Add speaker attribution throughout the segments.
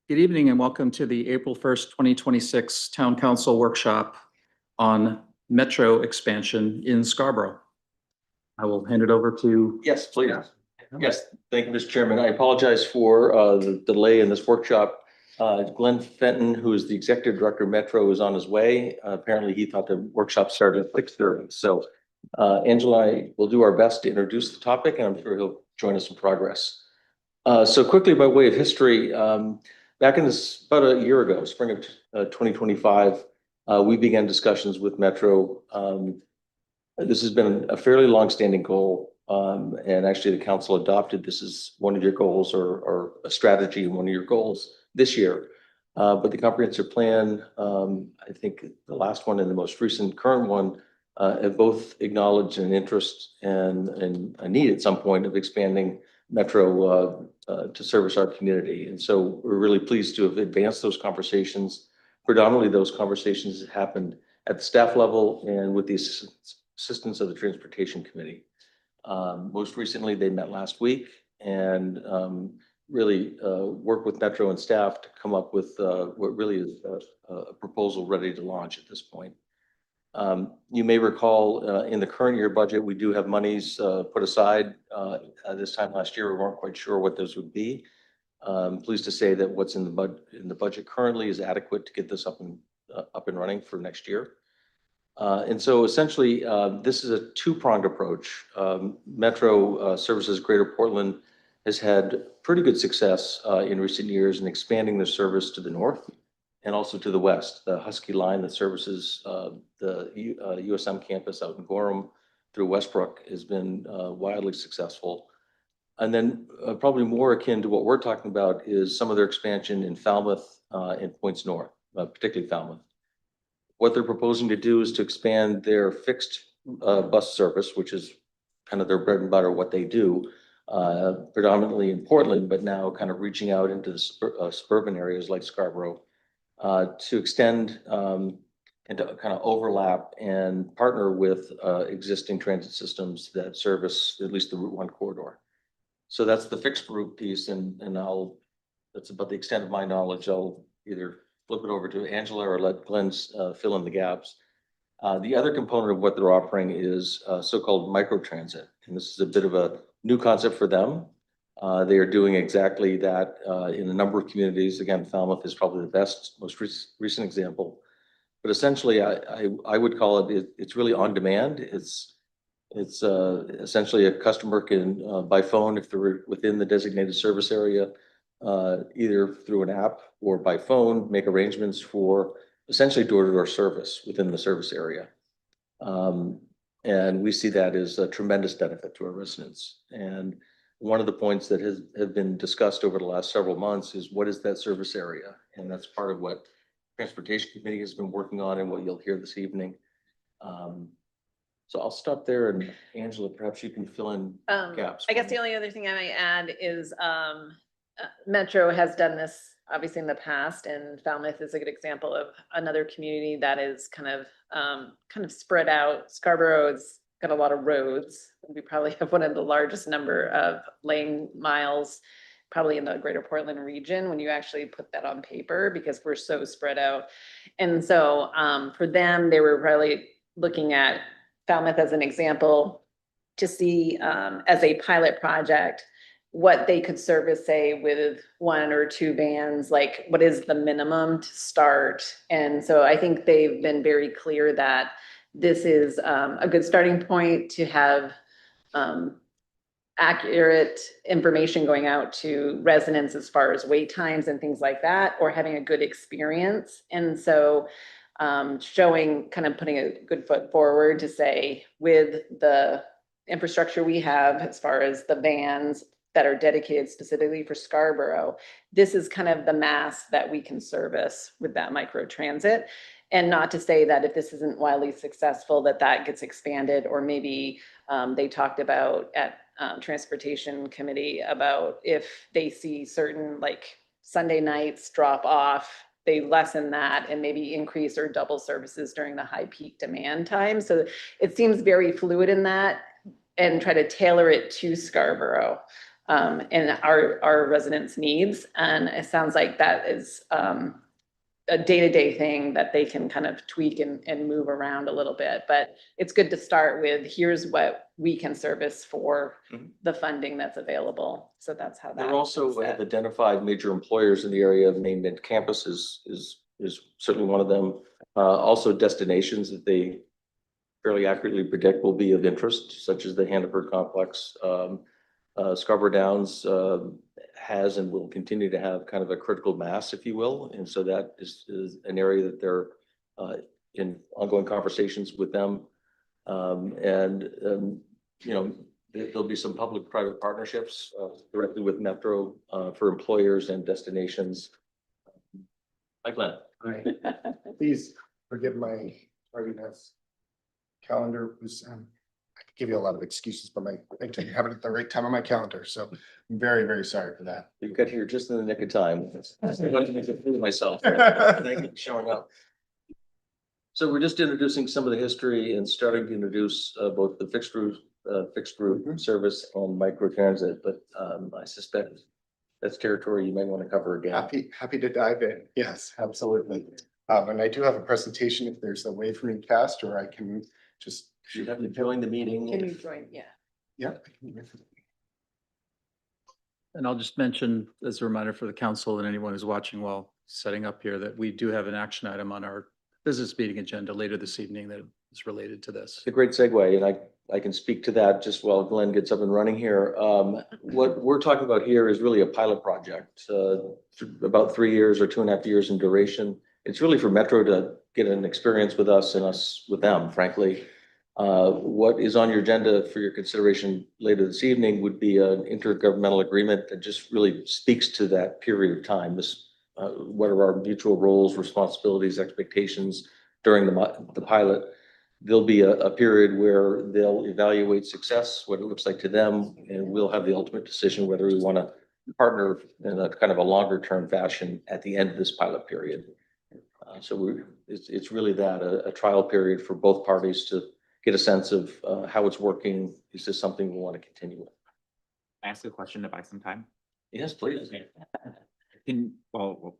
Speaker 1: Good evening and welcome to the April 1st, 2026 Town Council Workshop on Metro expansion in Scarborough. I will hand it over to.
Speaker 2: Yes, please. Yes, thank you, Mr. Chairman. I apologize for the delay in this workshop. Glenn Fenton, who is the Executive Director of Metro, is on his way. Apparently, he thought the workshop started at 6:30. So Angela and I will do our best to introduce the topic, and I'm sure he'll join us in progress. So quickly, by way of history, back in this about a year ago, spring of 2025, we began discussions with Metro. This has been a fairly long-standing goal, and actually the council adopted this as one of your goals or a strategy and one of your goals this year. But the comprehensive plan, I think the last one and the most recent current one have both acknowledged an interest and a need at some point of expanding Metro to service our community. And so we're really pleased to have advanced those conversations. Predominantly, those conversations happened at the staff level and with the assistance of the Transportation Committee. Most recently, they met last week and really worked with Metro and staff to come up with what really is a proposal ready to launch at this point. You may recall in the current year budget, we do have monies put aside. This time last year, we weren't quite sure what those would be. Pleased to say that what's in the budget currently is adequate to get this up and running for next year. And so essentially, this is a two-pronged approach. Metro Services Greater Portland has had pretty good success in recent years in expanding their service to the north and also to the west. The Husky line that services the USM campus out in Gorham through Westbrook has been wildly successful. And then probably more akin to what we're talking about is some of their expansion in Falmouth and Points North, particularly Falmouth. What they're proposing to do is to expand their fixed bus service, which is kind of their bread and butter, what they do, predominantly in Portland, but now kind of reaching out into the suburban areas like Scarborough to extend and to kind of overlap and partner with existing transit systems that service at least the Route 1 corridor. So that's the fixed route piece, and that's about the extent of my knowledge. I'll either flip it over to Angela or let Glenn fill in the gaps. The other component of what they're offering is so-called microtransit. And this is a bit of a new concept for them. They are doing exactly that in a number of communities. Again, Falmouth is probably the best, most recent example. But essentially, I would call it's really on demand. It's essentially a customer can by phone, if they're within the designated service area, either through an app or by phone, make arrangements for essentially door-to-door service within the service area. And we see that as a tremendous benefit to our residents. And one of the points that have been discussed over the last several months is what is that service area? And that's part of what Transportation Committee has been working on and what you'll hear this evening. So I'll stop there, and Angela, perhaps you can fill in gaps.
Speaker 3: I guess the only other thing I might add is Metro has done this obviously in the past, and Falmouth is a good example of another community that is kind of spread out. Scarborough's got a lot of roads. We probably have one of the largest number of lane miles probably in the greater Portland region when you actually put that on paper, because we're so spread out. And so for them, they were probably looking at Falmouth as an example to see as a pilot project what they could service, say, with one or two vans, like what is the minimum to start. And so I think they've been very clear that this is a good starting point to have accurate information going out to residents as far as wait times and things like that, or having a good experience. And so showing, kind of putting a good foot forward to say, with the infrastructure we have as far as the vans that are dedicated specifically for Scarborough, this is kind of the mass that we can service with that micro transit. And not to say that if this isn't wildly successful, that gets expanded, or maybe they talked about at Transportation Committee about if they see certain like Sunday nights drop off, they lessen that and maybe increase or double services during the high peak demand time. So it seems very fluid in that, and try to tailor it to Scarborough. in our residents' needs. And it sounds like that is a day-to-day thing that they can kind of tweak and move around a little bit. But it's good to start with, here's what we can service for the funding that's available. So that's how that.
Speaker 2: They're also
Speaker 3: is set.
Speaker 2: have identified major employers in the area. Main Bend campus is certainly one of them. Also destinations that they fairly accurately predict will be of interest, such as the Hannaford complex. Scarborough Downs has and will continue to have kind of a critical mass, if you will. And so that is an area that they're in ongoing conversations with them. You know, there'll be some public-private partnerships directly with Metro for employers and destinations. Hi, Glenn.
Speaker 4: Hi. Please forgive my tardiness. Calendar was, I could give you a lot of excuses, but I didn't have it at the right time on my calendar, so I'm very, very sorry for that.
Speaker 2: You got here just in the nick of time. I wanted to make a fool of myself. Thank you for showing up. So we're just introducing some of the history and starting to introduce both the fixed route service and micro transit, but I suspect that's territory you may want to cover again.
Speaker 4: Happy to dive in. Yes, absolutely. And I do have a presentation if there's a way for me to cast, or I can just.
Speaker 2: You have to join the meeting.
Speaker 3: Can you join? Yeah.
Speaker 4: Yeah. I can wait for the-
Speaker 1: And I'll just mention as a reminder for the council and anyone who's watching while setting up here, that we do have an action item on our business meeting agenda later this evening that is related to this.
Speaker 2: It's a great segue, and I can speak to that just while Glenn gets up and running here. What we're talking about here is really a pilot project, about 3 years or 2.5 years in duration. It's really for Metro to get an experience with us and us with them, frankly. What is on your agenda for your consideration later this evening would be an intergovernmental agreement that just really speaks to that period of time. What are our mutual roles, responsibilities, expectations during the pilot? There'll be a period where they'll evaluate success, what it looks like to them, and we'll have the ultimate decision whether we want to partner in a kind of a longer term fashion at the end of this pilot period. It's really that a trial period for both parties to get a sense of how it's working. Is this something we want to continue with?
Speaker 5: Ask a question to buy some time.
Speaker 2: Yes, please.
Speaker 5: Well,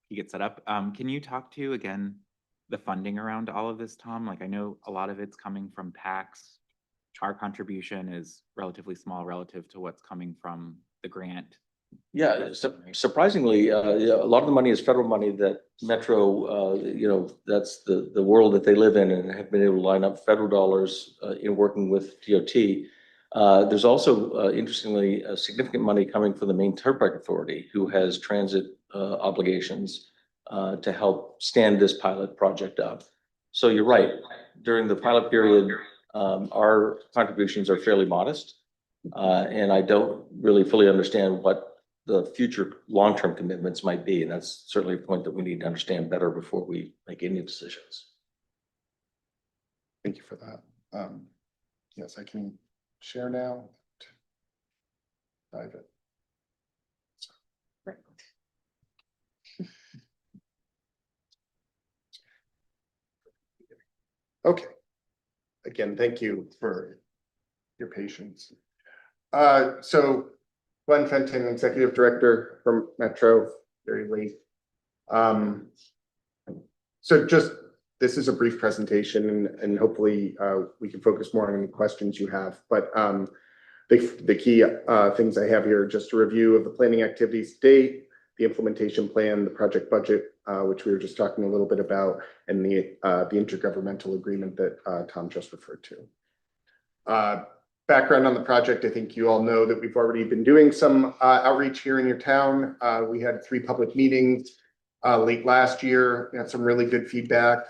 Speaker 5: you get set up. Can you talk to again the funding around all of this, Tom? Like, I know a lot of it's coming from tax. Our contribution is relatively small relative to what's coming from the grant.
Speaker 2: Yeah, surprisingly, a lot of the money is federal money that Metro, that's the world that they live in, and have been able to line up federal dollars in working with DOT. There's also, interestingly, significant money coming from the Maine Turnpike Authority, who has transit obligations to help stand this pilot project up. So you're right. During the pilot period, our contributions are fairly modest, and I don't really fully understand what the future long-term commitments might be. And that's certainly a point that we need to understand better before we make any decisions.
Speaker 4: Thank you for that. Yes, I can share now. Dive in. Okay. Again, thank you for your patience. So Glenn Fenton, Executive Director from Metro, very late. So just, this is a brief presentation, and hopefully we can focus more on any questions you have. But the key things I have here are just a review of the planning activities to date, the implementation plan, the project budget, which we were just talking a little bit about, and the intergovernmental agreement that Tom just referred to. Background on the project, I think you all know that we've already been doing some outreach here in your town. We had 3 public meetings late last year. We had some really good feedback.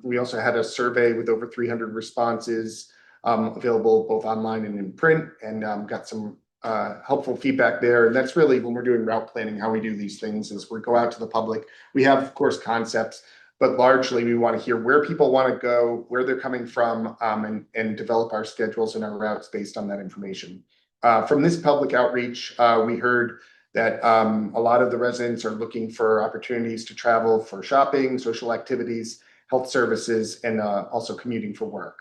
Speaker 4: We also had a survey with over 300 responses available both online and in print, and got some helpful feedback there. And that's really when we're doing route planning, how we do these things is we go out to the public. We have, of course, concepts, but largely we want to hear where people want to go, where they're coming from, and develop our schedules and our routes based on that information. From this public outreach, we heard that a lot of the residents are looking for opportunities to travel for shopping, social activities, health services, and also commuting for work.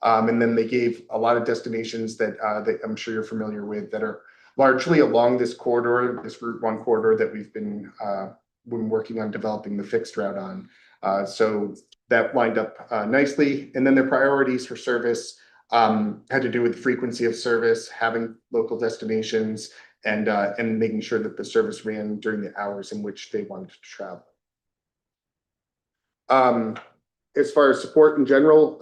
Speaker 4: And then they gave a lot of destinations that I'm sure you're familiar with that are largely along this corridor, this Route 1 corridor that we've been working on developing the fixed route on. So that lined up nicely. And then their priorities for service had to do with frequency of service, having local destinations, and making sure that the service ran during the hours in which they wanted to travel. As far as support in general,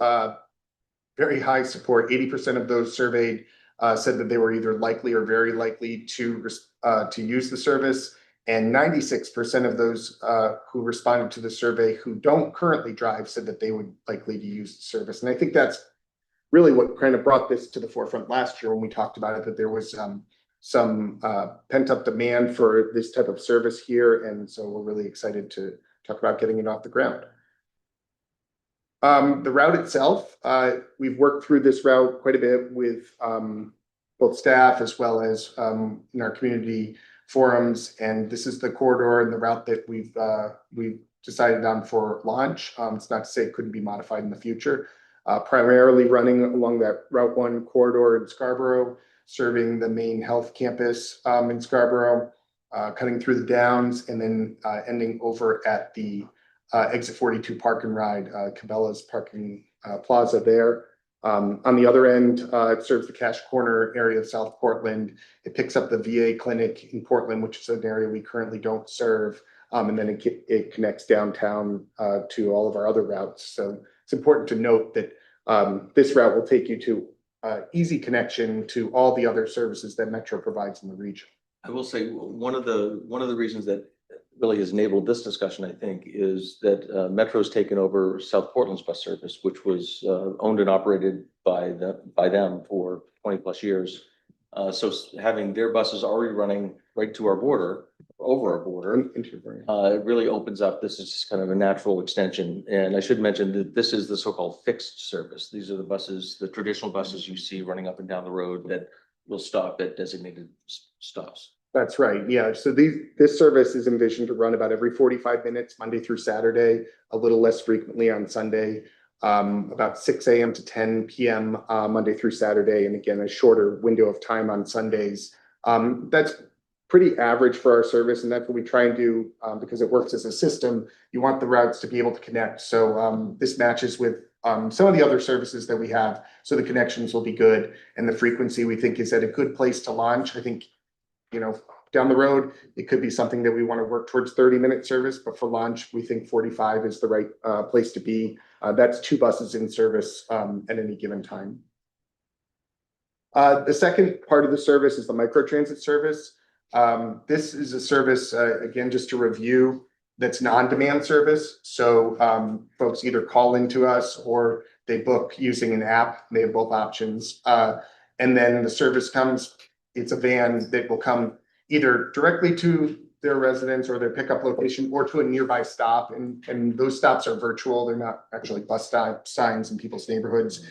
Speaker 4: very high support. 80% of those surveyed said that they were either likely or very likely to use the service. And 96% of those who responded to the survey who don't currently drive said that they would likely to use the service. And I think that's really what kind of brought this to the forefront last year when we talked about it, that there was some pent-up demand for this type of service here. And so we're really excited to talk about getting it off the ground. The route itself, we've worked through this route quite a bit with both staff as well as in our community forums. And this is the corridor and the route that we've decided on for launch. It's not to say it couldn't be modified in the future. Primarily running along that Route 1 corridor in Scarborough, serving the main health campus in Scarborough, cutting through the downs, and then ending over at the exit 42 park and ride, Cabela's parking plaza there. On the other end, it serves the Cash Corner area of South Portland. It picks up the VA clinic in Portland, which is an area we currently don't serve. And then it connects downtown to all of our other routes. So it's important to note that this route will take you to easy connection to all the other services that Metro provides in the region.
Speaker 2: I will say one of the reasons that really has enabled this discussion, I think, is that Metro's taken over South Portland's bus service, which was owned and operated by them for 20 plus years. So having their buses already running right to our border, over our border, it really opens up. This is just kind of a natural extension. And I should mention that this is the so-called fixed service. These are the buses, the traditional buses you see running up and down the road that will stop at designated stops.
Speaker 4: That's right. Yeah. So this service is envisioned to run about every 45 minutes, Monday through Saturday, a little less frequently on Sunday, about 6 a.m. to 10 p.m. Monday through Saturday. And again, a shorter window of time on Sundays. That's pretty average for our service. And that's what we try and do because it works as a system. You want the routes to be able to connect. So this matches with some of the other services that we have. So the connections will be good. And the frequency we think is at a good place to launch. I think, down the road, it could be something that we want to work towards 30-minute service, but for launch, we think 45 is the right place to be. That's 2 buses in service at any given time. The second part of the service is the microtransit service. This is a service, again, just to review, that's non-demand service. So folks either call into us or they book using an app. They have both options. And then the service comes. It's a van that will come either directly to their residence or their pickup location or to a nearby stop. And those stops are virtual. They're not actually bus stop signs in people's neighborhoods.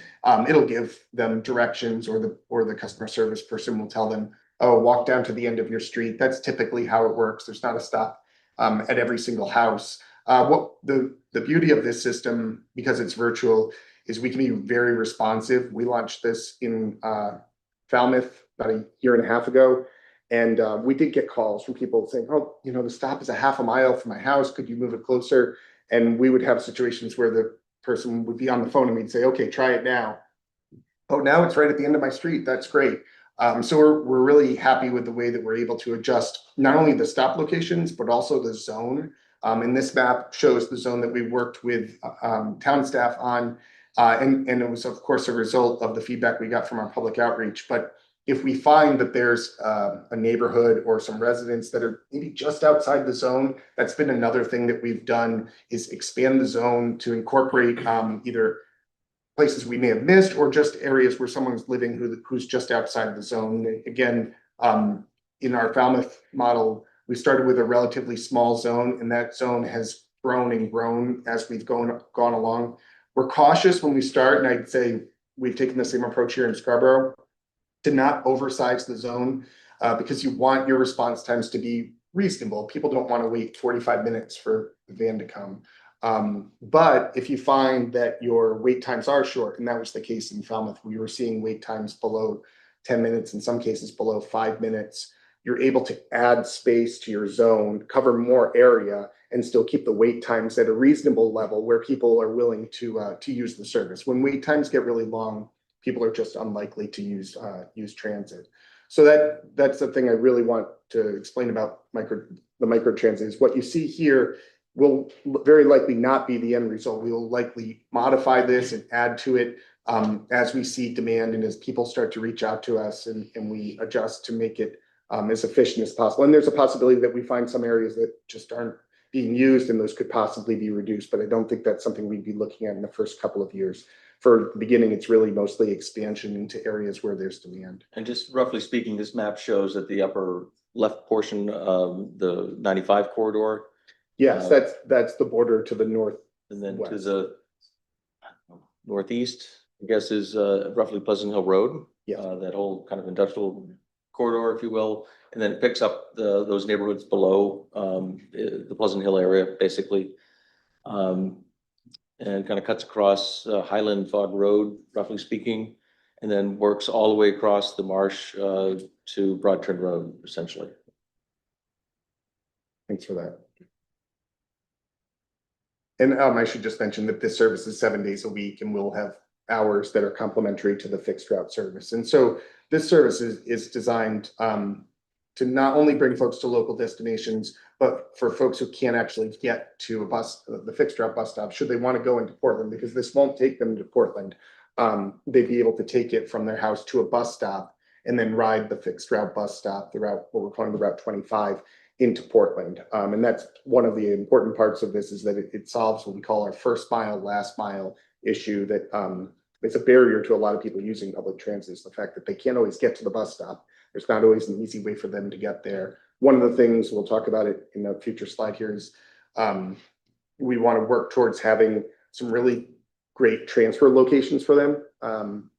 Speaker 4: It'll give them directions, or the customer service person will tell them, oh, walk down to the end of your street. That's typically how it works. There's not a stop at every single house. What the beauty of this system, because it's virtual, is we can be very responsive. We launched this in Falmouth about a year and a half ago. And we did get calls from people saying, oh, the stop is a half a mile from my house. Could you move it closer? And we would have situations where the person would be on the phone and we'd say, okay, try it now. Oh, now it's right at the end of my street. That's great. So we're really happy with the way that we're able to adjust not only the stop locations, but also the zone. And this map shows the zone that we worked with town staff on. And it was, of course, a result of the feedback we got from our public outreach. But if we find that there's a neighborhood or some residents that are maybe just outside the zone, that's been another thing that we've done, is expand the zone to incorporate either places we may have missed or just areas where someone's living who's just outside of the zone. Again, in our Falmouth model, we started with a relatively small zone, and that zone has grown and grown as we've gone along. We're cautious when we start, and I'd say we've taken the same approach here in Scarborough, to not oversize the zone because you want your response times to be reasonable. People don't want to wait 45 minutes for the van to come. But if you find that your wait times are short, and that was the case in Falmouth, we were seeing wait times below 10 minutes, in some cases below 5 minutes. You're able to add space to your zone, cover more area, and still keep the wait times at a reasonable level where people are willing to use the service. When wait times get really long, people are just unlikely to use transit. So that's the thing I really want to explain about the microtransit is what you see here will very likely not be the end result. We will likely modify this and add to it as we see demand and as people start to reach out to us and we adjust to make it as efficient as possible. And there's a possibility that we find some areas that just aren't being used and those could possibly be reduced, but I don't think that's something we'd be looking at in the first couple of years. For the beginning, it's really mostly expansion into areas where there's demand.
Speaker 2: And just roughly speaking, this map shows that the upper left portion of the 95 corridor.
Speaker 4: Yes, that's the border to the north.
Speaker 2: And then to
Speaker 4: West.
Speaker 2: the northeast, I guess, is roughly Pleasant Hill Road.
Speaker 4: Yes.
Speaker 2: That whole kind of industrial corridor, if you will, and then it picks up those neighborhoods below the Pleasant Hill area, basically. And kind of cuts across Highland Fog Road, roughly speaking, and then works all the way across the marsh to Broad Trent Road, essentially.
Speaker 4: Thanks for that. And I should just mention that this service is 7 days a week and we'll have hours that are complementary to the fixed route service. And so this service is designed to not only bring folks to local destinations, but for folks who can't actually get to the fixed route bus stop, should they want to go into Portland, because this won't take them to Portland. They'd be able to take it from their house to a bus stop and then ride the fixed route bus stop, the route, what we're calling the Route 25, into Portland. And that's one of the important parts of this, is that it solves what we call our first mile, last mile issue that it's a barrier to a lot of people using public transit, is the fact that they can't always get to the bus stop. There's not always an easy way for them to get there. One of the things, we'll talk about it in a future slide here, is we want to work towards having some really great transfer locations for them.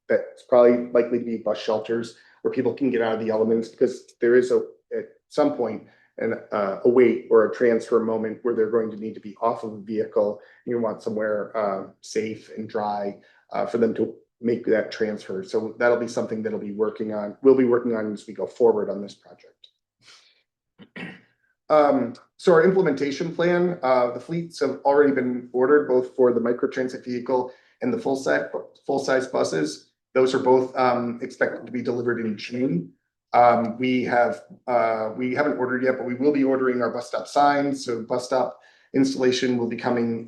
Speaker 4: That's probably likely to be bus shelters where people can get out of the elements, because there is at some point a wait or a transfer moment where they're going to need to be off of a vehicle. You want somewhere safe and dry for them to make that transfer. So that'll be something that'll be working on. We'll be working on as we go forward on this project. So our implementation plan, the fleets have already been ordered, both for the microtransit vehicle and the full-size buses. Those are both expected to be delivered in June. We haven't ordered yet, but we will be ordering our bus stop signs. So bus stop installation will be coming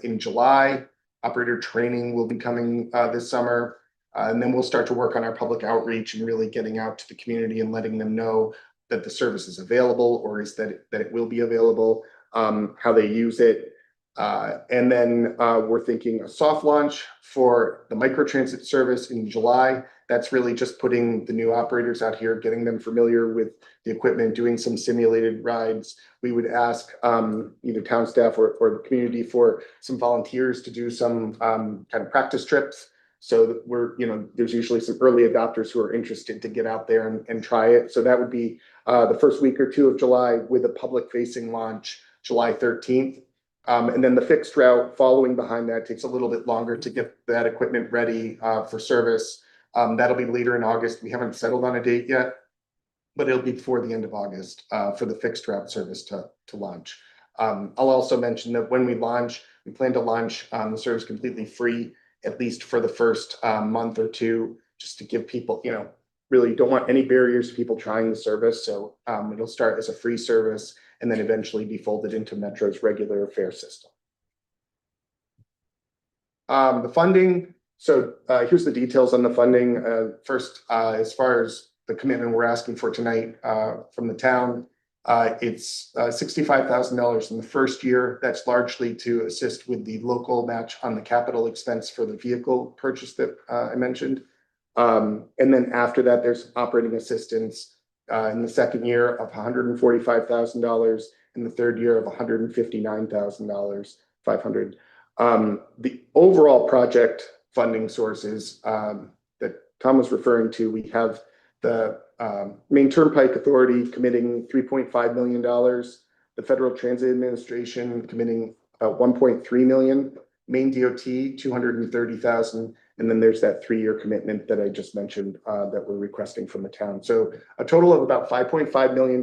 Speaker 4: in July. Operator training will be coming this summer. And then we'll start to work on our public outreach and really getting out to the community and letting them know that the service is available, or is that it will be available, how they use it. And then we're thinking a soft launch for the microtransit service in July. That's really just putting the new operators out here, getting them familiar with the equipment, doing some simulated rides. We would ask either town staff or the community for some volunteers to do some kind of practice trips. So that there's usually some early adopters who are interested to get out there and try it. So that would be the first week or two of July, with a public facing launch July 13th. And then the fixed route following behind that takes a little bit longer to get that equipment ready for service. That'll be later in August. We haven't settled on a date yet, but it'll be before the end of August for the fixed route service to launch. I'll also mention that when we launch, we plan to launch the service completely free, at least for the first month or two, just to give people, really don't want any barriers to people trying the service. So it'll start as a free service and then eventually be folded into Metro's regular fare system. The funding. So here's the details on the funding. First, as far as the commitment we're asking for tonight from the town, it's $65,000 in the first year. That's largely to assist with the local match on the capital expense for the vehicle purchase that I mentioned. And then after that, there's operating assistance in the second year of $145,000, in the third year of $159,500. The overall project funding sources that Tom was referring to, we have the Maine Turnpike Authority committing $3.5 million, the Federal Transit Administration committing about $1.3 million, Maine DOT, 230,000. And then there's that 3-year commitment that I just mentioned that we're requesting from the town. So a total of about $5.5 million.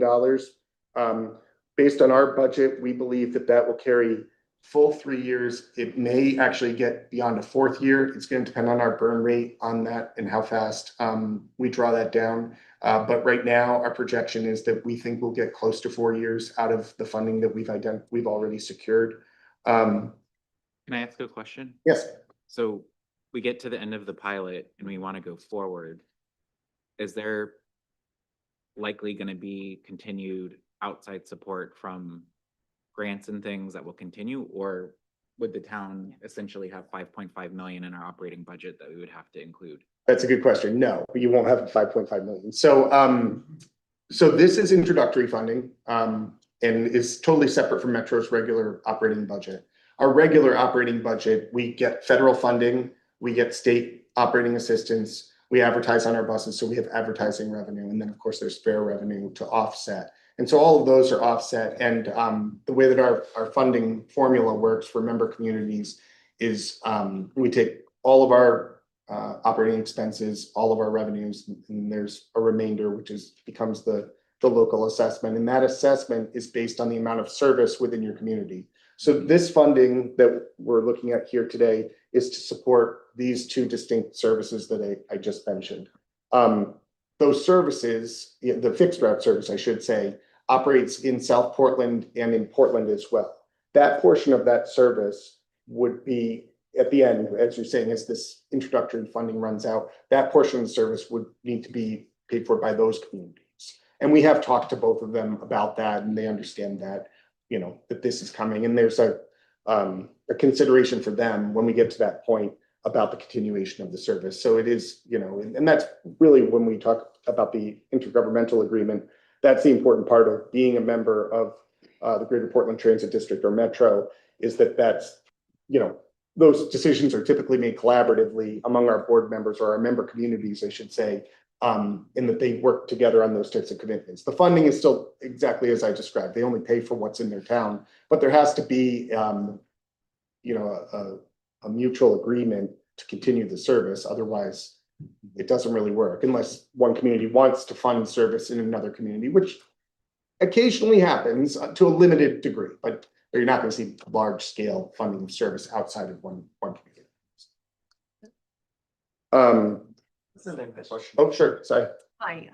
Speaker 4: Based on our budget, we believe that that will carry full 3 years. It may actually get beyond a 4th year. It's going to depend on our burn rate on that and how fast we draw that down. But right now, our projection is that we think we'll get close to 4 years out of the funding that we've already secured.
Speaker 5: Can I ask a question?
Speaker 4: Yes.
Speaker 5: So we get to the end of the pilot and we want to go forward. Is there likely going to be continued outside support from grants and things that will continue, or would the town essentially have 5.5 million in our operating budget that we would have to include?
Speaker 4: That's a good question. No, you won't have 5.5 million. So this is introductory funding and is totally separate from Metro's regular operating budget. Our regular operating budget, we get federal funding, we get state operating assistance, we advertise on our buses, so we have advertising revenue, and then of course there's fare revenue to offset. And so all of those are offset. And the way that our funding formula works for member communities is we take all of our operating expenses, all of our revenues, and there's a remainder, which becomes the local assessment. And that assessment is based on the amount of service within your community. So this funding that we're looking at here today is to support these 2 distinct services that I just mentioned. Those services, the fixed route service, I should say, operates in South Portland and in Portland as well. That portion of that service would be at the end, as you're saying, as this introductory funding runs out, that portion of the service would need to be paid for by those communities. And we have talked to both of them about that, and they understand that, that this is coming. And there's a consideration for them when we get to that point about the continuation of the service. So it is, and that's really when we talk about the intergovernmental agreement, that's the important part of being a member of the Greater Portland Transit District or Metro, is that's, those decisions are typically made collaboratively among our board members or our member communities, I should say, in that they work together on those types of commitments. The funding is still exactly as I described. They only pay for what's in their town, but there has to be, a mutual agreement to continue the service. Otherwise, it doesn't really work unless one community wants to fund service in another community, which occasionally happens to a limited degree, but you're not going to see large scale funding of service outside of one community. Oh, sure. Sorry.
Speaker 6: Hi,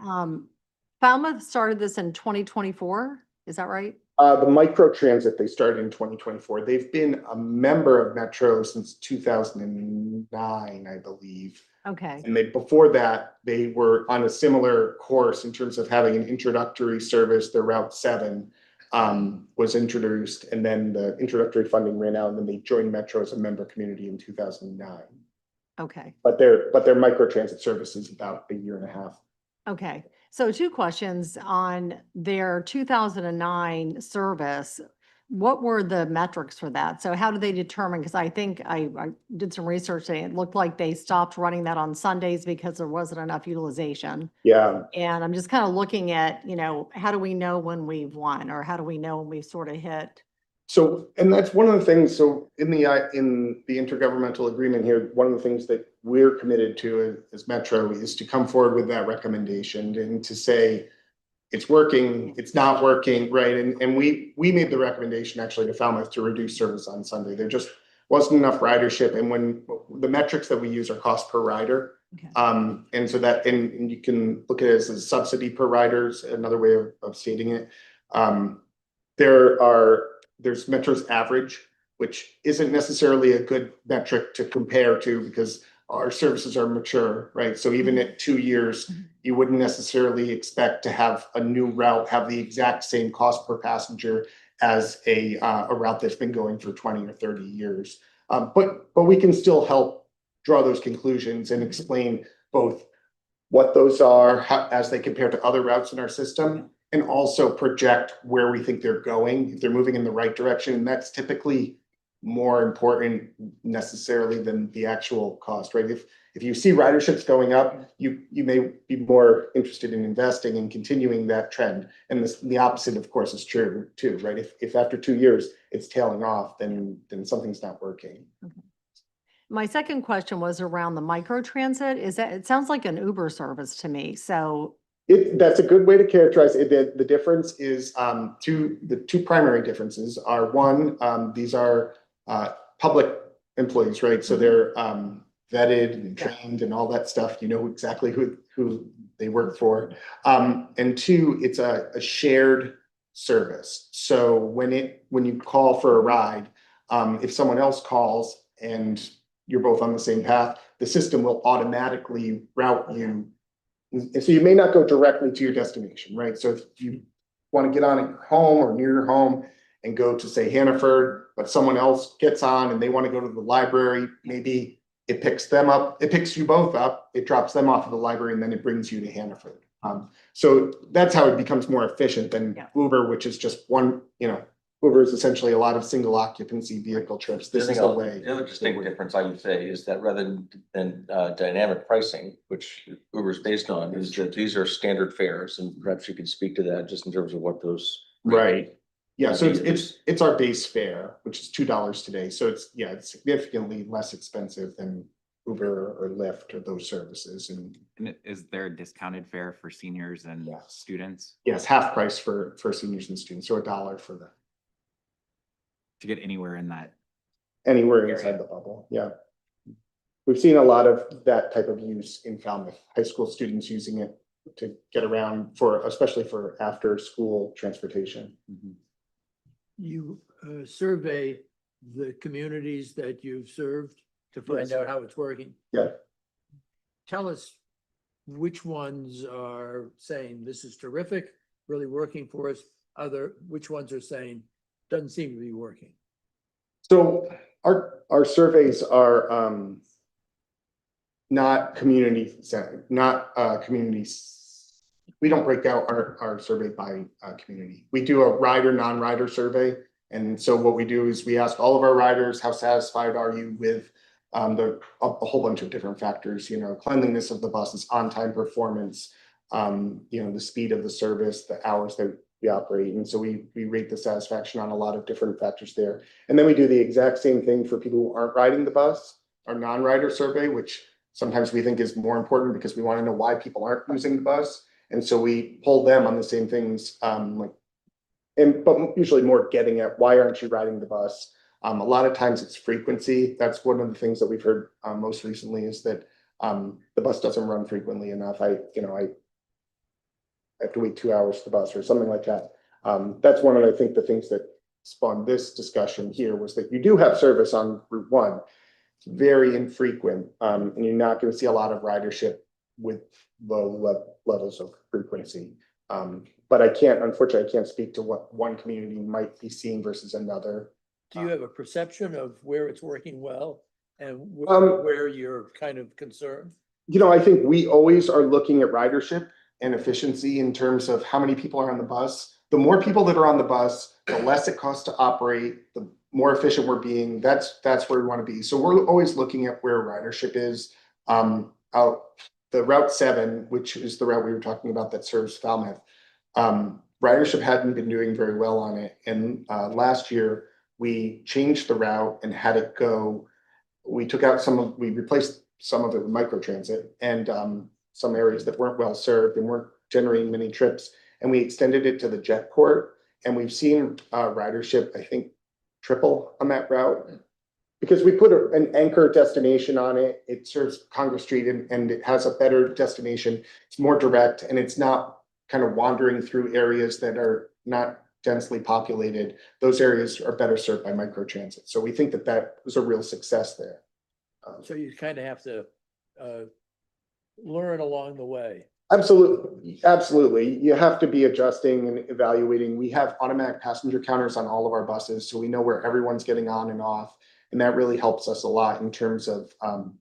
Speaker 6: Falmouth started this in 2024, is that right?
Speaker 4: The micro transit, they started in 2024. They've been a member of Metro since 2009, I believe.
Speaker 6: Okay,
Speaker 4: And before that, they were on a similar course in terms of having an introductory service. Their Route 7 was introduced, and then the introductory funding ran out, and then they joined Metro as a member community in 2009.
Speaker 6: okay,
Speaker 4: But their micro transit service is about a year and a half.
Speaker 6: okay. So 2 questions on their 2009 service. What were the metrics for that? So how did they determine? Because I think I did some research and it looked like they stopped running that on Sundays because there wasn't enough utilization.
Speaker 4: Yeah.
Speaker 6: And I'm just kind of looking at, how do we know when we've won, or how do we know when we've sort of hit?
Speaker 4: So, and that's one of the things, so in the intergovernmental agreement here, one of the things that we're committed to as Metro is to come forward with that recommendation and to say, it's working, it's not working, right? And we made the recommendation actually to Falmouth to reduce service on Sunday. There just wasn't enough ridership. And when the metrics that we use are cost per rider.
Speaker 6: Okay.
Speaker 4: And so that, and you can look at it as a subsidy per riders, another way of stating it. There's Metro's average, which isn't necessarily a good metric to compare to because our services are mature, right? So even at 2 years, you wouldn't necessarily expect to have a new route have the exact same cost per passenger as a route that's been going for 20 or 30 years. But we can still help draw those conclusions and explain both what those are, as they compare to other routes in our system, and also project where we think they're going, if they're moving in the right direction. And that's typically more important necessarily than the actual cost, right? If you see riderships going up, you may be more interested in investing and continuing that trend. And the opposite, of course, is true too, right? If after 2 years it's tailing off, then something's not working.
Speaker 6: My second question was around the microtransit. It sounds like an Uber service to me. So
Speaker 4: That's a good way to characterize it. The difference is the two primary differences are one, these are public employees, right? So they're vetted and trained and all that stuff. You know exactly who they work for. And two, it's a shared service. So when you call for a ride, if someone else calls and you're both on the same path, the system will automatically route you. And so you may not go directly to your destination, right? So if you want to get on at your home or near your home and go to, say, Hannaford, but someone else gets on and they want to go to the library, maybe it picks them up, it picks you both up, it drops them off at the library, and then it brings you to Hannaford. So that's how it becomes more efficient than Uber, which is just one, Uber is essentially a lot of single occupancy vehicle trips. This is the way.
Speaker 2: The other distinct difference I would say is that rather than dynamic pricing, which Uber is based on, is that these are standard fares, and perhaps you could speak to that just in terms of what those.
Speaker 4: Right. Yeah, so it's our base fare, which is $2 today. So it's significantly less expensive than Uber or Lyft or those services. And
Speaker 5: is there a discounted fare for seniors and students
Speaker 4: yes, half price for seniors and students, so $1 for them.
Speaker 5: to get anywhere in that?
Speaker 4: Anywhere inside the bubble, yeah. We've seen a lot of that type of use in Falmouth, high school students using it to get around especially for after school transportation.
Speaker 7: You survey the communities that you've served to find out how it's working.
Speaker 4: Yeah.
Speaker 7: Tell us which ones are saying this is terrific, really working for us, which ones are saying doesn't seem to be working.
Speaker 4: So our surveys are not community centered, not communities. We don't break out our survey by community. We do a rider, non-rider survey. And so what we do is we ask all of our riders, how satisfied are you with a whole bunch of different factors, cleanliness of the buses, on-time performance, the speed of the service, the hours that we operate. And so we rate the satisfaction on a lot of different factors there. And then we do the exact same thing for people who aren't riding the bus, our non-rider survey, which sometimes we think is more important because we want to know why people aren't using the bus. And so we poll them on the same things, but usually more getting at why aren't you riding the bus? A lot of times it's frequency. That's one of the things that we've heard most recently is that the bus doesn't run frequently enough. I have to wait 2 hours for the bus or something like that. That's one of, I think, the things that spawned this discussion here was that you do have service on Route 1. It's very infrequent, and you're not going to see a lot of ridership with low levels of frequency. But unfortunately, I can't speak to what one community might be seeing versus another.
Speaker 7: Do you have a perception of where it's working well and where you're kind of concerned?
Speaker 4: I think we always are looking at ridership and efficiency in terms of how many people are on the bus. The more people that are on the bus, the less it costs to operate, the more efficient we're being. That's where we want to be. So we're always looking at where ridership is. The Route 7, which is the route we were talking about that serves Falmouth, ridership hadn't been doing very well on it. And last year we changed the route and had it go. We replaced some of it with microtransit and some areas that weren't well served and weren't generating many trips. And we extended it to the Jetport. And we've seen ridership, I think, triple on that route. Because we put an anchor destination on it, it serves Congress Street and it has a better destination. It's more direct and it's not kind of wandering through areas that are not densely populated. Those areas are better served by microtransit. So we think that was a real success there.
Speaker 7: So you kind of have to learn along the way.
Speaker 4: Absolutely. You have to be adjusting and evaluating. We have automatic passenger counters on all of our buses, so we know where everyone's getting on and off. And that really helps us a lot in terms of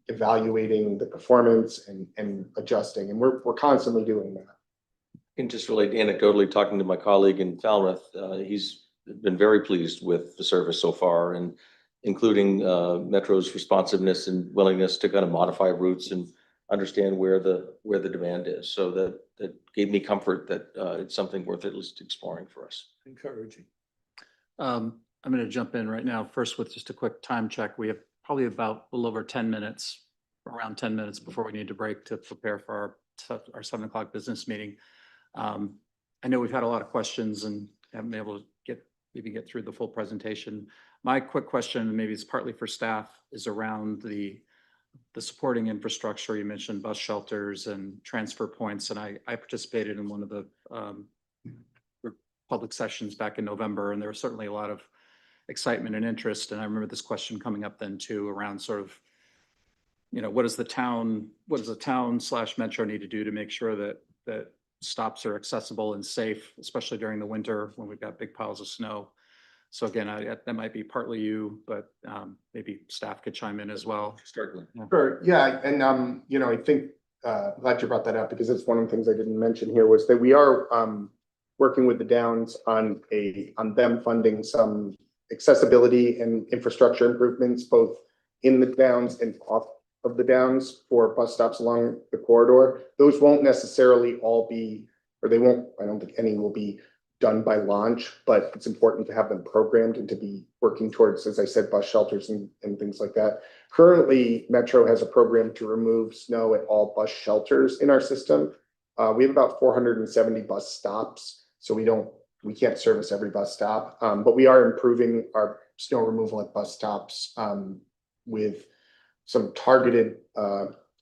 Speaker 4: evaluating the performance and adjusting. And we're constantly doing that.
Speaker 2: I can just relate anecdotally, talking to my colleague in Falmouth, he's been very pleased with the service so far. And including Metro's responsiveness and willingness to kind of modify routes and understand where the demand is. So that gave me comfort that it's something worth at least exploring for us.
Speaker 7: Encouraging.
Speaker 1: I'm going to jump in right now, first with just a quick time check. We have probably about a little over 10 minutes, around 10 minutes before we need to break to prepare for our 7 o'clock business meeting. I know we've had a lot of questions and haven't been able to get through the full presentation. My quick question, maybe it's partly for staff, is around the supporting infrastructure. You mentioned bus shelters and transfer points, and I participated in one of the public sessions back in November, and there was certainly a lot of excitement and interest. And I remember this question coming up then too, around sort of, what does the town / Metro need to do to make sure that stops are accessible and safe, especially during the winter when we've got big piles of snow. So again, that might be partly you, but maybe staff could chime in as well.
Speaker 2: Certainly.
Speaker 4: Sure, yeah, and I think glad you brought that up, because it's one of the things I didn't mention here was that we are working with the Downs on them funding some accessibility and infrastructure improvements, both in the Downs and off of the Downs for bus stops along the corridor. Those won't necessarily all be, or they won't, I don't think any will be done by launch, but it's important to have them programmed and to be working towards, as I said, bus shelters and things like that. Currently, Metro has a program to remove snow at all bus shelters in our system. We have about 470 bus stops, so we can't service every bus stop, but we are improving our snow removal at bus stops with some targeted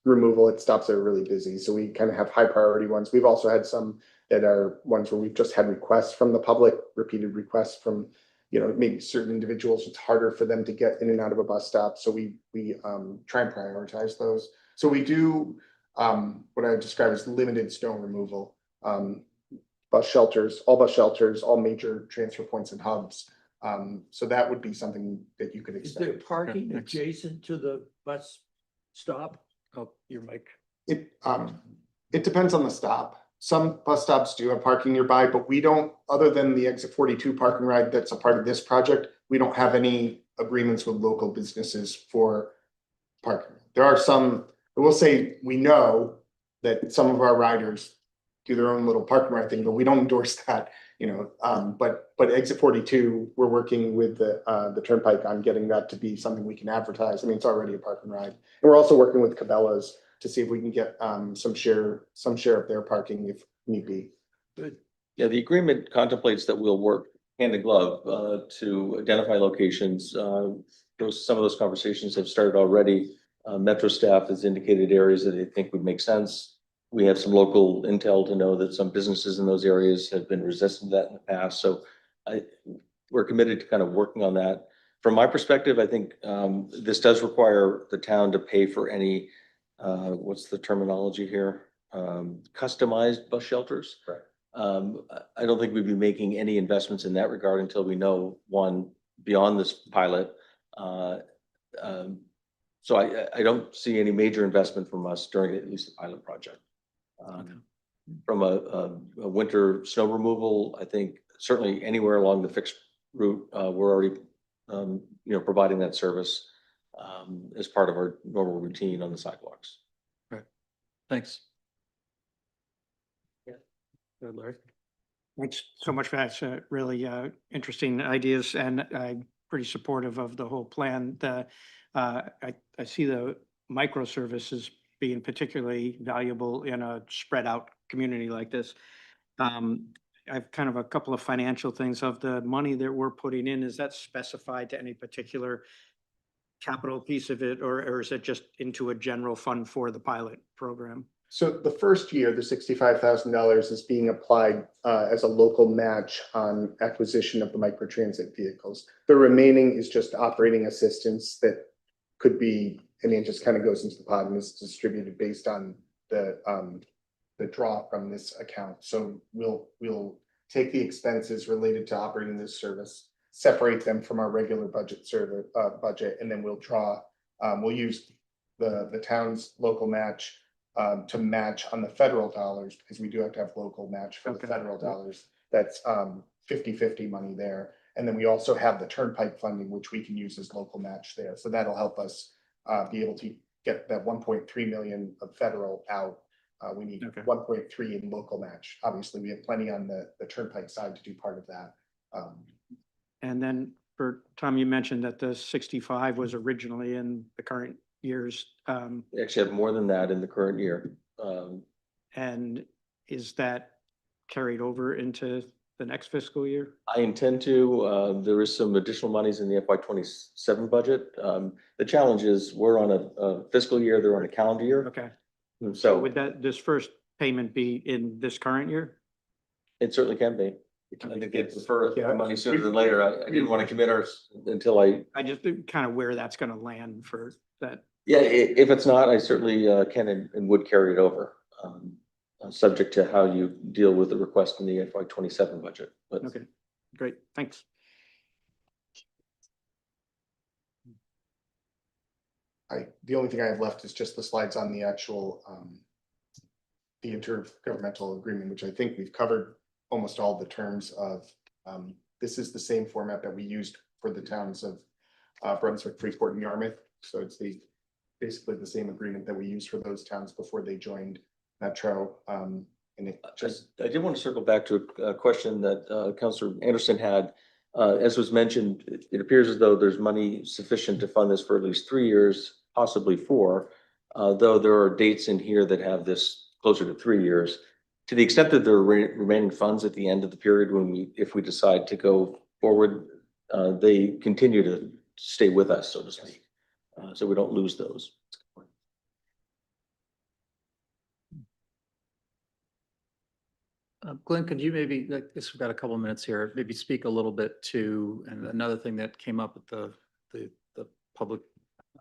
Speaker 4: removal at stops that are really busy. So we kind of have high priority ones. We've also had some that are ones where we've just had requests from the public, repeated requests from, maybe certain individuals. It's harder for them to get in and out of a bus stop. So we try and prioritize those. So we do what I describe as limited snow removal. Bus shelters, all major transfer points and hubs. So that would be something that you could
Speaker 7: Is
Speaker 4: expect.
Speaker 7: there parking
Speaker 1: thanks.
Speaker 7: adjacent to the bus stop?
Speaker 1: Oh, your mic.
Speaker 4: It depends on the stop. Some bus stops do have parking nearby, but we don't, other than the Exit 42 parking ride that's a part of this project, we don't have any agreements with local businesses for parking. There are some, I will say, we know that some of our riders do their own little parking ride thing, but we don't endorse that, but Exit 42, we're working with the Turnpike on getting that to be something we can advertise. I mean, it's already a parking ride. And we're also working with Cabela's to see if we can get some share of their parking if need be.
Speaker 7: Good.
Speaker 2: Yeah, the agreement contemplates that we'll work hand in glove to identify locations. Some of those conversations have started already. Metro staff has indicated areas that they think would make sense. We have some local intel to know that some businesses in those areas have been resistant to that in the past. So we're committed to kind of working on that. From my perspective, I think this does require the town to pay for any, what's the terminology here? Customized bus shelters.
Speaker 4: Right.
Speaker 2: I don't think we'd be making any investments in that regard until we know, one, beyond this pilot. So I don't see any major investment from us during at least the pilot project. From a winter snow removal, I think certainly anywhere along the fixed route, we're already providing that service as part of our normal routine on the sidewalks.
Speaker 1: Right. Thanks. Yeah. Go ahead, Larry.
Speaker 8: Thanks so much for that. It's really interesting ideas, and I'm pretty supportive of the whole plan. I see the microservices being particularly valuable in a spread out community like this. I've kind of a couple of financial things. Of the money that we're putting in, is that specified to any particular capital piece of it, or is it just into a general fund for the pilot program?
Speaker 4: So the first year, the $65,000 is being applied as a local match on acquisition of the microtransit vehicles. The remaining is just operating assistance that could be, it just kind of goes into the pot and is distributed based on the draw from this account. So we'll take the expenses related to operating this service, separate them from our regular budget budget, and then we'll use the town's local match to match on the federal dollars, because we do have to have local match for the federal dollars. That's 50-50 money there. And then we also have the turnpike funding, which we can use as local match there. So that'll help us be able to get that 1.3 million of federal out. We need
Speaker 8: Okay.
Speaker 4: 1.3 in local match. Obviously, we have plenty on the turnpike side to do part of that.
Speaker 8: And then for Tom, you mentioned that the 65 was originally in the current year's,
Speaker 2: We actually have more than that in the current year.
Speaker 8: and is that carried over into the next fiscal year?
Speaker 2: I intend to, there is some additional monies in the FY 27 budget. The challenge is we're on a fiscal year, they're on a calendar year.
Speaker 8: Okay,
Speaker 2: And
Speaker 8: so
Speaker 2: so
Speaker 8: would this first payment be in this current year?
Speaker 2: it certainly can be. I think they prefer
Speaker 4: Yeah.
Speaker 2: the money sooner than later. I didn't want to commit ours until
Speaker 8: I just kind of where that's gonna land for that.
Speaker 2: yeah, if it's not, I certainly can and would carry it over. Subject to how you deal with the request in the FY 27 budget, but
Speaker 8: Okay, great, thanks.
Speaker 4: The only thing I have left is just the slides on the actual, the intergovernmental agreement, which I think we've covered almost all the terms of. This is the same format that we used for the towns of Brunswick, Freeport, and Yarmouth. So it's basically the same agreement that we used for those towns before they joined Metro. And it just,
Speaker 2: I did want to circle back to a question that Councilor Anderson had. As was mentioned, it appears as though there's money sufficient to fund this for at least 3 years, possibly 4. Though there are dates in here that have this closer to 3 years. To the extent that there are remaining funds at the end of the period if we decide to go forward, they continue to stay with us, so to speak. So we don't lose those.
Speaker 1: Glenn, could you maybe, I guess we've got a couple of minutes here, maybe speak a little bit to, and another thing that came up at the public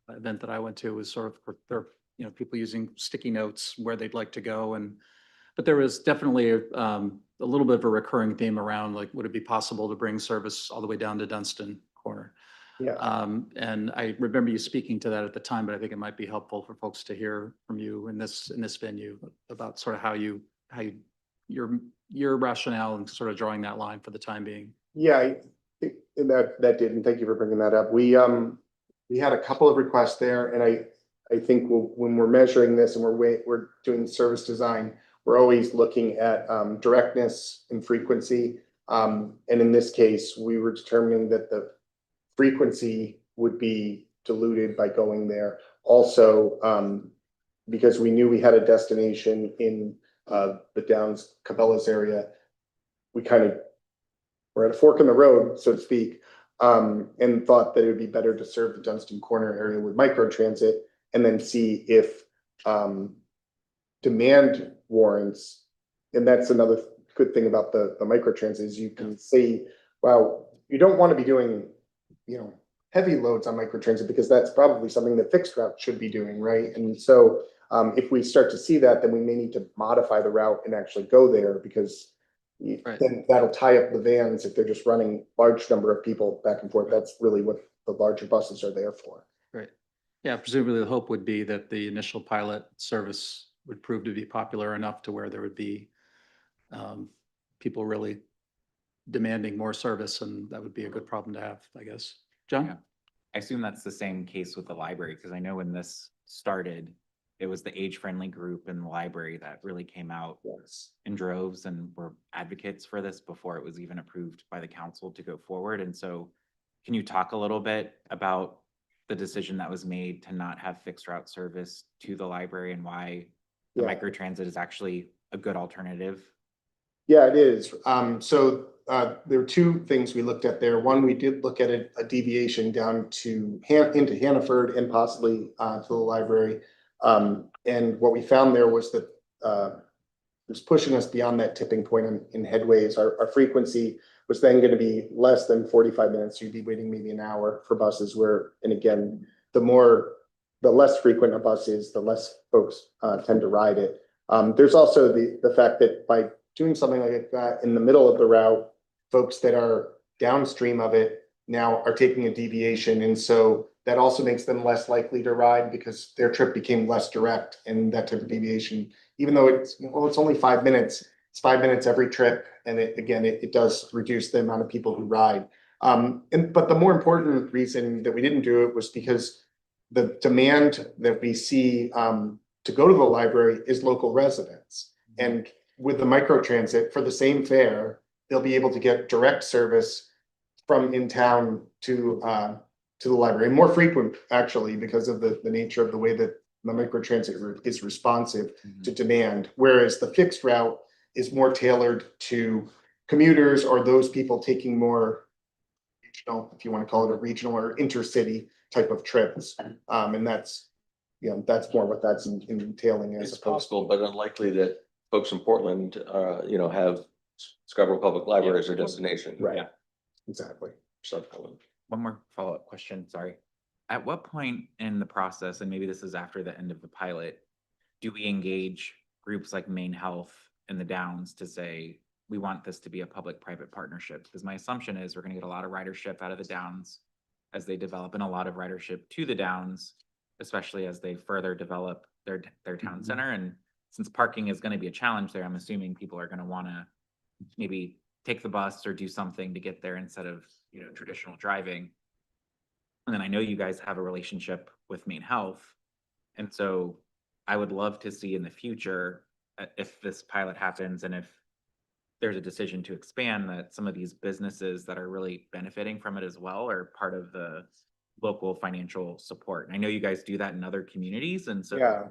Speaker 1: event that I went to was sort of, there, people using sticky notes where they'd like to go but there was definitely a little bit of a recurring theme around, like, would it be possible to bring service all the way down to Dunstan Corner?
Speaker 4: yeah.
Speaker 1: And I remember you speaking to that at the time, but I think it might be helpful for folks to hear from you in this venue about sort of how your rationale and sort of drawing that line for the time being.
Speaker 4: Yeah, and that did, and thank you for bringing that up. We had a couple of requests there, and I think when we're measuring this and we're doing service design, we're always looking at directness and frequency. And in this case, we were determining that the frequency would be diluted by going there. Also, because we knew we had a destination in the Downs Cabela's area, we're at a fork in the road, so to speak, and thought that it would be better to serve the Dunstan Corner area with microtransit and then see if demand warrants. And that's another good thing about the microtransit is you can see, wow, you don't want to be doing, heavy loads on microtransit because that's probably something that fixed route should be doing, right? And so if we start to see that, then we may need to modify the route and actually go there because then that'll tie up the vans if they're just running large number of people back and forth. That's really what the larger buses are there for.
Speaker 1: Right. Yeah, presumably the hope would be that the initial pilot service would prove to be popular enough to where there would be people really demanding more service, and that would be a good problem to have, I guess. John?
Speaker 5: Yeah. I assume that's the same case with the library, because I know when this started, it was the age-friendly group in the library that really came out in droves and were advocates for this before it was even approved by the council to go forward. And so can you talk a little bit about the decision that was made to not have fixed route service to the library and why the microtransit is actually a good alternative?
Speaker 4: Yeah, it is. So there were 2 things we looked at there. One, we did look at a deviation down to into Hannaford and possibly to the library. And what we found there was that it was pushing us beyond that tipping point in headways. Our frequency was then going to be less than 45 minutes. You'd be waiting maybe an hour for buses and again, the less frequent a bus is, the less folks tend to ride it. There's also the fact that by doing something like that in the middle of the route, folks that are downstream of it now are taking a deviation. And so that also makes them less likely to ride because their trip became less direct and that type of deviation, even though it's only 5 minutes, it's 5 minutes every trip. And it does reduce the amount of people who ride. But the more important reason that we didn't do it was because the demand that we see to go to the library is local residents. And with the microtransit, for the same fare, they'll be able to get direct service from in town to the library, and more frequent actually, because of the nature of the way that the microtransit is responsive to demand, whereas the fixed route is more tailored to commuters or those people taking more regional, if you want to call it a regional or intercity type of trips. And that's, that's more what that's entailing as
Speaker 2: It's
Speaker 4: opposed.
Speaker 2: possible, but unlikely that folks in Portland, have Scarborough Public Library as their destination.
Speaker 4: Right.
Speaker 5: Yeah.
Speaker 4: Exactly.
Speaker 2: So,
Speaker 5: One more follow-up question, sorry. At what point in the process, and maybe this is after the end of the pilot, do we engage groups like Maine Health and the Downs to say, we want this to be a public-private partnership? Because my assumption is we're gonna get a lot of ridership out of the Downs as they develop, and a lot of ridership to the Downs, especially as they further develop their town center. And since parking is gonna be a challenge there, I'm assuming people are gonna wanna maybe take the bus or do something to get there instead of, traditional driving. And then I know you guys have a relationship with Maine Health. And so I would love to see in the future, if this pilot happens and if there's a decision to expand, that some of these businesses that are really benefiting from it as well are part of the local financial support. And I know you guys do that in other communities. And so
Speaker 4: Yeah.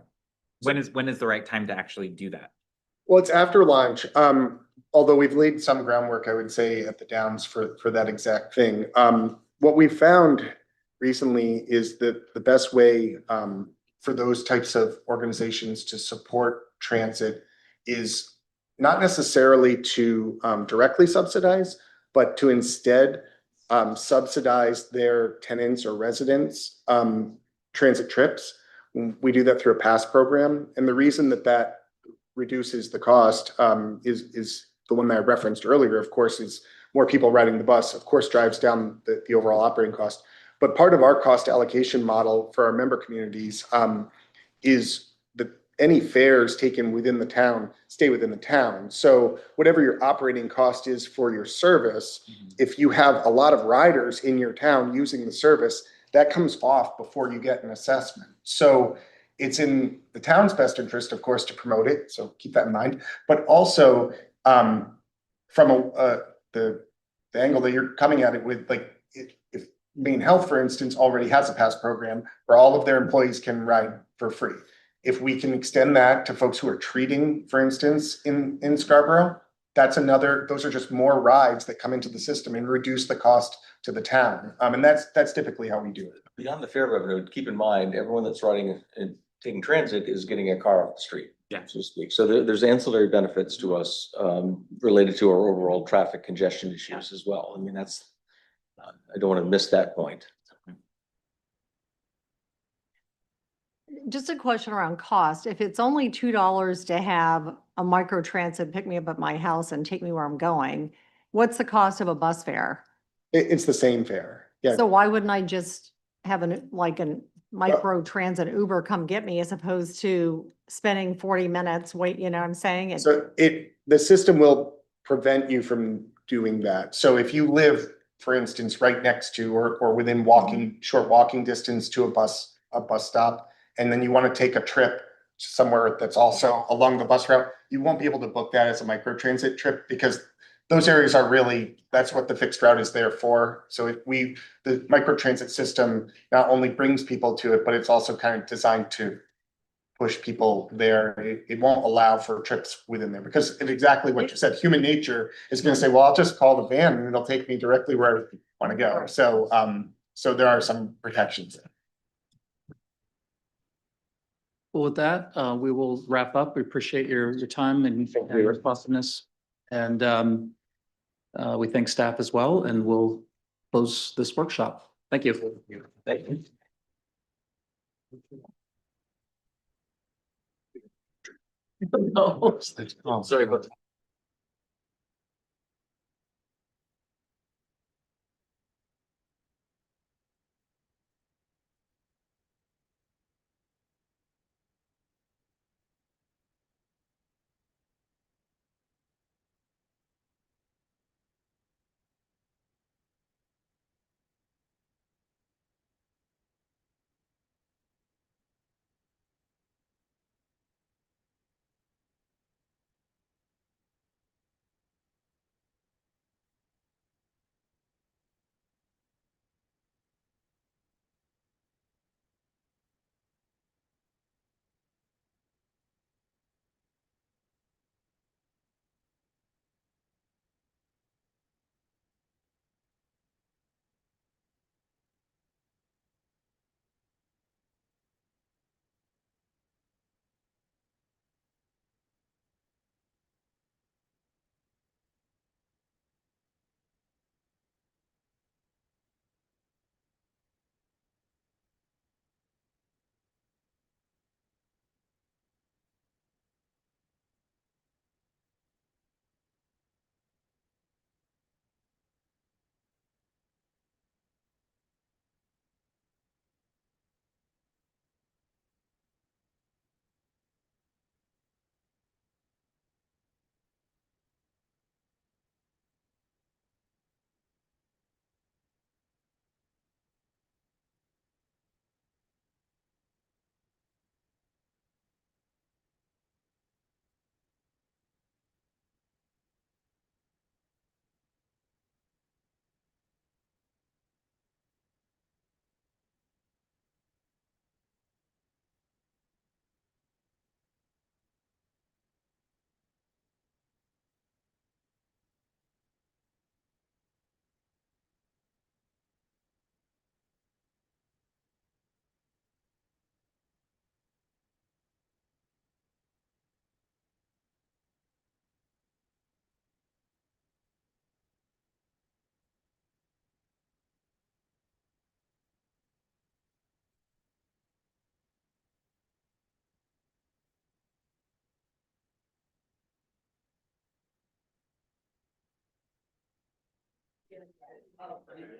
Speaker 5: when is the right time to actually do that?
Speaker 4: Well, it's after launch. Although we've laid some groundwork, I would say, at the Downs for that exact thing. What we've found recently is that the best way for those types of organizations to support transit is not necessarily to directly subsidize, but to instead subsidize their tenants or residents transit trips. We do that through a pass program, and the reason that reduces the cost is the one that I referenced earlier, of course, is more people riding the bus, of course, drives down the overall operating cost. But part of our cost allocation model for our member communities is that any fares taken within the town stay within the town. So whatever your operating cost is for your service, if you have a lot of riders in your town using the service, that comes off before you get an assessment. So it's in the town's best interest, of course, to promote it. So keep that in mind. But also from the angle that you're coming at it with, like if Maine Health, for instance, already has a pass program where all of their employees can ride for free. If we can extend that to folks who are treating, for instance, in Scarborough, those are just more rides that come into the system and reduce the cost to the town. And that's typically how we do it.
Speaker 2: beyond the fare revenue, keep in mind, everyone that's riding and taking transit is getting a car off the street.
Speaker 5: Yeah.
Speaker 2: So to speak. So there's ancillary benefits to us related to our overall traffic congestion issues as well. I mean, I don't want to miss that point.
Speaker 6: Just a question around cost. If it's only $2 to have a micro transit pick me up at my house and take me where I'm going, what's the cost of a bus fare?
Speaker 4: It's the same fare. Yeah.
Speaker 6: So why wouldn't I just have a micro transit Uber come get me as opposed to spending 40 minutes wait, you know what I'm saying?
Speaker 4: So the system will prevent you from doing that. So if you live, for instance, right next to or within short walking distance to a bus stop, and then you want to take a trip somewhere that's also along the bus route, you won't be able to book that as a micro transit trip because those areas are that's what the fixed route is there for. So the micro transit system not only brings people to it, but it's also kind of designed to push people there. It won't allow for trips within there because of exactly what you said. Human nature is going to say, well, I'll just call the van and it'll take me directly where I want to go. So, so there are some protections there.
Speaker 1: Well, with that, we will wrap up. We appreciate your time and your responsiveness. And we thank staff as well, and we'll close this workshop. Thank you.
Speaker 2: Thank you.
Speaker 1: Sorry about that.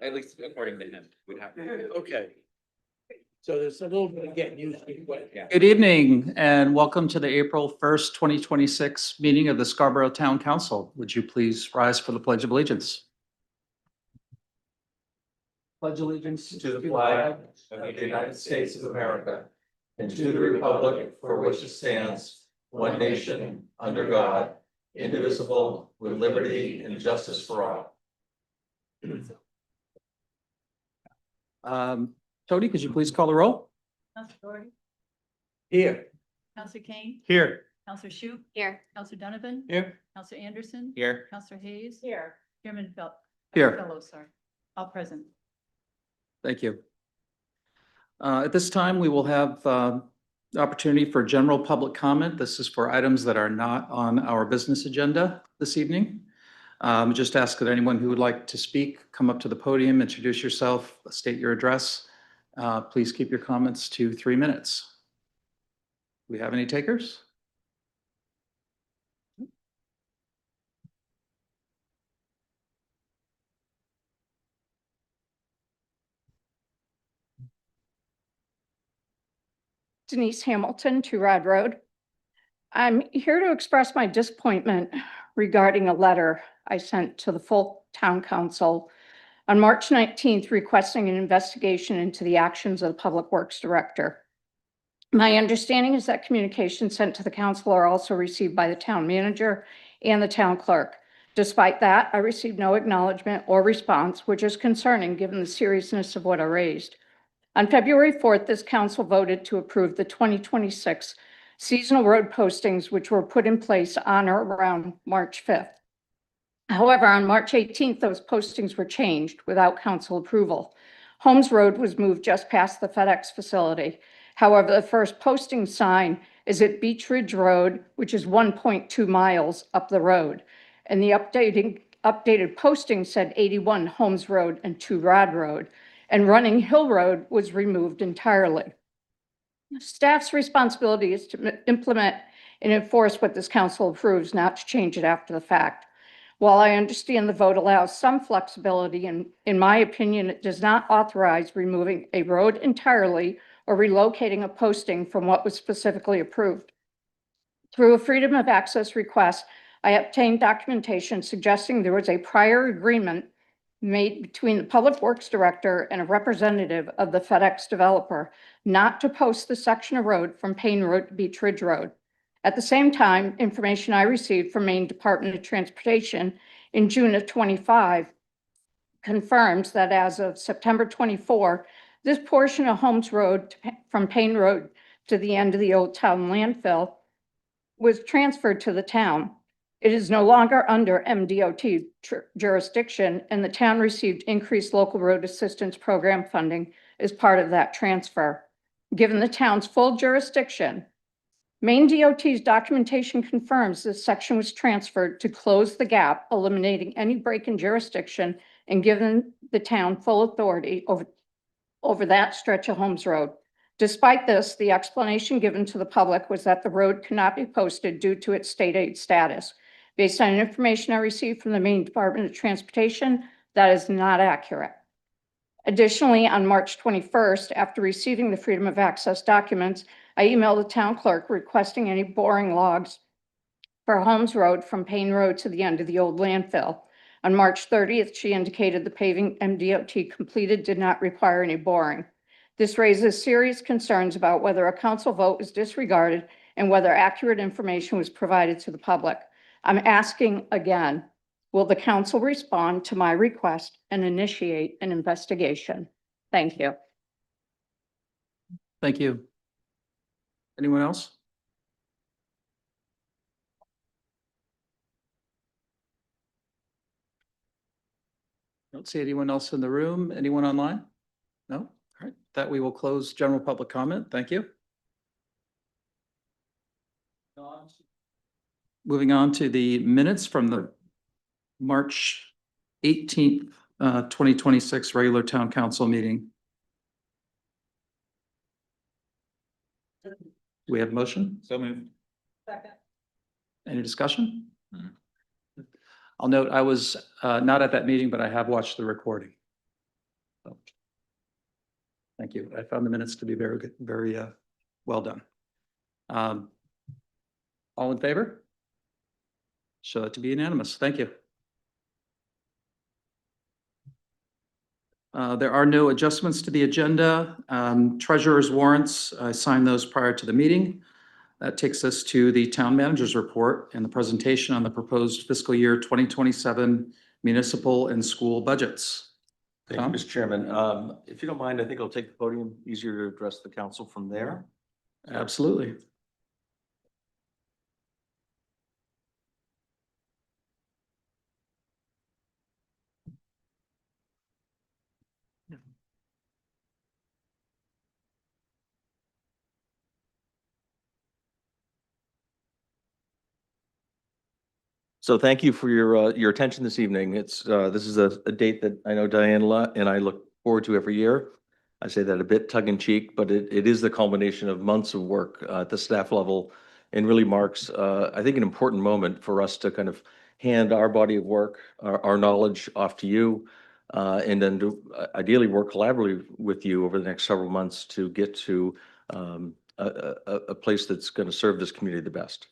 Speaker 5: At least according to him, we'd have.
Speaker 7: Okay. So there's a little bit of getting used to it.
Speaker 5: Yeah.
Speaker 1: Good evening and welcome to the April 1st, 2026 meeting of the Scarborough Town Council. Would you please rise for the Pledge of Allegiance? Pledge allegiance
Speaker 2: To the flag of the United States of America and to the republic for which it stands, one nation, under God, indivisible, with liberty and justice for all.
Speaker 1: Tony, could you please call the roll?
Speaker 9: Counselor Doherty,
Speaker 7: Here.
Speaker 9: Counselor Kane,
Speaker 8: Here.
Speaker 9: Counselor Shu. Here. Counselor Donovan.
Speaker 8: Here.
Speaker 9: Counselor Anderson.
Speaker 5: Here.
Speaker 9: Counselor Hayes. Here. Chairman
Speaker 1: Here.
Speaker 9: Fellows, sorry, all present.
Speaker 1: Thank you. At this time, we will have the opportunity for general public comment. This is for items that are not on our business agenda this evening. Just ask that anyone who would like to speak, come up to the podium, introduce yourself, state your address. Please keep your comments to 3 minutes. Do we have any takers?
Speaker 10: Denise Hamilton, Two Rod Road. I'm here to express my disappointment regarding a letter I sent to the full town council on March 19th requesting an investigation into the actions of the Public Works Director. My understanding is that communications sent to the council are also received by the town manager and the town clerk. Despite that, I received no acknowledgement or response, which is concerning given the seriousness of what I raised. On February 4th, this council voted to approve the 2026 seasonal road postings, which were put in place on or around March 5th. However, on March 18th, those postings were changed without council approval. Holmes Road was moved just past the FedEx facility. However, the first posting sign is at Beech Ridge Road, which is 1.2 miles up the road. And the updated posting said 81 Holmes Road and Two Rod Road. And Running Hill Road was removed entirely. Staff's responsibility is to implement and enforce what this council approves, not to change it after the fact. While I understand the vote allows some flexibility, in my opinion, it does not authorize removing a road entirely or relocating a posting from what was specifically approved. Through a freedom of access request, I obtained documentation suggesting there was a prior agreement made between the Public Works Director and a representative of the FedEx developer not to post the section of road from Payne Road to Beech Ridge Road. At the same time, information I received from Maine Department of Transportation in June of 25 confirms that as of September 24, this portion of Holmes Road from Payne Road to the end of the old town landfill was transferred to the town. It is no longer under MDOT jurisdiction, and the town received increased local road assistance program funding as part of that transfer. Given the town's full jurisdiction, Maine DOT's documentation confirms this section was transferred to close the gap, eliminating any break in jurisdiction and giving the town full authority over that stretch of Holmes Road. Despite this, the explanation given to the public was that the road cannot be posted due to its state aid status. Based on information I received from the Maine Department of Transportation, that is not accurate. Additionally, on March 21st, after receiving the Freedom of Access documents, I emailed the town clerk requesting any boring logs for Holmes Road from Payne Road to the end of the old landfill. On March 30th, she indicated the paving MDOT completed did not require any boring. This raises serious concerns about whether a council vote was disregarded and whether accurate information was provided to the public. I'm asking again, will the council respond to my request and initiate an investigation? Thank you.
Speaker 1: Thank you. Anyone else? Don't see anyone else in the room. Anyone online? No? All right. That we will close general public comment. Thank you. Moving on to the minutes from the March 18th, 2026 regular town council meeting. Do we have a motion?
Speaker 5: So moved.
Speaker 9: Second.
Speaker 1: Any discussion? I'll note I was not at that meeting, but I have watched the recording. So, thank you. I found the minutes to be very good, very well done. All in favor? Show it to be unanimous. Thank you. There are no adjustments to the agenda. Treasurer's warrants, I signed those prior to the meeting. That takes us to the town manager's report and the presentation on the proposed fiscal year 2027 municipal and school budgets.
Speaker 2: Thank
Speaker 1: Tom?
Speaker 2: you, Mr. Chairman. If you don't mind, I think I'll take the podium, easier to address the council from there.
Speaker 1: Absolutely.
Speaker 2: So thank you for your attention this evening. This is a date that I know Diane and I look forward to every year. I say that a bit tongue in cheek, but it is the culmination of months of work at the staff level and really marks, I think, an important moment for us to kind of hand our body of work, our knowledge off to you, and then to ideally work collaboratively with you over the next several months to get to a place that's going to serve this community the best.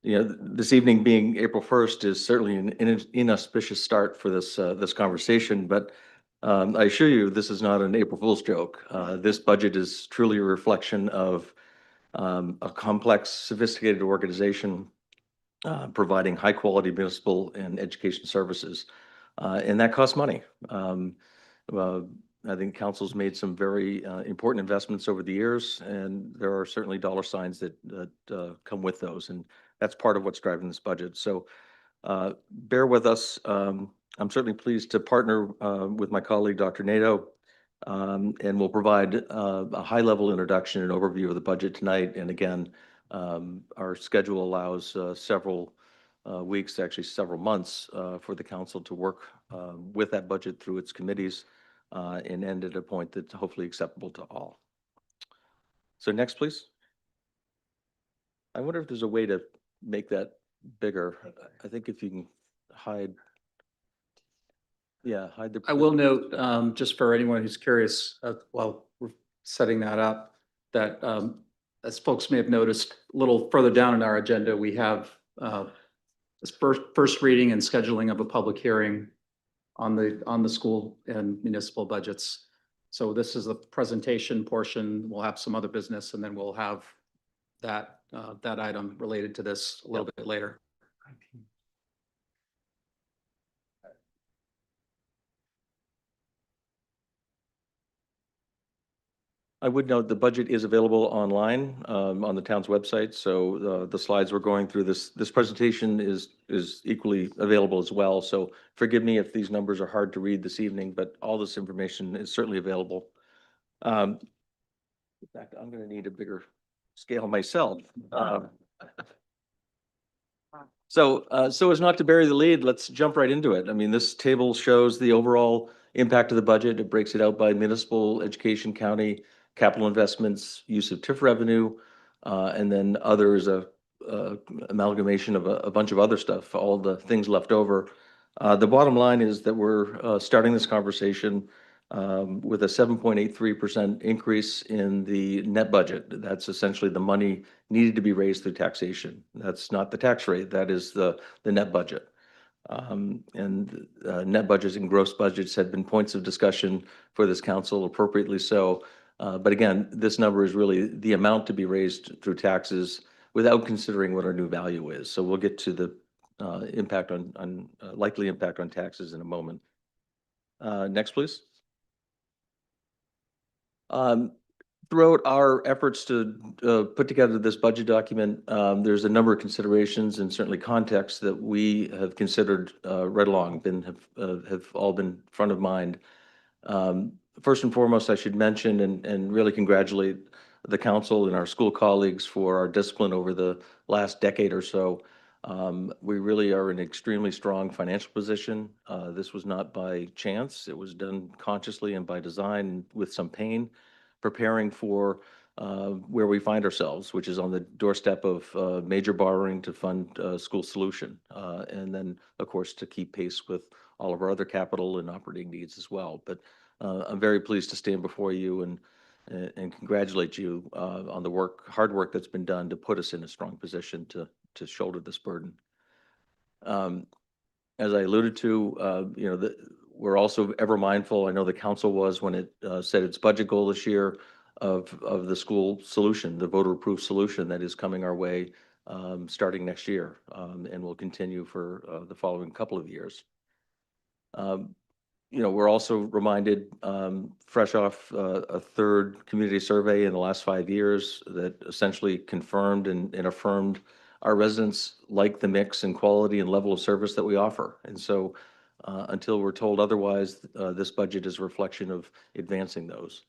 Speaker 2: This evening being April 1st is certainly an inauspicious start for this conversation, but I assure you, this is not an April Fool's joke. This budget is truly a reflection of a complex, sophisticated organization providing high-quality municipal and education services, and that costs money. I think council's made some very important investments over the years, and there are certainly dollar signs that come with those, and that's part of what's driving this budget. So bear with us. I'm certainly pleased to partner with my colleague, Dr. Nato, and we'll provide a high-level introduction and overview of the budget tonight. And again, our schedule allows several weeks, actually several months, for the council to work with that budget through its committees and end at a point that's hopefully acceptable to all. So next, please. I wonder if there's a way to make that bigger. I think if you can hide. Yeah, hide the.
Speaker 1: I will note, just for anyone who's curious, while we're setting that up, that as folks may have noticed, a little further down in our agenda, we have this first reading and scheduling of a public hearing on the school and municipal budgets. So this is the presentation portion. We'll have some other business, and then we'll have that item related to this a little bit later.
Speaker 2: I would note the budget is available online on the town's website. So the slides we're going through, this presentation is equally available as well. So forgive me if these numbers are hard to read this evening, but all this information is certainly available. In fact, I'm going to need a bigger scale myself. So as not to bury the lead, let's jump right into it. I mean, this table shows the overall impact of the budget. It breaks it out by municipal, education, county, capital investments, use of TIF revenue, and then others, amalgamation of a bunch of other stuff, all the things left over. The bottom line is that we're starting this conversation with a 7.83% increase in the net budget. That's essentially the money needed to be raised through taxation. That's not the tax rate. That is the net budget. And net budgets and gross budgets have been points of discussion for this council, appropriately so. But again, this number is really the amount to be raised through taxes without considering what our new value is. So we'll get to the impact on likely impact on taxes in a moment. Next, please. Throughout our efforts to put together this budget document, there's a number of considerations and certainly context that we have considered right along, have all been front of mind. First and foremost, I should mention and really congratulate the council and our school colleagues for our discipline over the last decade or so. We really are in an extremely strong financial position. This was not by chance. It was done consciously and by design with some pain, preparing for where we find ourselves, which is on the doorstep of major borrowing to fund school solution. And then, of course, to keep pace with all of our other capital and operating needs as well. But I'm very pleased to stand before you and congratulate you on the hard work that's been done to put us in a strong position to shoulder this burden. As I alluded to, we're also ever mindful, I know the council was when it set its budget goal this year, of the school solution, the voter-approved solution that is coming our way starting next year and will continue for the following couple of years. We're also reminded, fresh off a third community survey in the last 5 years that essentially confirmed and affirmed our residents like the mix and quality and level of service that we offer. And so until we're told otherwise, this budget is a reflection of advancing those.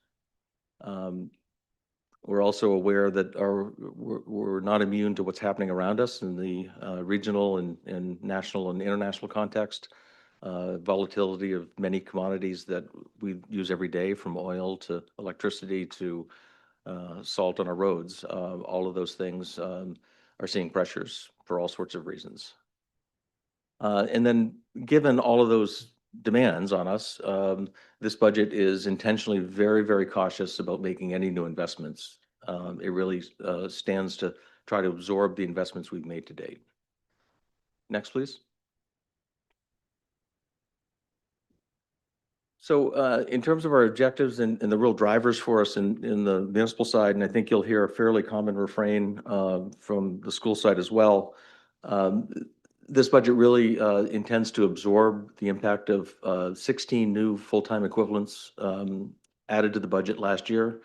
Speaker 2: We're also aware that we're not immune to what's happening around us in the regional and national and international context. Volatility of many commodities that we use every day, from oil to electricity to salt on our roads. All of those things are seeing pressures for all sorts of reasons. And then given all of those demands on us, this budget is intentionally very, very cautious about making any new investments. It really stands to try to absorb the investments we've made to date. Next, please. So in terms of our objectives and the real drivers for us in the municipal side, and I think you'll hear a fairly common refrain from the school side as well, this budget really intends to absorb the impact of 16 new full-time equivalents added to the budget last year.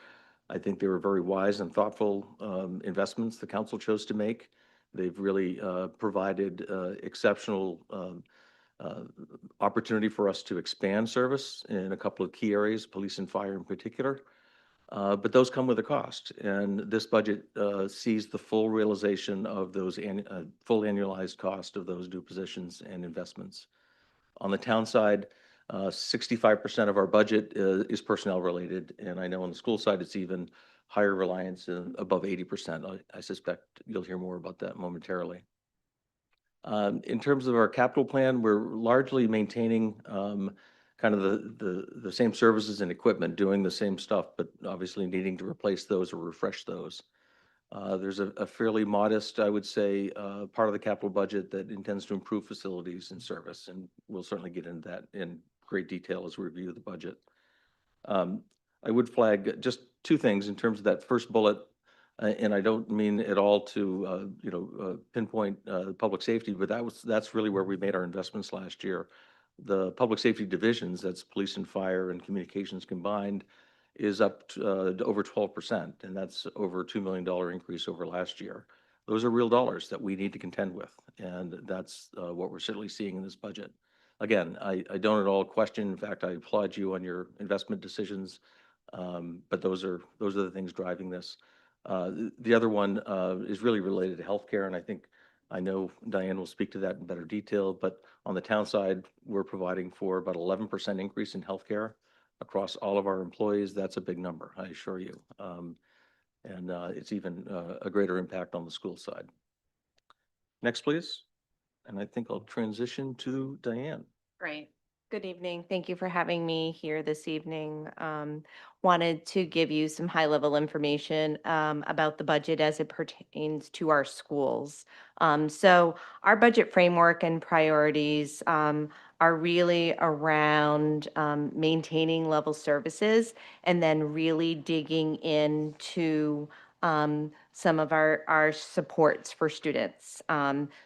Speaker 2: I think they were very wise and thoughtful investments the council chose to make. They've really provided exceptional opportunity for us to expand service in a couple of key areas, police and fire in particular. But those come with a cost, and this budget sees the full realization of those full annualized cost of those new positions and investments. On the town side, 65% of our budget is personnel related, and I know on the school side it's even higher reliance, above 80%. I suspect you'll hear more about that momentarily. In terms of our capital plan, we're largely maintaining kind of the same services and equipment, doing the same stuff, but obviously needing to replace those or refresh those. There's a fairly modest, I would say, part of the capital budget that intends to improve facilities and service, and we'll certainly get into that in great detail as we review the budget. I would flag just two things in terms of that first bullet. And I don't mean at all to, pinpoint public safety, but that's really where we made our investments last year. The public safety divisions, that's police and fire and communications combined, is up to over 12%, and that's over $2 million increase over last year. Those are real dollars that we need to contend with, and that's what we're certainly seeing in this budget. Again, I don't at all question. In fact, I applaud you on your investment decisions, but those are the things driving this. The other one is really related to healthcare, and I know Diane will speak to that in better detail, but on the town side, we're providing for about 11% increase in healthcare across all of our employees. That's a big number, I assure you. And it's even a greater impact on the school side. Next, please. And I think I'll transition to Diane.
Speaker 11: Great. Good evening. Thank you for having me here this evening. Wanted to give you some high-level information about the budget as it pertains to our schools. So our budget framework and priorities are really around maintaining level services and then really digging into some of our supports for students.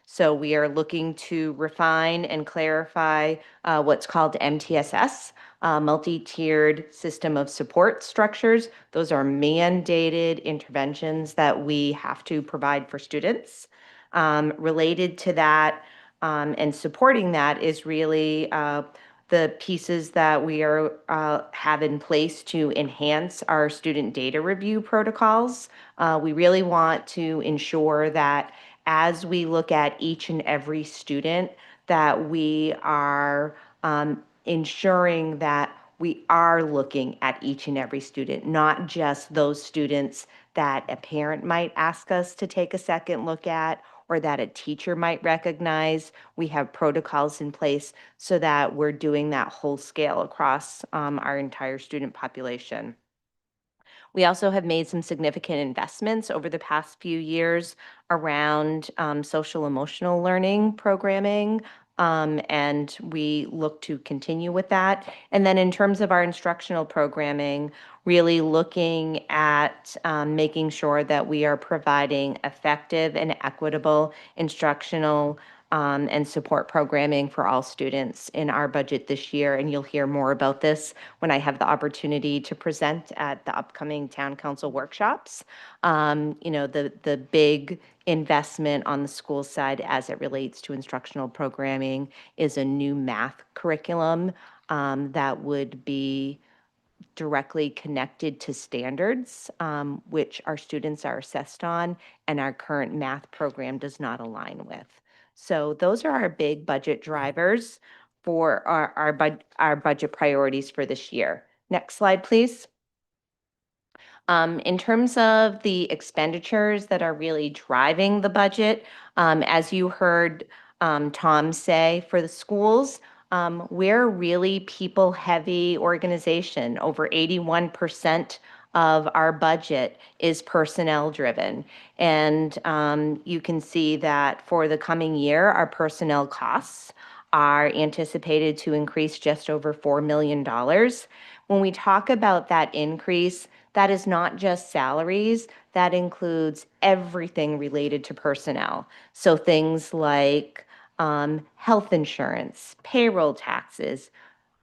Speaker 11: So we are looking to refine and clarify what's called MTSS, multi-tiered system of support structures. Those are mandated interventions that we have to provide for students. Related to that and supporting that is really the pieces that we have in place to enhance our student data review protocols. We really want to ensure that as we look at each and every student, that we are ensuring that we are looking at each and every student, not just those students that a parent might ask us to take a second look at, or that a teacher might recognize. We have protocols in place so that we're doing that whole scale across our entire student population. We also have made some significant investments over the past few years around social emotional learning programming, and we look to continue with that. And then in terms of our instructional programming, really looking at making sure that we are providing effective and equitable instructional and support programming for all students in our budget this year. And you'll hear more about this when I have the opportunity to present at the upcoming town council workshops. The big investment on the school side as it relates to instructional programming is a new math curriculum that would be directly connected to standards, which our students are assessed on, and our current math program does not align with. So those are our big budget drivers for our budget priorities for this year. Next slide, please. In terms of the expenditures that are really driving the budget, as you heard Tom say, for the schools, we're a really people-heavy organization. Over 81% of our budget is personnel-driven. And you can see that for the coming year, our personnel costs are anticipated to increase just over $4 million. When we talk about that increase, that is not just salaries, that includes everything related to personnel. So things like health insurance, payroll taxes,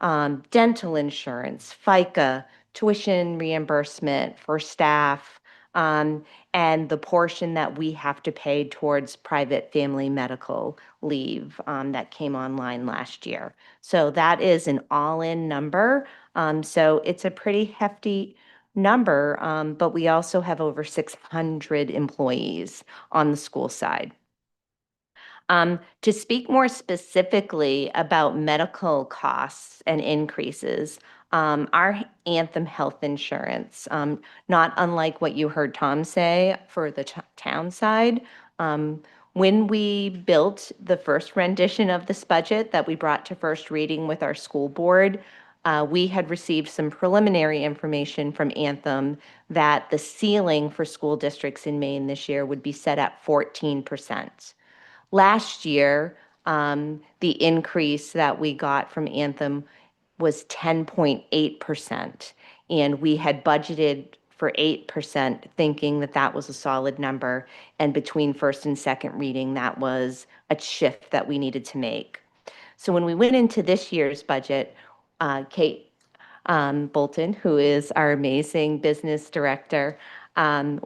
Speaker 11: dental insurance, FICA, tuition reimbursement for staff, and the portion that we have to pay towards private family medical leave that came online last year. So that is an all-in number. So it's a pretty hefty number, but we also have over 600 employees on the school side. To speak more specifically about medical costs and increases, our Anthem Health Insurance, not unlike what you heard Tom say for the town side, when we built the first rendition of this budget that we brought to first reading with our school board, we had received some preliminary information from Anthem that the ceiling for school districts in Maine this year would be set at 14%. Last year, the increase that we got from Anthem was 10.8%, and we had budgeted for 8%, thinking that that was a solid number. And between first and second reading, that was a shift that we needed to make. So when we went into this year's budget, Kate Bolton, who is our amazing business director,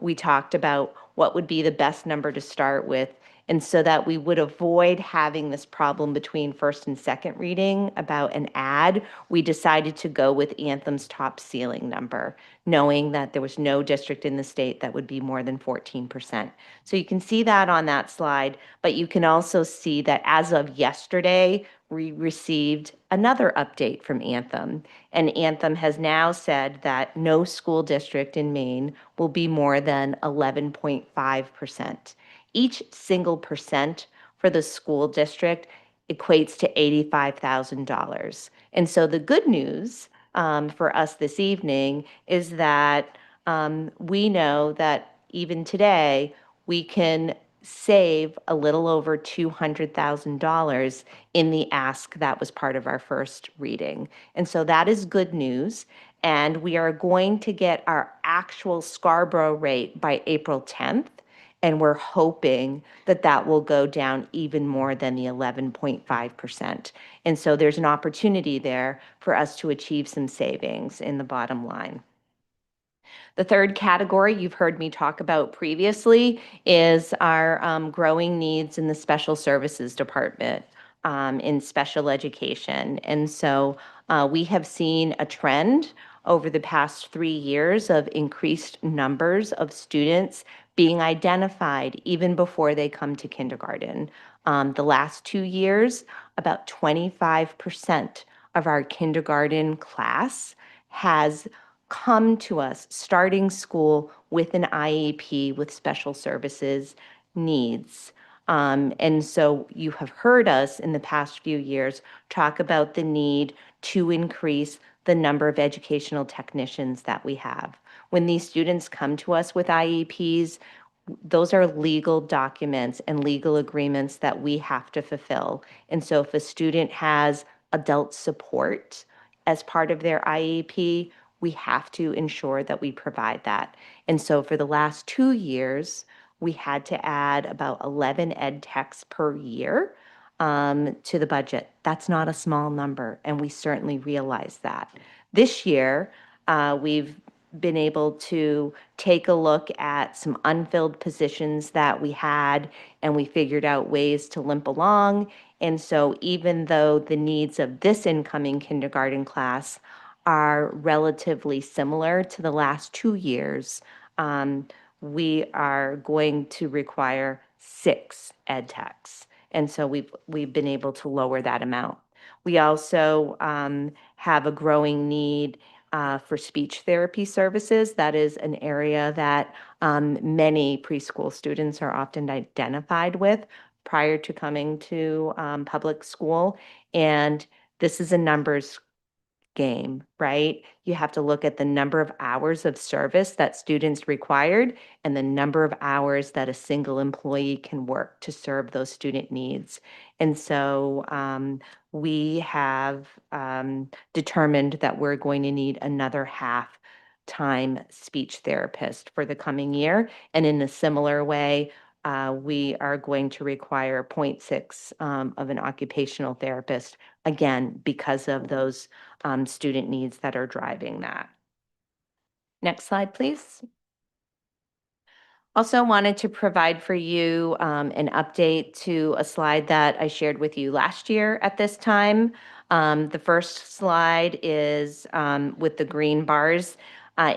Speaker 11: we talked about what would be the best number to start with. And so that we would avoid having this problem between first and second reading about an ad, we decided to go with Anthem's top ceiling number, knowing that there was no district in the state that would be more than 14%. So you can see that on that slide, but you can also see that as of yesterday, we received another update from Anthem. And Anthem has now said that no school district in Maine will be more than 11.5%. Each single percent for the school district equates to $85,000. And so the good news for us this evening is that we know that even today, we can save a little over $200,000 in the ask that was part of our first reading. And so that is good news. And we are going to get our actual Scarborough rate by April 10th. And we're hoping that that will go down even more than the 11.5%. And so there's an opportunity there for us to achieve some savings in the bottom line. The third category you've heard me talk about previously is our growing needs in the special services department in special education. And so we have seen a trend over the past 3 years of increased numbers of students being identified even before they come to kindergarten. The last 2 years, about 25% of our kindergarten class has come to us starting school with an IEP with special services needs. And so you have heard us in the past few years talk about the need to increase the number of educational technicians that we have. When these students come to us with IEPs, those are legal documents and legal agreements that we have to fulfill. And so if a student has adult support as part of their IEP, we have to ensure that we provide that. And so for the last 2 years, we had to add about 11 ed techs per year to the budget. That's not a small number, and we certainly realize that. This year, we've been able to take a look at some unfilled positions that we had, and we figured out ways to limp along. And so even though the needs of this incoming kindergarten class are relatively similar to the last 2 years, we are going to require 6 ed techs. And so we've been able to lower that amount. We also have a growing need for speech therapy services. That is an area that many preschool students are often identified with prior to coming to public school. And this is a numbers game, right? You have to look at the number of hours of service that students required and the number of hours that a single employee can work to serve those student needs. And so we have determined that we're going to need another half-time speech therapist for the coming year. And in a similar way, we are going to require 0.6 of an occupational therapist, again, because of those student needs that are driving that. Next slide, please. Also wanted to provide for you an update to a slide that I shared with you last year at this time. The first slide is with the green bars,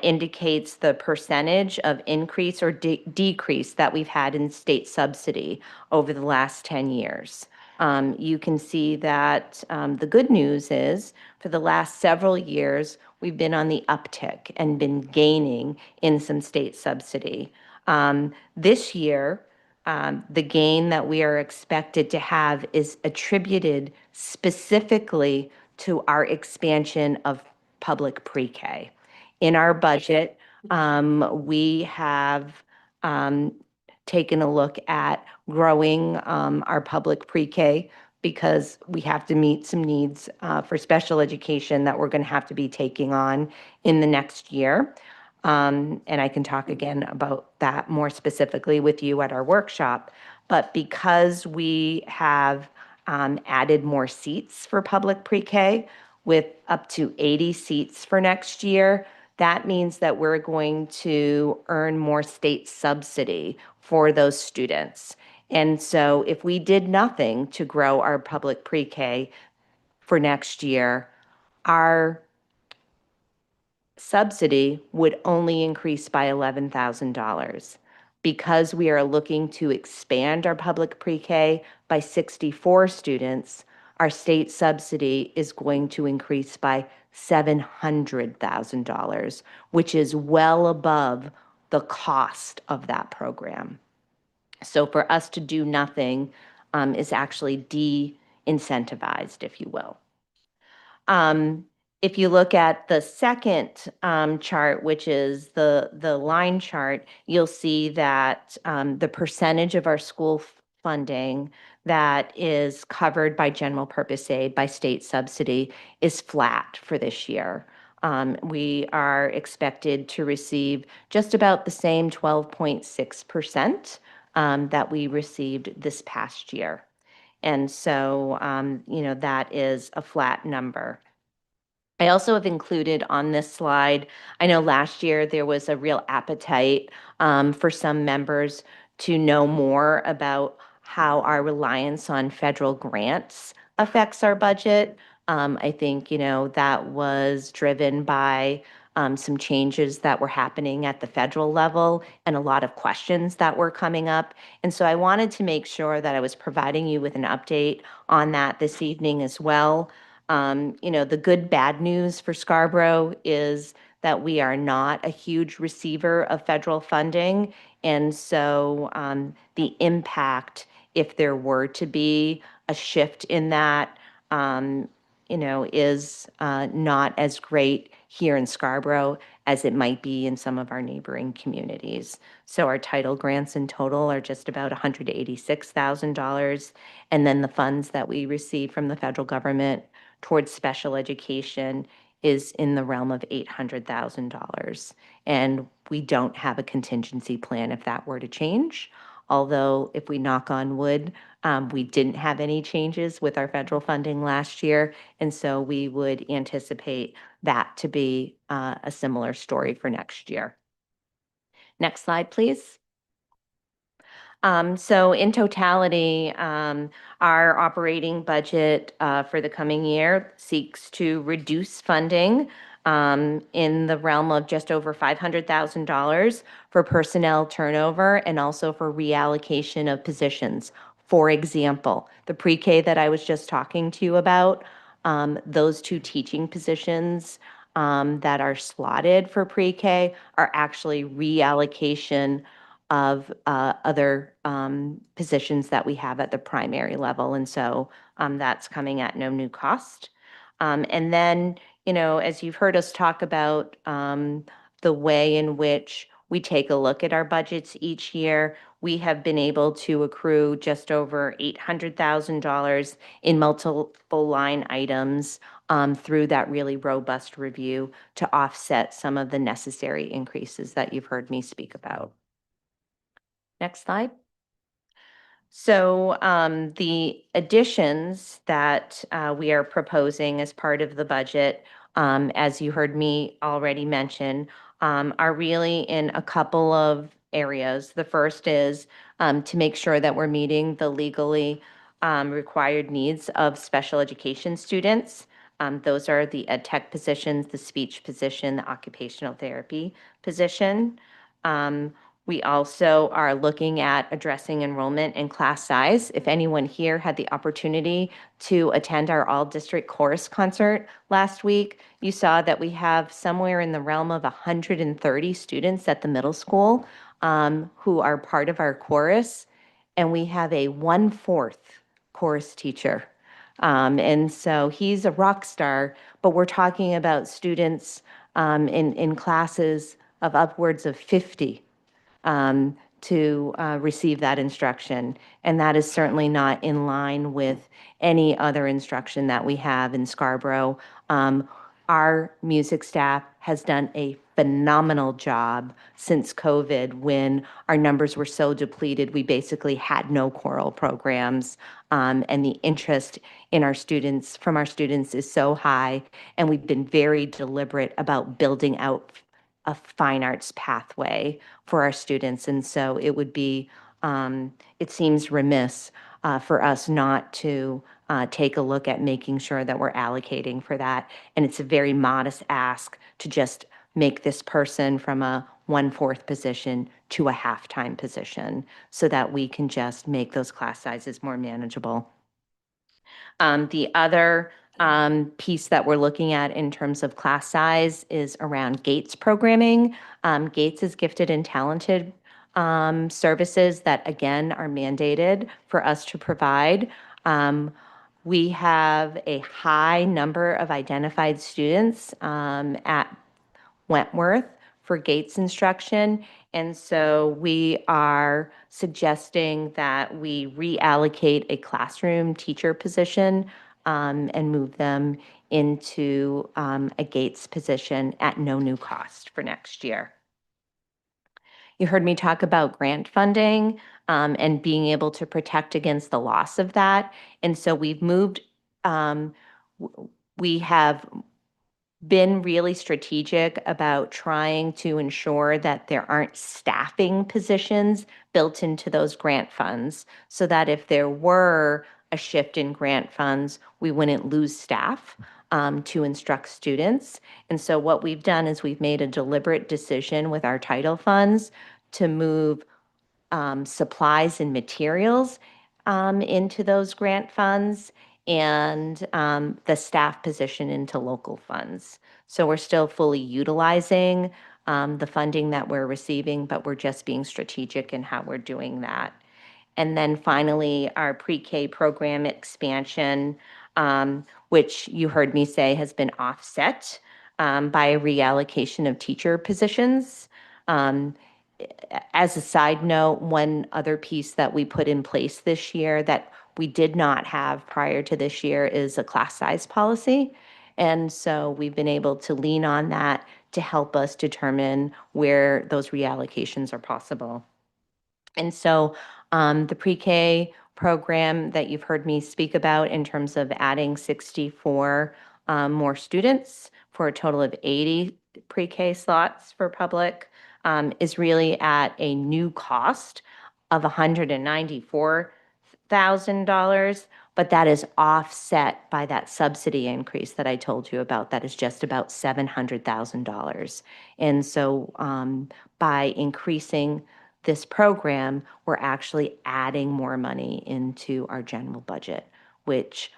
Speaker 11: indicates the percentage of increase or decrease that we've had in state subsidy over the last 10 years. You can see that the good news is for the last several years, we've been on the uptick and been gaining in some state subsidy. This year, the gain that we are expected to have is attributed specifically to our expansion of public pre-K. In our budget, we have taken a look at growing our public pre-K because we have to meet some needs for special education that we're going to have to be taking on in the next year. And I can talk again about that more specifically with you at our workshop. But because we have added more seats for public pre-K with up to 80 seats for next year, that means that we're going to earn more state subsidy for those students. And so if we did nothing to grow our public pre-K for next year, our subsidy would only increase by $11,000. Because we are looking to expand our public pre-K by 64 students, our state subsidy is going to increase by $700,000, which is well above the cost of that program. So for us to do nothing is actually de-incentivized, if you will. If you look at the second chart, which is the line chart, you'll see that the percentage of our school funding that is covered by general purpose aid, by state subsidy, is flat for this year. We are expected to receive just about the same 12.6% that we received this past year. And so, that is a flat number. I also have included on this slide, I know last year there was a real appetite for some members to know more about how our reliance on federal grants affects our budget. I think, that was driven by some changes that were happening at the federal level and a lot of questions that were coming up. And so I wanted to make sure that I was providing you with an update on that this evening as well. The good, bad news for Scarborough is that we are not a huge receiver of federal funding. And so the impact, if there were to be a shift in that, is not as great here in Scarborough as it might be in some of our neighboring communities. So our title grants in total are just about $186,000. And then the funds that we receive from the federal government towards special education is in the realm of $800,000. And we don't have a contingency plan if that were to change. Although if we knock on wood, we didn't have any changes with our federal funding last year. And so we would anticipate that to be a similar story for next year. Next slide, please. So in totality, our operating budget for the coming year seeks to reduce funding in the realm of just over $500,000 for personnel turnover and also for reallocation of positions. For example, the pre-K that I was just talking to you about, those 2 teaching positions that are slotted for pre-K are actually reallocation of other positions that we have at the primary level. And so that's coming at no new cost. And then, as you've heard us talk about the way in which we take a look at our budgets each year, we have been able to accrue just over $800,000 in multiple line items through that really robust review to offset some of the necessary increases that you've heard me speak about. Next slide. So the additions that we are proposing as part of the budget, as you heard me already mention, are really in a couple of areas. The first is to make sure that we're meeting the legally required needs of special education students. Those are the ed tech positions, the speech position, the occupational therapy position. We also are looking at addressing enrollment and class size. If anyone here had the opportunity to attend our all-district chorus concert last week, you saw that we have somewhere in the realm of 130 students at the middle school who are part of our chorus, and we have a 1/4 chorus teacher. And so he's a rock star, but we're talking about students in classes of upwards of 50 to receive that instruction. And that is certainly not in line with any other instruction that we have in Scarborough. Our music staff has done a phenomenal job since COVID when our numbers were so depleted. We basically had no choral programs. And the interest in our students, from our students, is so high. And we've been very deliberate about building out a fine arts pathway for our students. And so it would be, it seems remiss for us not to take a look at making sure that we're allocating for that. And it's a very modest ask to just make this person from a 1/4 position to a half-time position so that we can just make those class sizes more manageable. The other piece that we're looking at in terms of class size is around GATES programming. GATES is gifted and talented services that, again, are mandated for us to provide. We have a high number of identified students at Wentworth for GATES instruction. And so we are suggesting that we reallocate a classroom teacher position and move them into a GATES position at no new cost for next year. You heard me talk about grant funding and being able to protect against the loss of that. And so we've moved, we have been really strategic about trying to ensure that there aren't staffing positions built into those grant funds so that if there were a shift in grant funds, we wouldn't lose staff to instruct students. And so what we've done is we've made a deliberate decision with our title funds to move supplies and materials into those grant funds and the staff position into local funds. So we're still fully utilizing the funding that we're receiving, but we're just being strategic in how we're doing that. And then finally, our pre-K program expansion, which you heard me say has been offset by a reallocation of teacher positions. As a side note, one other piece that we put in place this year that we did not have prior to this year is a class size policy. And so we've been able to lean on that to help us determine where those reallocations are possible. And so the pre-K program that you've heard me speak about in terms of adding 64 more students for a total of 80 pre-K slots for public is really at a new cost of $194,000, but that is offset by that subsidy increase that I told you about. That is just about $700,000. And so by increasing this program, we're actually adding more money into our general budget, which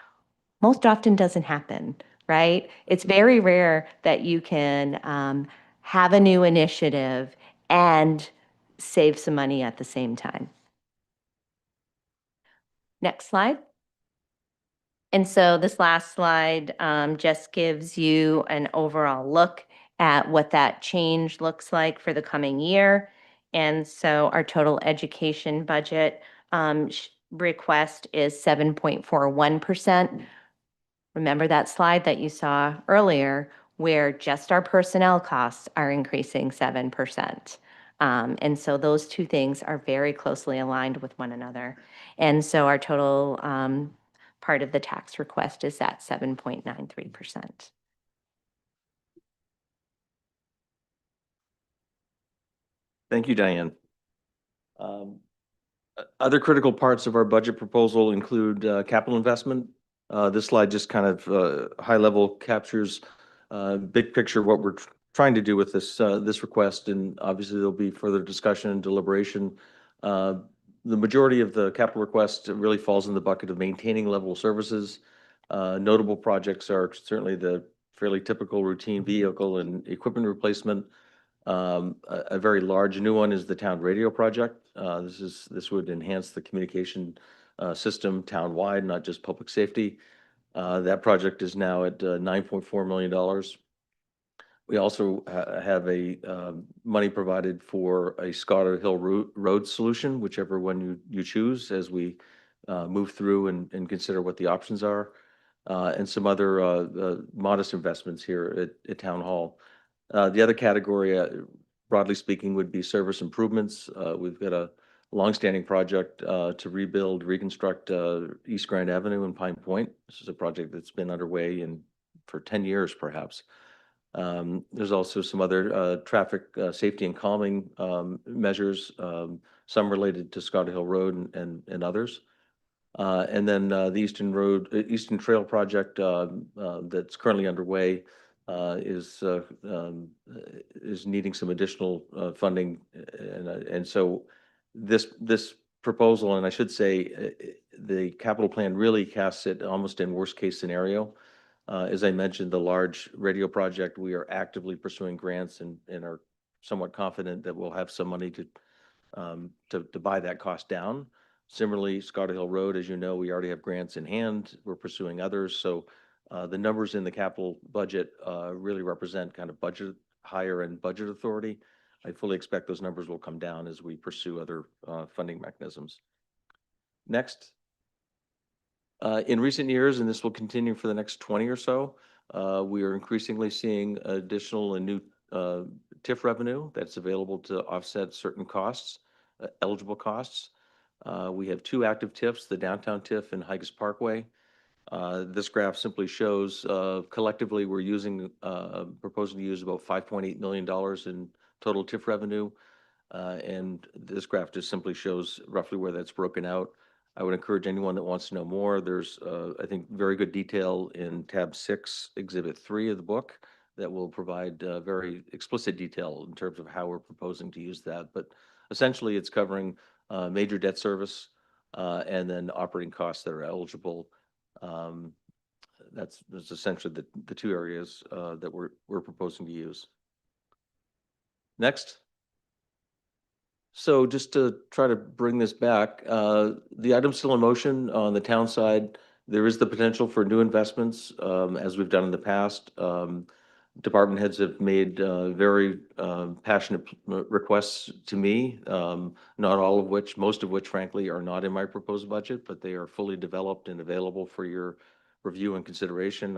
Speaker 11: most often doesn't happen, right? It's very rare that you can have a new initiative and save some money at the same time. Next slide. And so this last slide just gives you an overall look at what that change looks like for the coming year. And so our total education budget request is 7.41%. Remember that slide that you saw earlier where just our personnel costs are increasing 7%. And so those two things are very closely aligned with one another. And so our total part of the tax request is at 7.93%.
Speaker 2: Thank you, Diane. Other critical parts of our budget proposal include capital investment. This slide just kind of high level captures big picture what we're trying to do with this request, and obviously there'll be further discussion and deliberation. The majority of the capital request really falls in the bucket of maintaining level services. Notable projects are certainly the fairly typical routine vehicle and equipment replacement. A very large new one is the town radio project. This would enhance the communication system town-wide, not just public safety. That project is now at $9.4 million. We also have a money provided for a Scottish Hill Road solution, whichever one you choose, as we move through and consider what the options are, and some other modest investments here at Town Hall. The other category, broadly speaking, would be service improvements. We've got a longstanding project to reconstruct East Grand Avenue in Pine Point. This is a project that's been underway for 10 years, perhaps. There's also some other traffic safety and calming measures, some related to Scottish Hill Road and others. And then the Eastern Trail project that's currently underway is needing some additional funding, and so this proposal, and I should say the capital plan really casts it almost in worst case scenario. As I mentioned, the large radio project, we are actively pursuing grants and are somewhat confident that we'll have some money to buy that cost down. Similarly, Scottish Hill Road, as you know, we already have grants in hand. We're pursuing others. So the numbers in the capital budget really represent kind of higher end budget authority. I fully expect those numbers will come down as we pursue other funding mechanisms. Next. In recent years, and this will continue for the next 20 or so, we are increasingly seeing additional and new TIF revenue that's available to offset certain costs, eligible costs. We have two active TIFs, the downtown TIF and Higas Parkway. This graph simply shows collectively we're proposing to use about $5.8 million in total TIF revenue. And this graph just simply shows roughly where that's broken out. I would encourage anyone that wants to know more. There's, I think, very good detail in tab 6, exhibit 3 of the book that will provide very explicit detail in terms of how we're proposing to use that. But essentially, it's covering major debt service and then operating costs that are eligible that's essentially the two areas that we're proposing to use. Next. So just to try to bring this back, the item's still in motion on the town side. There is the potential for new investments, as we've done in the past. Department heads have made very passionate requests to me, not all of which, most of which frankly are not in my proposed budget, but they are fully developed and available for your review and consideration.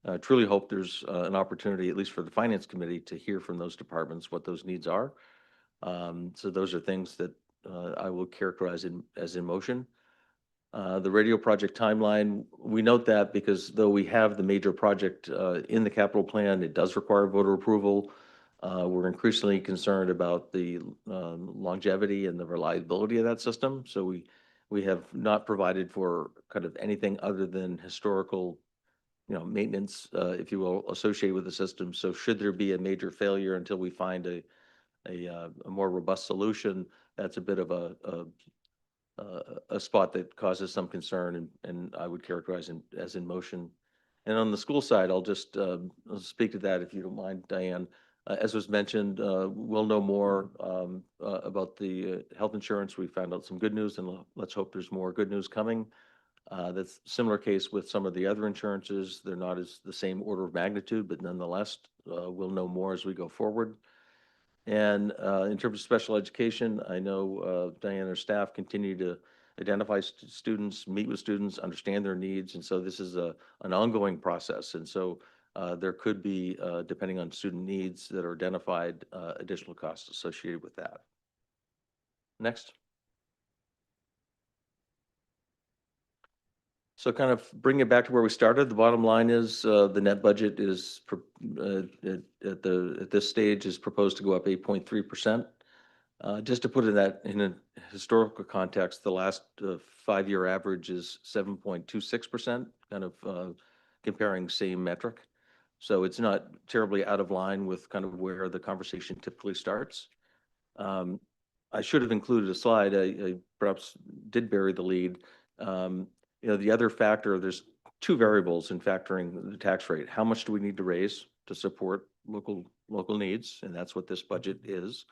Speaker 2: I truly hope there's an opportunity, at least for the Finance Committee, to hear from those departments what those needs are. So those are things that I will characterize as in motion. The radio project timeline, we note that because though we have the major project in the capital plan, it does require voter approval. We're increasingly concerned about the longevity and the reliability of that system. So we have not provided for kind of anything other than historical, maintenance, if you will, associated with the system. So should there be a major failure until we find a more robust solution, that's a bit of a spot that causes some concern, and I would characterize as in motion. And on the school side, I'll just I'll speak to that if you don't mind, Diane. As was mentioned, we'll know more about the health insurance. We found out some good news, and let's hope there's more good news coming. That's a similar case with some of the other insurances. They're not as the same order of magnitude, but nonetheless, we'll know more as we go forward. And in terms of special education, I know Diane and her staff continue to identify students, meet with students, understand their needs. And so this is an ongoing process. And so there could be, depending on student needs that are identified, additional costs associated with that. Next. So kind of bring it back to where we started. The bottom line is the net budget is at this stage is proposed to go up 8.3%. Just to put that in a historical context, the last 5-year average is 7.26%, kind of comparing same metric. So it's not terribly out of line with kind of where the conversation typically starts. I should have included a slide. I perhaps did bury the lead. The other factor, there's two variables in factoring the tax rate. How much do we need to raise to support local needs? And that's what this budget is.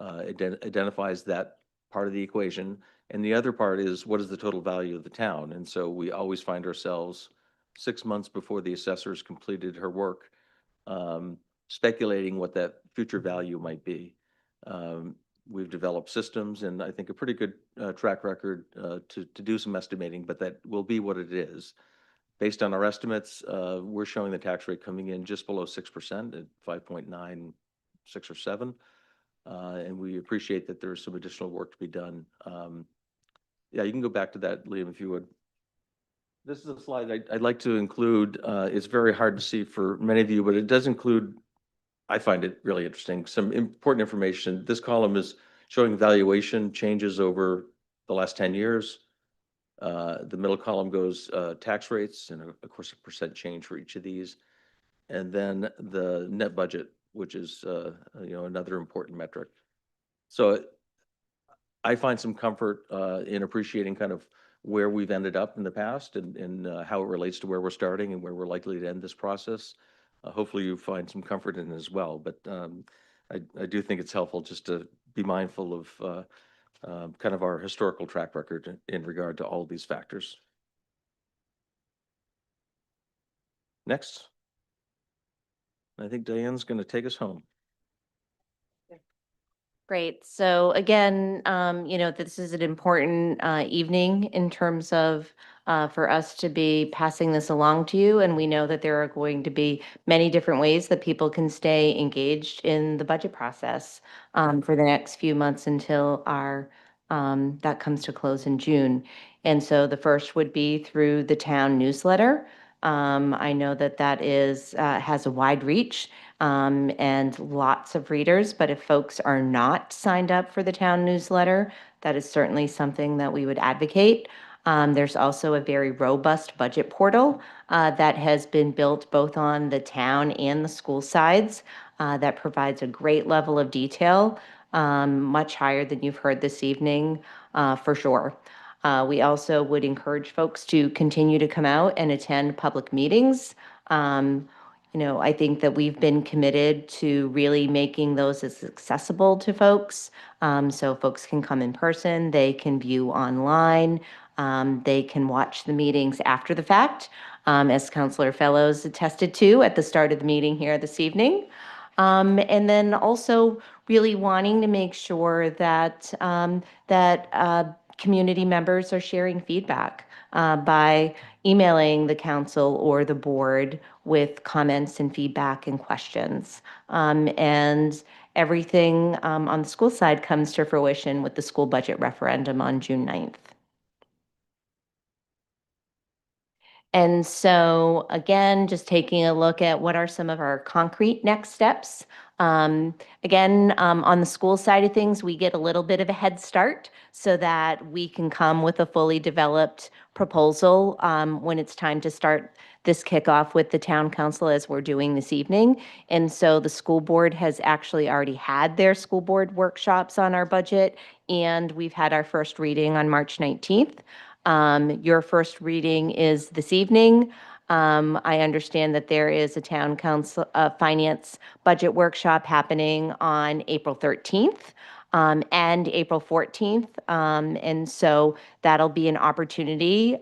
Speaker 2: Identifies that part of the equation. And the other part is, what is the total value of the town? And so we always find ourselves 6 months before the assessor's completed her work, speculating what that future value might be. We've developed systems and I think a pretty good track record to do some estimating, but that will be what it is. Based on our estimates, we're showing the tax rate coming in just below 6% at 5.96 or 7. And we appreciate that there's some additional work to be done. Yeah, you can go back to that, Liam, if you would. This is a slide I'd like to include. It's very hard to see for many of you, but it does include, I find it really interesting, some important information. This column is showing valuation changes over the last 10 years. The middle column goes tax rates, and of course a percent change for each of these. And then the net budget, which is another important metric. So I find some comfort in appreciating kind of where we've ended up in the past and how it relates to where we're starting and where we're likely to end this process. Hopefully you find some comfort in it as well, but I do think it's helpful just to be mindful of kind of our historical track record in regard to all of these factors. Next. I think Diane's going to take us home.
Speaker 11: Great. So again, this is an important evening in terms of for us to be passing this along to you. And we know that there are going to be many different ways that people can stay engaged in the budget process for the next few months until our that comes to close in June. And so the first would be through the town newsletter. I know that has a wide reach and lots of readers, but if folks are not signed up for the town newsletter, that is certainly something that we would advocate. There's also a very robust budget portal that has been built both on the town and the school sides that provides a great level of detail, much higher than you've heard this evening, for sure. We also would encourage folks to continue to come out and attend public meetings. I think that we've been committed to really making those as accessible to folks. So folks can come in person, they can view online, they can watch the meetings after the fact, as Counselor Fellows attested to at the start of the meeting here this evening. And then also really wanting to make sure that community members are sharing feedback by emailing the council or the board with comments and feedback and questions. And everything on the school side comes to fruition with the school budget referendum on June 9th. And so again, just taking a look at what are some of our concrete next steps. Again, on the school side of things, we get a little bit of a head start so that we can come with a fully developed proposal when it's time to start this kickoff with the town council as we're doing this evening. And so the school board has actually already had their school board workshops on our budget, and we've had our first reading on March 19th. Your first reading is this evening. I understand that there is a town council finance budget workshop happening on April 13th and April 14th. And so that'll be an opportunity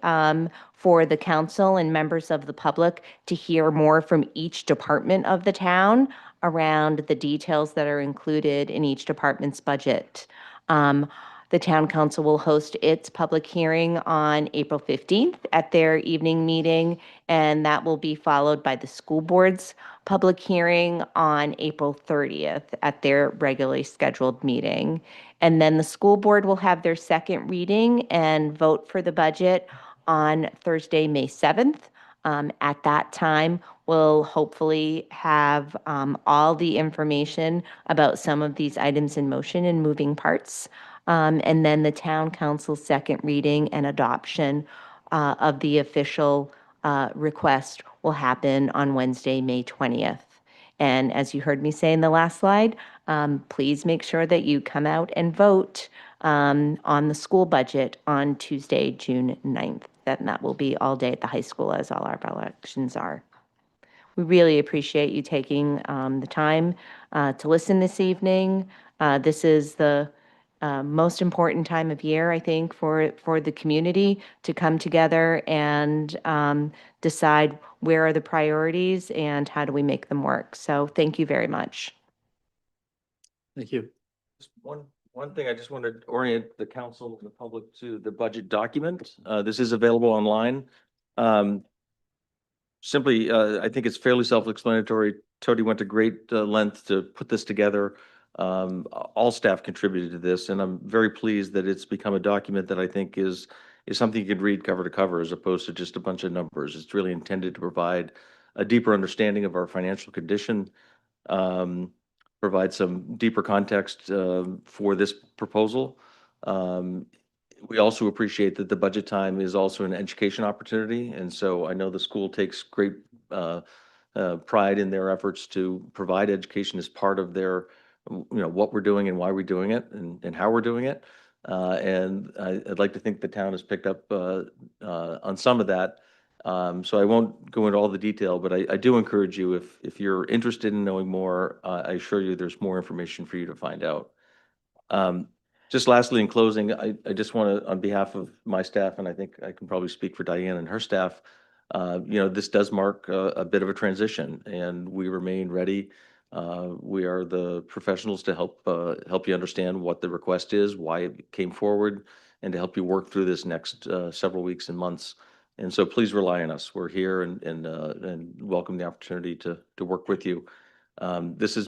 Speaker 11: for the council and members of the public to hear more from each department of the town around the details that are included in each department's budget. The town council will host its public hearing on April 15th at their evening meeting, and that will be followed by the school board's public hearing on April 30th at their regularly scheduled meeting. And then the school board will have their second reading and vote for the budget on Thursday, May 7th. At that time, we'll hopefully have all the information about some of these items in motion and moving parts. And then the town council's second reading and adoption of the official request will happen on Wednesday, May 20th. And as you heard me say in the last slide, please make sure that you come out and vote on the school budget on Tuesday, June 9th. And that will be all day at the high school, as all our elections are. We really appreciate you taking the time to listen this evening. This is the most important time of year, I think, for the community to come together and decide where are the priorities and how do we make them work. So thank you very much.
Speaker 1: Thank you.
Speaker 2: Just one thing, I just want to orient the council and the public to the budget document. This is available online. Simply, I think it's fairly self-explanatory. Tody went to great length to put this together. All staff contributed to this, and I'm very pleased that it's become a document that I think is something you could read cover to cover as opposed to just a bunch of numbers. It's really intended to provide a deeper understanding of our financial condition, provide some deeper context for this proposal. We also appreciate that the budget time is also an education opportunity, and so I know the school takes great pride in their efforts to provide education as part of their, what we're doing and why we're doing it and how we're doing it. And I'd like to think the town has picked up on some of that. So I won't go into all the detail, but I do encourage you, if you're interested in knowing more, I assure you there's more information for you to find out. Just lastly, in closing, I just want to, on behalf of my staff, and I think I can probably speak for Diane and her staff, this does mark a bit of a transition, and we remain ready. We are the professionals to help you understand what the request is, why it came forward, and to help you work through this next several weeks and months. And so please rely on us. We're here and welcome the opportunity to work with you. This is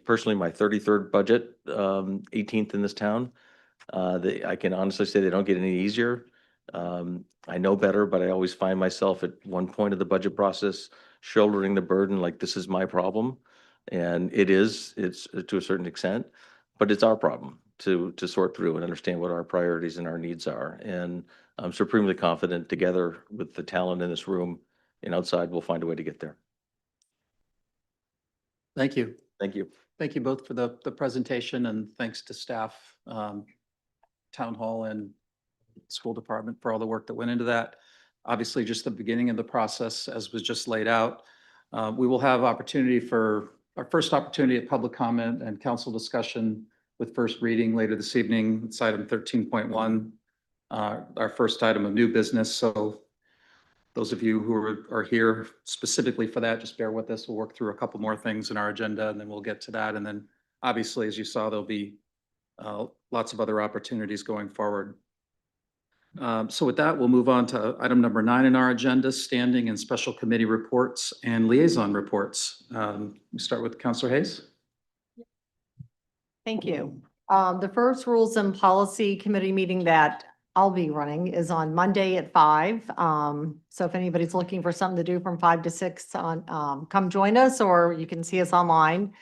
Speaker 2: personally my 33rd budget, 18th in this town. I can honestly say they don't get any easier. I know better, but I always find myself at one point of the budget process shouldering the burden like this is my problem. And it's to a certain extent, but it's our problem to sort through and understand what our priorities and our needs are. And I'm supremely confident together with the talent in this room and outside, we'll find a way to get there.
Speaker 1: Thank you.
Speaker 2: Thank you.
Speaker 1: Thank you both for the presentation, and thanks to staff, town hall and school department for all the work that went into that. Obviously, just the beginning of the process, as was just laid out. We will have opportunity for our first opportunity at public comment and council discussion with first reading later this evening. It's item 13.1, our first item of new business. So those of you who are here specifically for that, just bear with us. We'll work through a couple more things in our agenda and then we'll get to that. And then obviously, as you saw, there'll be lots of other opportunities going forward. So with that, we'll move on to item number 9 in our agenda, standing and special committee reports and liaison reports. We start with Councilor Hayes.
Speaker 6: Thank you. The first Rules and Policy Committee meeting that I'll be running is on Monday at 5. So if anybody's looking for something to do from 5 to 6 on, come join us, or you can see us online.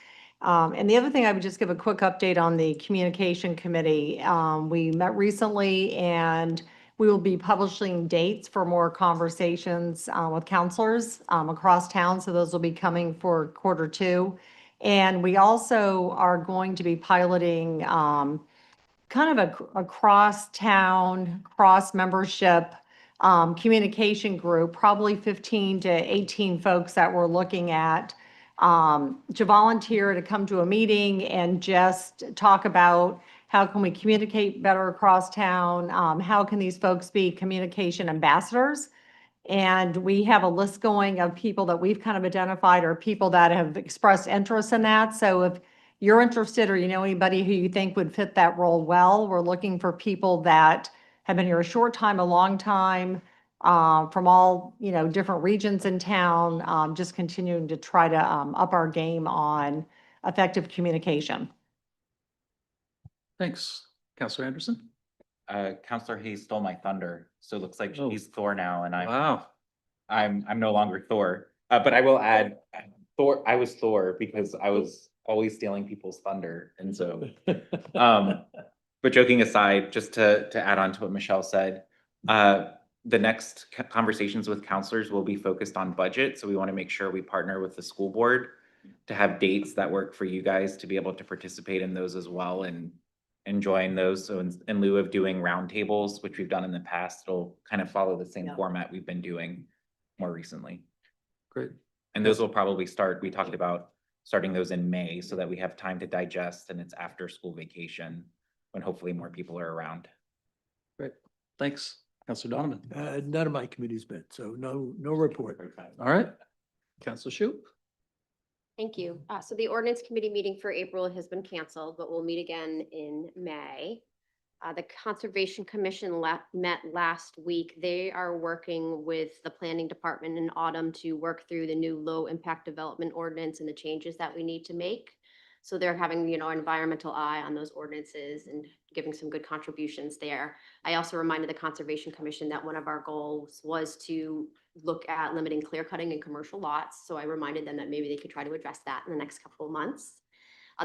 Speaker 6: And the other thing, I would just give a quick update on the Communication Committee. We met recently and we will be publishing dates for more conversations with counselors across town. So those will be coming for Q2. And we also are going to be piloting kind of a cross-town, cross-membership communication group, probably 15 to 18 folks that we're looking at to volunteer to come to a meeting and just talk about how can we communicate better across town? How can these folks be communication ambassadors? And we have a list going of people that we've kind of identified or people that have expressed interest in that. So if you're interested or you know anybody who you think would fit that role well, we're looking for people that have been here a short time, a long time, from all, different regions in town, just continuing to try to up our game on effective communication.
Speaker 1: Thanks. Councilor Anderson.
Speaker 5: Counselor Hayes stole my thunder, so it looks like
Speaker 1: Oh.
Speaker 5: he's Thor now, and
Speaker 1: Wow.
Speaker 5: I'm no longer Thor. But I will add, Thor. I was Thor because I was always stealing people's thunder, and so. But joking aside, just to add on to what Michelle said, the next conversations with counselors will be focused on budget. So we want to make sure we partner with the school board to have dates that work for you guys to be able to participate in those as well and join those. So in lieu of doing roundtables, which we've done in the past, it'll kind of follow the same
Speaker 6: Yeah.
Speaker 5: format we've been doing more recently.
Speaker 1: Great.
Speaker 5: And those will probably start, we talked about starting those in May so that we have time to digest and it's after school vacation when hopefully more people are around.
Speaker 1: Great. Thanks. Councilor Donovan.
Speaker 7: None of my committees met, so no report.
Speaker 1: All right. Councilor Shu.
Speaker 12: Thank you. So the ordinance committee meeting for April has been canceled, but we'll meet again in May. The Conservation Commission met last week. They are working with the planning department in autumn to work through the new low impact development ordinance and the changes that we need to make. So they're having, an environmental eye on those ordinances and giving some good contributions there. I also reminded the Conservation Commission that one of our goals was to look at limiting clear cutting in commercial lots. So I reminded them that maybe they could try to address that in the next couple of months.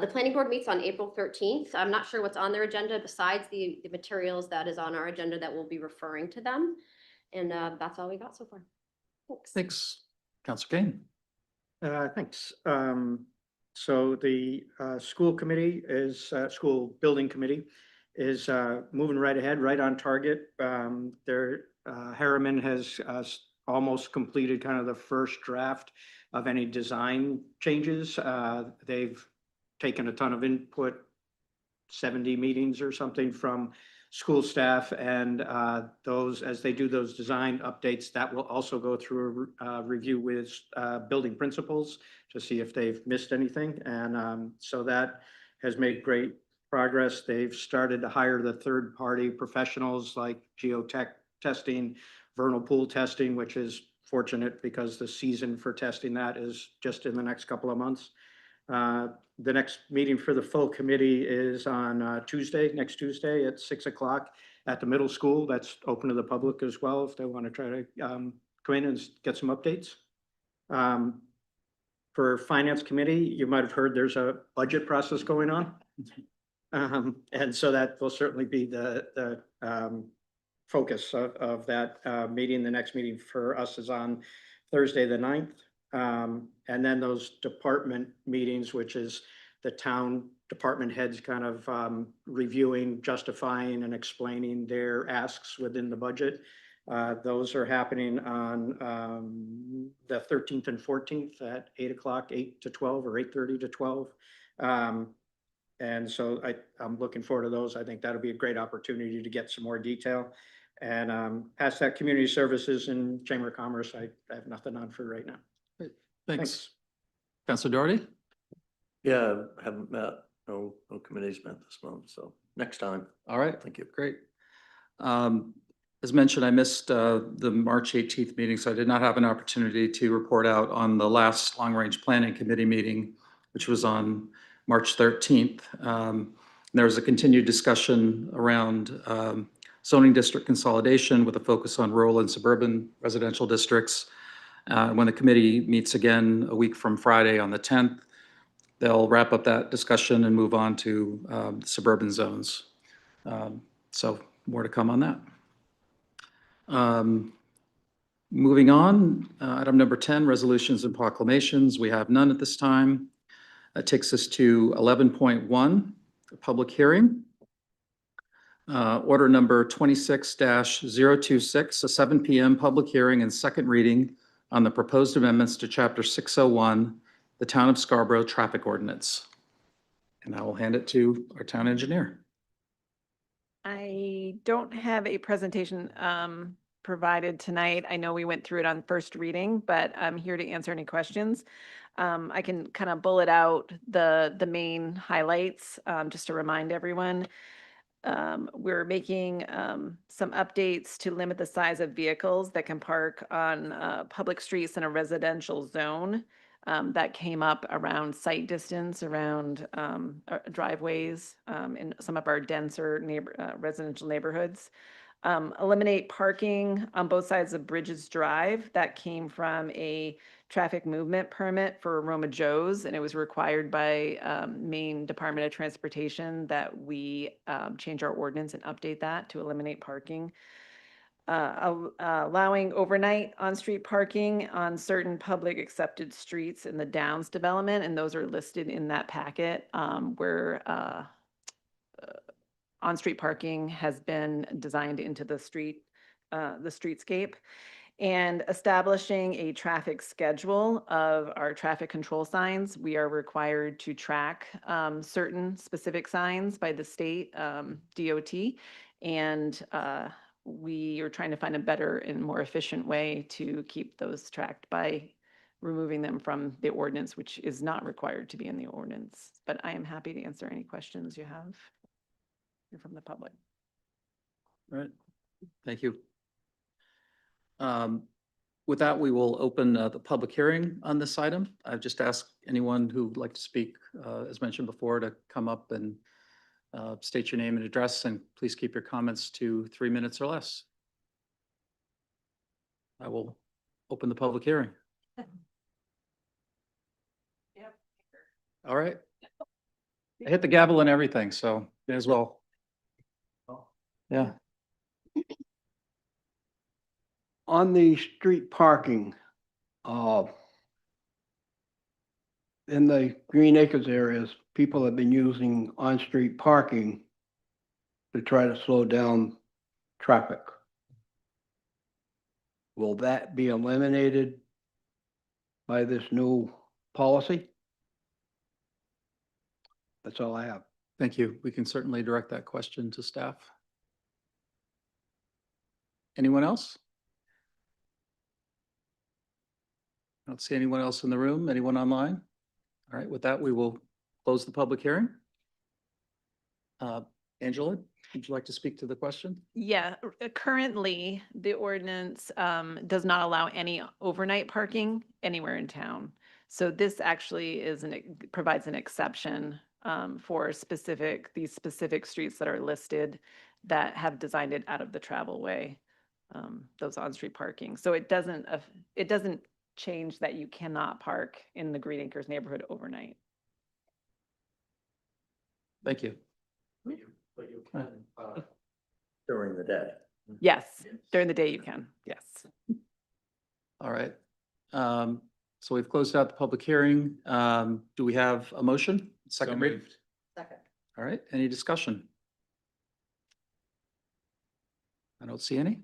Speaker 12: The planning board meets on April 13th. I'm not sure what's on their agenda besides the materials that is on our agenda that will be referring to them. And that's all we got so far. Thanks.
Speaker 1: Thanks. Councilor Kane.
Speaker 8: Thanks. So the school building committee is moving right ahead, right on target. Harriman has almost completed kind of the first draft of any design changes. They've taken a ton of input, 70 meetings or something from school staff, and those, as they do those design updates, that will also go through a review with building principals to see if they've missed anything. And so that has made great progress. They've started to hire the third-party professionals like geotech testing, vernal pool testing, which is fortunate because the season for testing that is just in the next couple of months. The next meeting for the full committee is on next Tuesday at 6 o'clock at the middle school. That's open to the public as well if they want to try to come in and get some updates. For finance committee, you might have heard there's a budget process going on. And so that will certainly be the focus of that meeting. The next meeting for us is on Thursday, the 9th. And then those department meetings, which is the town department heads kind of reviewing, justifying and explaining their asks within the budget. Those are happening on the 13th and 14th at 8 o'clock, 8 to 12 or 8:30 to 12. And so I'm looking forward to those. I think that'll be a great opportunity to get some more detail. And past that, community services and Chamber of Commerce, I have nothing on for right now.
Speaker 1: Thanks. Councilor Doherty?
Speaker 13: Yeah, haven't met, no committees met this month, so next time.
Speaker 1: All right,
Speaker 13: Thank you.
Speaker 1: great. As mentioned, I missed the March 18th meeting, so I did not have an opportunity to report out on the last long-range planning committee meeting, which was on March 13th. There was a continued discussion around zoning district consolidation with a focus on rural and suburban residential districts. When the committee meets again a week from Friday on the 10th, they'll wrap up that discussion and move on to suburban zones. So more to come on that. Moving on, item number 10, resolutions and proclamations. We have none at this time. That takes us to 11.1, a public hearing. Order number 26-026, a 7 p.m. public hearing and second reading on the proposed amendments to Chapter 601, the Town of Scarborough Traffic Ordinance. And I will hand it to our town engineer.
Speaker 3: I don't have a presentation provided tonight. I know we went through it on first reading, but I'm here to answer any questions. I can kind of bullet out the main highlights just to remind everyone. We're making some updates to limit the size of vehicles that can park on public streets in a residential zone. That came up around site distance, around driveways in some of our denser residential neighborhoods. Eliminate parking on both sides of Bridges Drive. That came from a traffic movement permit for Roma Joe's, and it was required by Maine Department of Transportation that we change our ordinance and update that to eliminate parking. Allowing overnight on-street parking on certain public accepted streets in the Downs development, and those are listed in that packet where on-street parking has been designed into the streetscape, and establishing a traffic schedule of our traffic control signs. We are required to track certain specific signs by the state DOT, and we are trying to find a better and more efficient way to keep those tracked by removing them from the ordinance, which is not required to be in the ordinance. But I am happy to answer any questions you have from the public.
Speaker 1: All right, thank you. With that, we will open the public hearing on this item. I've just asked anyone who'd like to speak, as mentioned before, to come up and state your name and address, and please keep your comments to 3 minutes or less. I will open the public hearing. All right. I hit the gavel and everything, so may as well. Yeah.
Speaker 14: On the street parking, in the Green Acres areas, people have been using on-street parking to try to slow down traffic. Will that be eliminated by this new policy? That's all I have.
Speaker 1: Thank you. We can certainly direct that question to staff. Anyone else? I don't see anyone else in the room. Anyone online? All right, with that, we will close the public hearing. Angela, would you like to speak to the question?
Speaker 3: Yeah, currently, the ordinance does not allow any overnight parking anywhere in town. So this actually provides an exception for these specific streets that are listed that have designed it out of the travel way, those on-street parking. So it doesn't change that you cannot park in the Green Acres neighborhood overnight.
Speaker 1: Thank you.
Speaker 13: But you can, during the day.
Speaker 3: Yes, during the day you can, yes.
Speaker 1: All right. So we've closed out the public hearing. Do we have a motion? Second read? right, any discussion? I don't see any.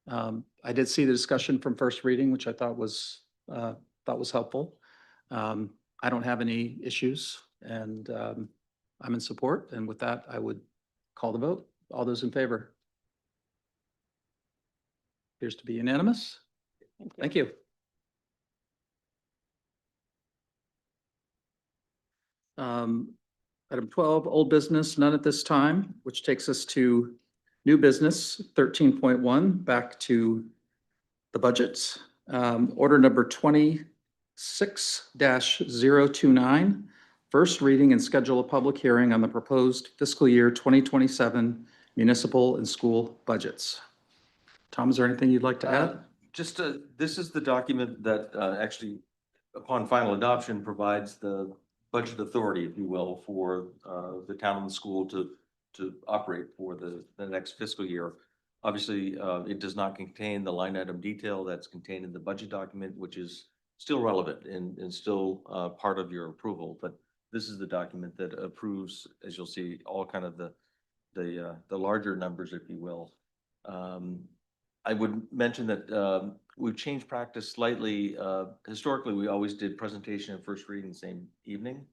Speaker 1: I did see the discussion from first reading, which I thought was helpful. I don't have any issues and I'm in support. And with that, I would call the vote. All those in favor? Appears to be unanimous. Thank you. Item 12, old business, none at this time, which takes us to new business, 13.1, back to the budgets. Order number 26-029, first reading and schedule a public hearing on the proposed fiscal year 2027 municipal and school budgets. Tom, is there anything you'd like to add?
Speaker 2: Just, this is the document that actually, upon final adoption, provides the budget authority, if you will, for the town and the school to operate for the next fiscal year. Obviously, it does not contain the line item detail that's contained in the budget document, which is still relevant and still part of your approval. But this is the document that approves, as you'll see, all kind of the larger numbers, if you will. I would mention that we've changed practice slightly. Historically, we always did presentation and first reading the same evening.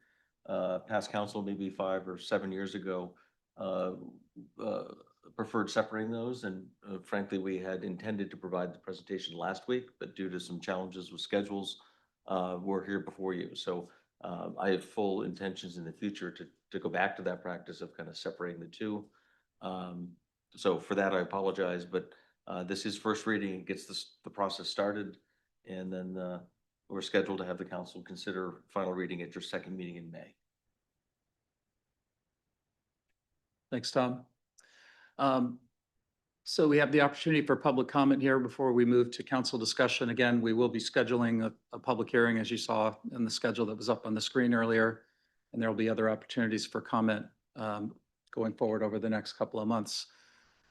Speaker 2: Past council, maybe 5 or 7 years ago, preferred separating those. And frankly, we had intended to provide the presentation last week, but due to some challenges with schedules, we're here before you. So I have full intentions in the future to go back to that practice of kind of separating the two. So for that, I apologize, but this is first reading. It gets the process started, and then we're scheduled to have the council consider final reading at your second meeting in May.
Speaker 1: Thanks, Tom. So we have the opportunity for public comment here before we move to council discussion. Again, we will be scheduling a public hearing, as you saw in the schedule that was up on the screen earlier, and there will be other opportunities for comment going forward over the next couple of months.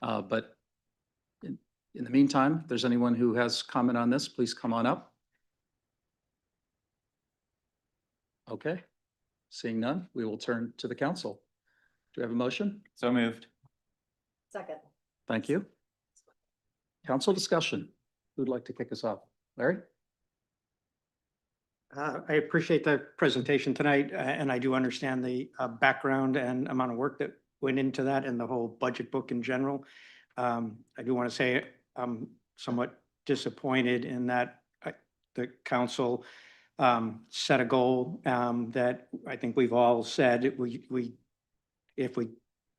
Speaker 1: But in the meantime, if there's anyone who has comment on this, please come on up. Okay, seeing none, we will turn to the council. Do we have a motion?
Speaker 5: So moved.
Speaker 6: Second.
Speaker 1: Thank you. Council discussion. Who'd like to kick us off? Larry?
Speaker 8: I appreciate the presentation tonight, and I do understand the background and amount of work that went into that and the whole budget book in general. I do want to say I'm somewhat disappointed in that the council set a goal that I think we've all said if we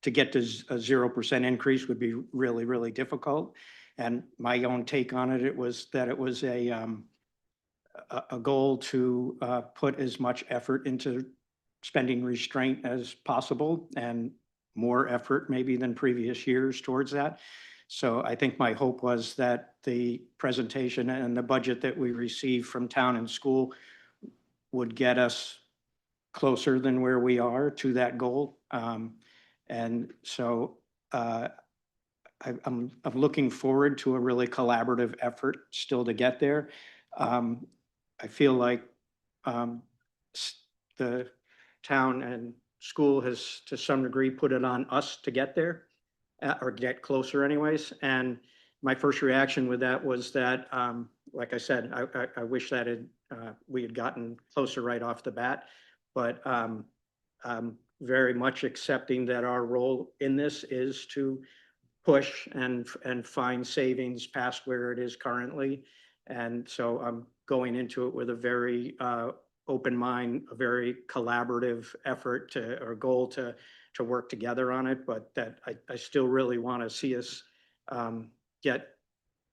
Speaker 8: to get to a 0% increase would be really, really difficult. And my own take on it, it was a goal to put as much effort into spending restraint as possible, and more effort maybe than previous years towards that. So I think my hope was that the presentation and the budget that we received from town and school would get us closer than where we are to that goal. And so I'm looking forward to a really collaborative effort still to get there. I feel like the town and school has to some degree put it on us to get there or get closer anyways. And my first reaction with that was that, like I said, I wish that we had gotten closer right off the bat, but very much accepting that our role in this is to push and find savings past where it is currently. And so I'm going into it with a very open mind, a very collaborative effort or goal to work together on it, but that I still really want to see us get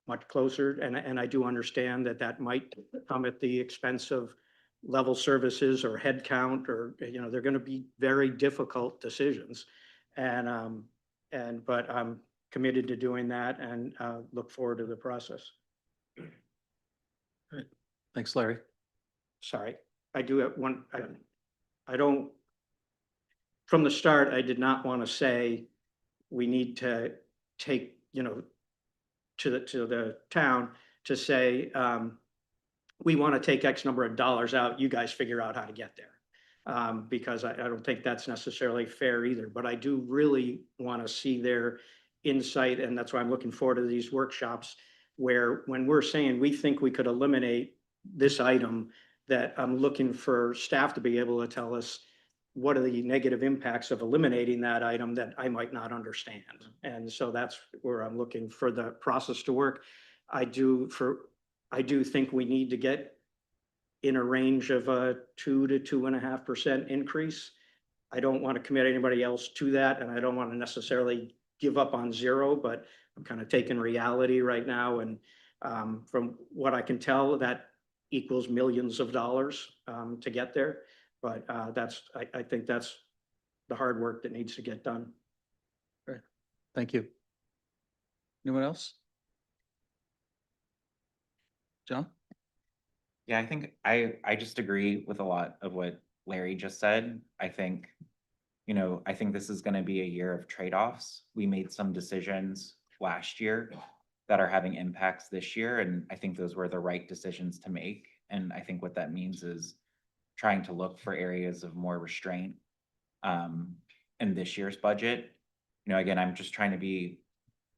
Speaker 8: much closer. And I do understand that might come at the expense of level services or head count, or, you know, they're going to be very difficult decisions. But I'm committed to doing that and look forward to the process.
Speaker 1: Great. Thanks, Larry.
Speaker 8: Sorry, I do have one. I don't, from the start, I did not want to say we need to take, you know, to the town to say, we want to take X number of dollars out, you guys figure out how to get there. because I don't think that's necessarily fair either. But I do really want to see their insight, and that's why I'm looking forward to these workshops where when we're saying we think we could eliminate this item, that I'm looking for staff to be able to tell us what are the negative impacts of eliminating that item that I might not understand. And so that's where I'm looking for the process to work. I do think we need to get in a range of a 2 to 2.5% increase. I don't want to commit anybody else to that, and I don't want to necessarily give up on zero, but I'm kind of taking reality right now. And from what I can tell, that equals millions of dollars to get there. But I think that's the hard work that needs to get done.
Speaker 1: Great. Thank you. Anyone else? John?
Speaker 5: Yeah, I think I just agree with a lot of what Larry just said. I think, I think this is going to be a year of trade-offs. We made some decisions last year that are having impacts this year, and I think those were the right decisions to make. And I think what that means is trying to look for areas of more restraint in this year's budget. Again, I'm just trying to be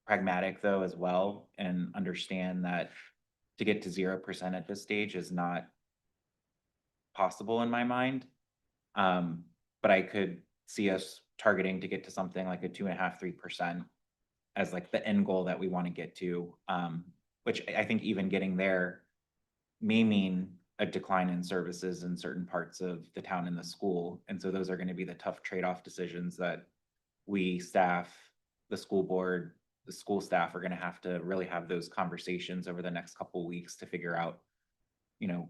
Speaker 5: pragmatic though as well, and understand that to get to 0% at this stage is not possible in my mind. But I could see us targeting to get to something like a 2.5%, 3% as like the end goal that we want to get to, which I think even getting there may mean a decline in services in certain parts of the town and the school. And so those are going to be the tough trade-off decisions that we staff, the school board, the school staff are going to have those conversations over the next couple of weeks to figure out,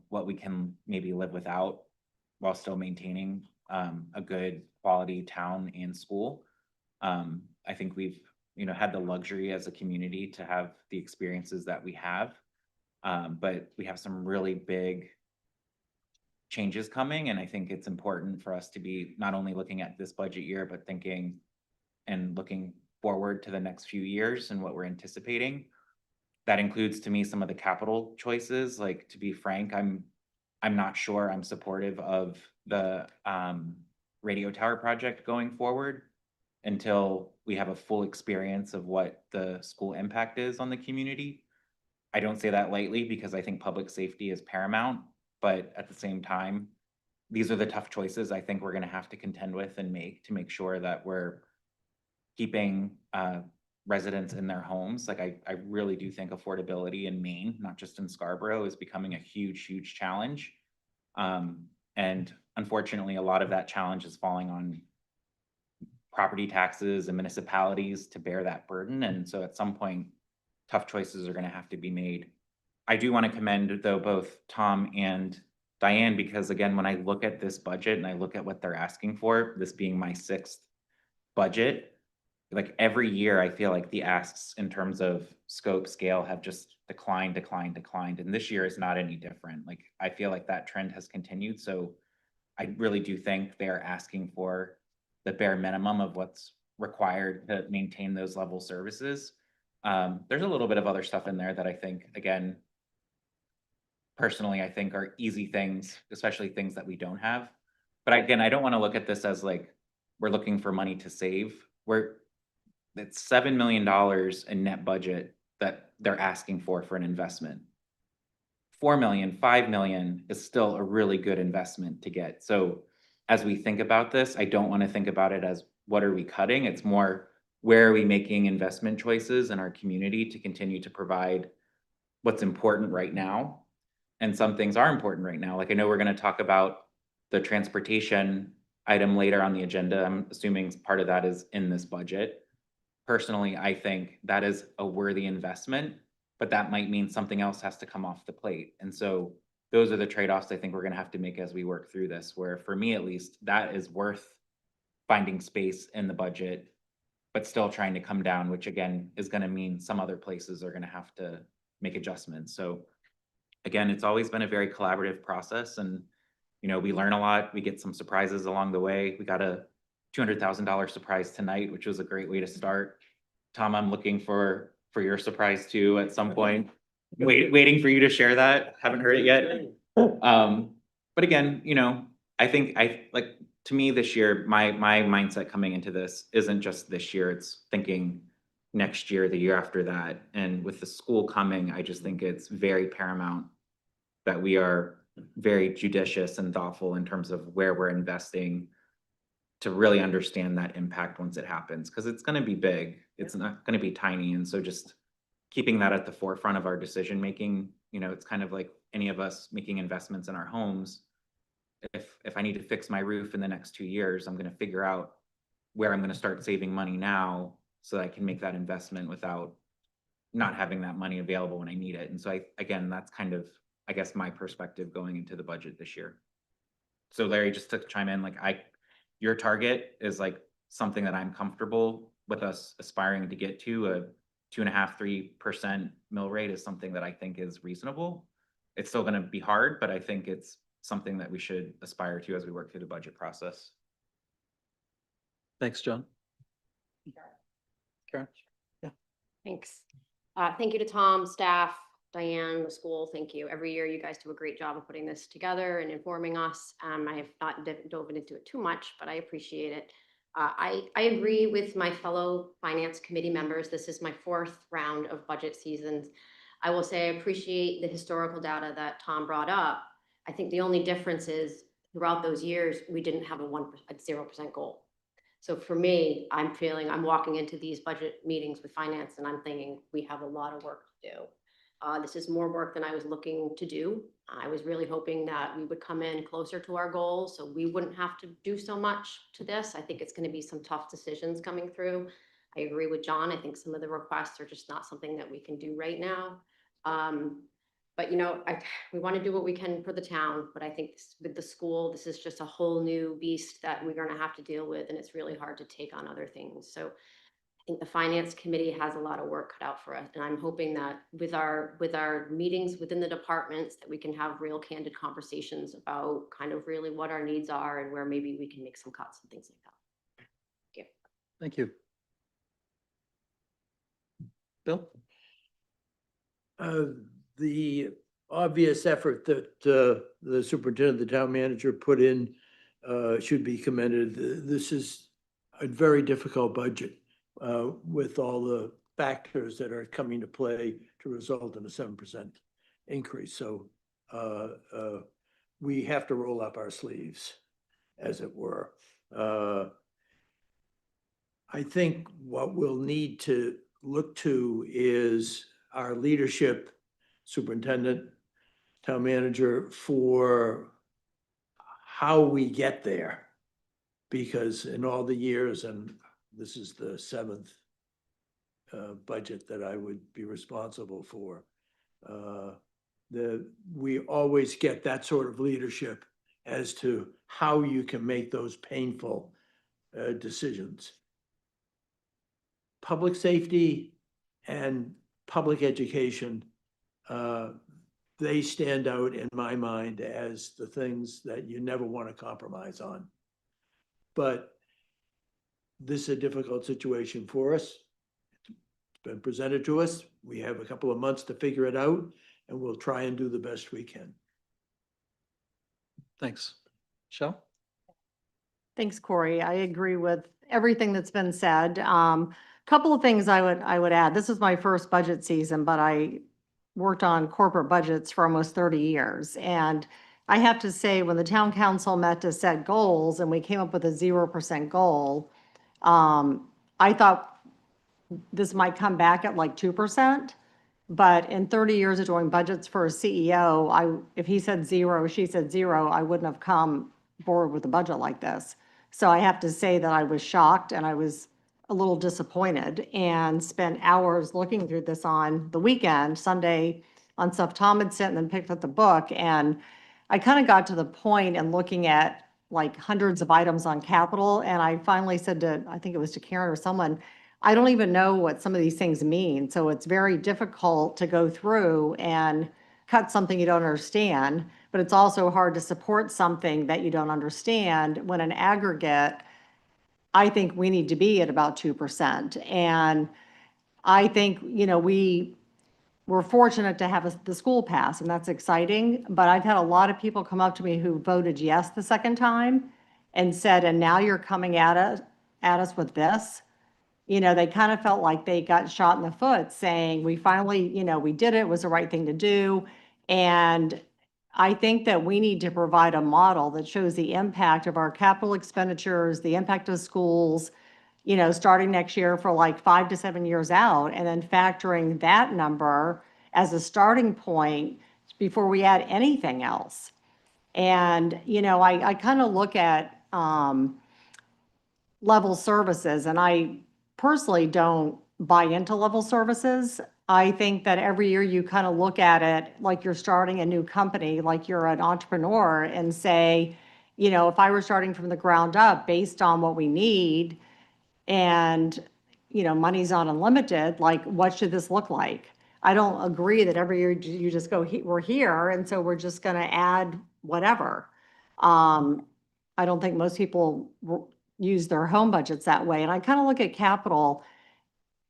Speaker 5: what we can maybe live without while still maintaining a good quality town and school. I think we've, had the luxury as a community to have the experiences that we have. But we have some really big changes coming. And I think it's important for us to be not only looking at this budget year, but thinking and looking forward to the next few years and what we're anticipating. That includes to me some of the capital choices. Like, to be frank, I'm not sure I'm supportive of the radio tower project going forward until we have a full experience of what the school impact is on the community. I don't say that lightly because I think public safety is paramount, but at the same time, these are the tough choices I think we're going to have to contend with and make to make sure that we're keeping residents in their homes. Like, I really do think affordability in Maine, not just in Scarborough, is becoming a huge, huge challenge. And unfortunately, a lot of that challenge is falling on property taxes and municipalities to bear that burden. And so at some point, tough choices are going to have to be made. I do want to commend, though, both Tom and Diane, because again, when I look at this budget and I look at what they're asking for, this being my 6th budget, like every year, I feel like the asks in terms of scope, scale have just declined. And this year is not any different. Like, I feel like that trend has continued. So I really do think they're asking for the bare minimum of what's required to maintain those level services. There's a little bit of other stuff in there that I think, again, personally, I think are easy things, especially things that we don't have. But again, I don't want to look at this as like, we're looking for money to save. It's $7 million in net budget that they're asking for an investment. 4 million, 5 million is still a really good investment to get. So as we think about this, I don't want to think about it as what are we cutting? It's more, where are we making investment choices in our community to continue to provide what's important right now? And some things are important right now. Like, I know we're going to talk about the transportation item later on the agenda. I'm assuming part of that is in this budget. Personally, I think that is a worthy investment, but that might mean something else has to come off the plate. And so those are the trade-offs I think we're going to have to make as we work through this, where for me, at least, that is worth finding space in the budget, but still trying to come down, which again, is going to mean some other places are going to have to make adjustments. So again, it's always been a very collaborative process, and we learn a lot. We get some surprises along the way. We got a $200,000 surprise tonight, which was a great way to start. Tom, I'm looking for your surprise too at some point. Waiting for you to share that. Haven't heard it yet. But again, I think to me this year, my mindset coming into this isn't just this year, it's thinking next year, the year after that. And with the school coming, I just think it's very paramount that we are very judicious and thoughtful in terms of where we're investing to really understand that impact once it happens, because it's going to be big. It's not going to be tiny. And so just keeping that at the forefront of our decision making, it's kind of like any of us making investments in our homes. If I need to fix my roof in the next 2 years, I'm going to figure out where I'm going to start saving money now so that I can make that investment without not having that money available when I need it. And so again, that's kind of, I guess, my perspective going into the budget this year. So Larry, just to chime in, your target is like something that I'm comfortable with us aspiring to get to. A 2.5–3% mill rate is something that I think is reasonable. It's still going to be hard, but I think it's something that we should aspire to as we work through the budget process.
Speaker 1: Thanks, John. Karen? Yeah.
Speaker 12: Thanks. Thank you to Tom, staff, Diane, the school. Thank you. Every year you guys do a great job of putting this together and informing us. I have not dove into it too much, but I appreciate it. I agree with my fellow finance committee members. This is my 4th round of budget seasons. I will say I appreciate the historical data that Tom brought up. I think the only difference is throughout those years, we didn't have a 0% goal. So for me, I'm walking into these budget meetings with finance and I'm thinking we have a lot of work to do. This is more work than I was looking to do. I was really hoping that we would come in closer to our goals so we wouldn't have to do so much to this. I think it's going to be some tough decisions coming through. I agree with John. I think some of the requests are just not something that we can do right now. But we want to do what we can for the town, but I think with the school, this is just a whole new beast that we're going to have to deal with, and it's really hard to take on other things. So I think the finance committee has a lot of work cut out for us, and I'm hoping that with our meetings within the departments that we can have real candid conversations about kind of really what our needs are and where maybe we can make some cuts and things like that. Thank you.
Speaker 1: Thank you. Bill?
Speaker 7: The obvious effort that the superintendent, the town manager put in should be commended. This is a very difficult budget with all the factors that are coming to play to result in a 7% increase. So we have to roll up our sleeves, as it were. I think what we'll need to look to is our leadership, superintendent, town manager, for how we get there. Because in all the years, and this is the 7th budget that I would be responsible for, we always get that sort of leadership as to how you can make those painful decisions. Public safety and public education, they stand out in my mind as the things that you never want to compromise on. But this is a difficult situation for us. It's been presented to us. We have a couple of months to figure it out, and we'll try and do the best we can.
Speaker 1: Thanks. Michelle?
Speaker 6: Thanks, Corey. I agree with everything that's been said. Couple of things I would add. This is my first budget season, but I worked on corporate budgets for almost 30 years. And I have to say, when the town council met to set goals and we came up with a 0% goal, I thought this might come back at like 2%. But in 30 years of doing budgets for a CEO, if he said 0, she said 0, I wouldn't have come forward with a budget like this. So I have to say that I was shocked and I was a little disappointed and spent hours looking through this on the weekend, Sunday, on stuff Tom had sent, and then picked up the book. And I kind of got to the point in looking at like hundreds of items on capital. And I finally said to, I think it was to Karen or someone, I don't even know what some of these things mean. So it's very difficult to go through and cut something you don't understand, but it's also hard to support something that you don't understand when an aggregate, I think we need to be at about 2%. And I think, we're fortunate to have the school pass, and that's exciting. But I've had a lot of people come up to me who voted yes the second time and said, and now you're coming at us with this. You know, they kind of felt like they got shot in the foot saying, we finally, you know, we did it, it was the right thing to do. And I think that we need to provide a model that shows the impact of our capital expenditures, the impact of schools, you know, starting next year for like 5 to 7 years out, and then factoring that number as a starting point before we add anything else. And, you know, I kind of look at level services, and I personally don't buy into level services. I think that every year you kind of look at it like you're starting a new company, like you're an entrepreneur, and say, you know, if I were starting from the ground up based on what we need, and, you know, money's not unlimited, like, what should this look like? I don't agree that every year you just go, we're here, and so we're just gonna add whatever. I don't think most people use their home budgets that way. And I kind of look at capital.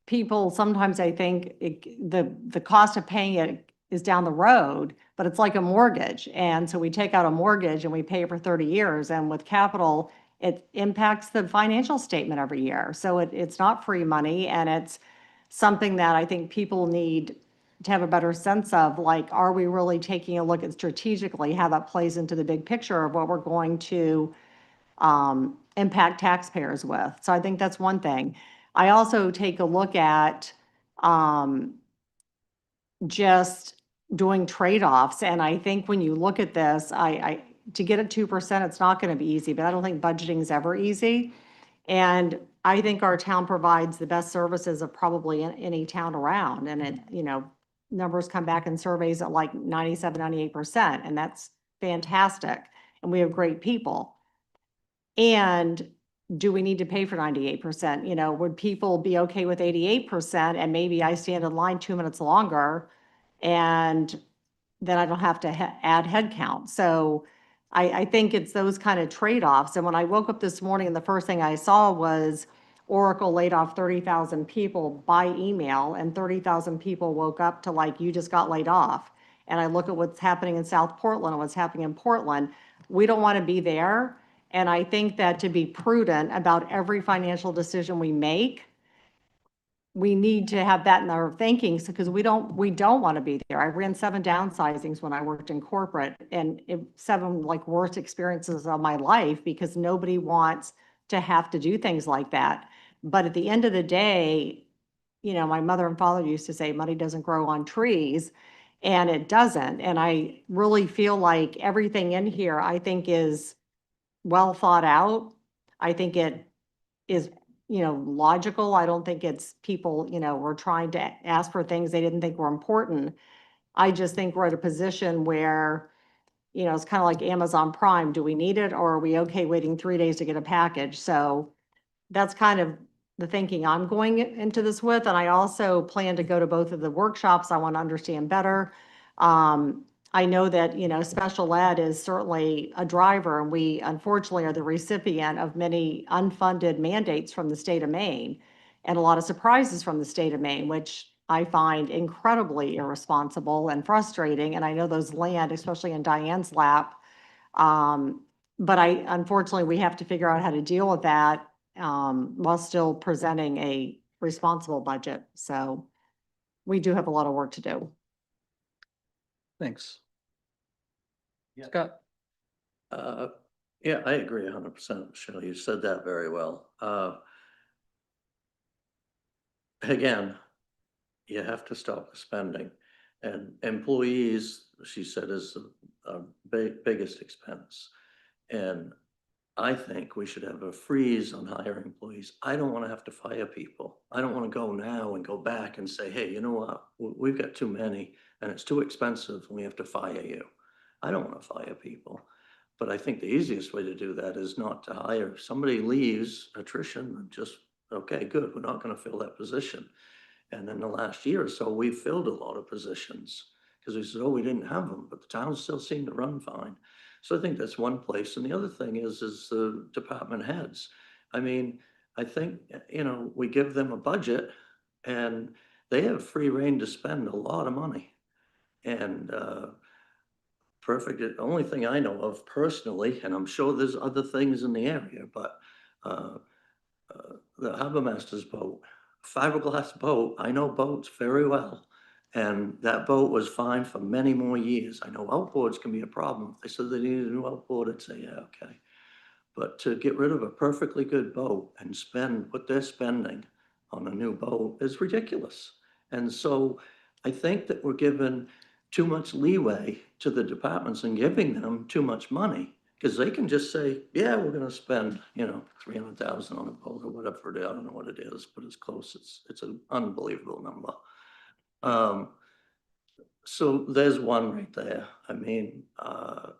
Speaker 6: People, sometimes I think the cost of paying it is down the road, but it's like a mortgage. And so we take out a mortgage and we pay it for 30 years. And with capital, it impacts the financial statement every year. So it's not free money, and it's something that I think people need to have a better sense of, like, are we really taking a look at strategically how that plays into the big picture of what we're going to impact taxpayers with? So I think that's one thing. I also take a look at just doing trade-offs. And I think when you look at this, to get at 2%, it's not going to be easy, but I don't think budgeting is ever easy. And I think our town provides the best services of probably any town around. And it, you know, numbers come back in surveys at like 97, 98%, and that's fantastic. And we have great people. And do we need to pay for 98%? You know, would people be okay with 88%? And maybe I stand in line 2 minutes longer, and then I don't have to add headcount. So I think it's those kind of trade-offs. And when I woke up this morning, and the first thing I saw was Oracle laid off 30,000 people by email, and 30,000 people woke up to, like, you just got laid off. And I look at what's happening in South Portland and what's happening in Portland. We don't want to be there. And I think that to be prudent about every financial decision we make, we need to have that in our thinking, because we don't want to be there. I ran 7 downsizings when I worked in corporate, and 7 like worst experiences of my life, because nobody wants to have to do things like that. But at the end of the day, you know, my mother and father used to say money doesn't grow on trees, and it doesn't. And I really feel like everything in here, I think, is well thought out. I think it is, you know, logical. I don't think it's people, you know, were trying to ask for things they didn't think were important. I just think we're at a position where, you know, it's kind of like Amazon Prime. Do we need it, or are we okay waiting 3 days to get a package? So that's kind of the thinking I'm going into this with. And I also plan to go to both of the workshops. I want to understand better. I know that, you know, special ed is certainly a driver, and we unfortunately are the recipient of many unfunded mandates from the state of Maine, and a lot of surprises from the state of Maine, which I find incredibly irresponsible and frustrating. And I know those land, especially in Diane's lap. But unfortunately, we have to figure out how to deal with that while still presenting a responsible budget. So we do have a lot of work to do.
Speaker 1: Thanks.
Speaker 13: Yeah.
Speaker 1: Scott?
Speaker 13: Yeah, I agree 100%, Michelle. You said that very well. Again, you have to stop spending, and employees, she said, is the biggest expense. And I think we should have a freeze on hiring employees. I don't want to have to fire people. I don't want to go now and go back and say, hey, you know what? We've got too many and it's too expensive and we have to fire you. I don't want to fire people. But I think the easiest way to do that is not to hire. If somebody leaves, attrition, just, okay, good, we're not going to fill that position. And in the last year or so, we've filled a lot of positions because we said, oh, we didn't have them, but the towns still seem to run fine. So I think that's one place. And the other thing is the department heads. I mean, I think, you know, we give them a budget and they have free rein to spend a lot of money. And perfect, the only thing I know of personally, and I'm sure there's other things in the area, but the Harbor Master's boat, fiberglass boat, I know boats very well. And that boat was fine for many more years. I know outboards can be a problem. If they said they needed a new outboard, I'd say, yeah, okay. But to get rid of a perfectly good boat and spend what they're spending on a new boat is ridiculous. And so I think that we're giving too much leeway to the departments and giving them too much money. Because they can just say, yeah, we're gonna spend, 300,000 on a boat or whatever it is. I don't know what it is, but it's close. It's an unbelievable number. So there's one right there. I mean,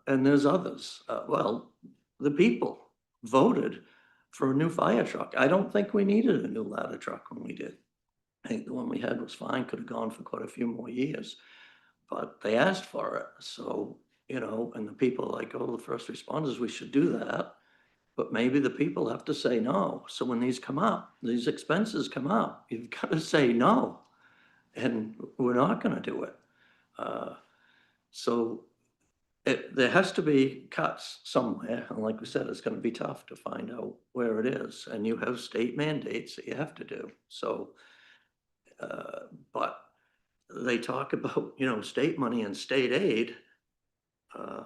Speaker 13: and there's others. Well, the people voted for a new fire truck. I don't think we needed a new ladder truck when we did. I think the one we had was fine, could have gone for quite a few more years, but they asked for it. So, and the people are like, oh, the first responders, we should do that. But maybe the people have to say no. So when these come up, these expenses come up, you've got to say no. And we're not going to do it. So there has to be cuts somewhere. And like we said, it's going to be tough to find out where it is. And you have state mandates that you have to do. So, but they talk about, state money and state aid.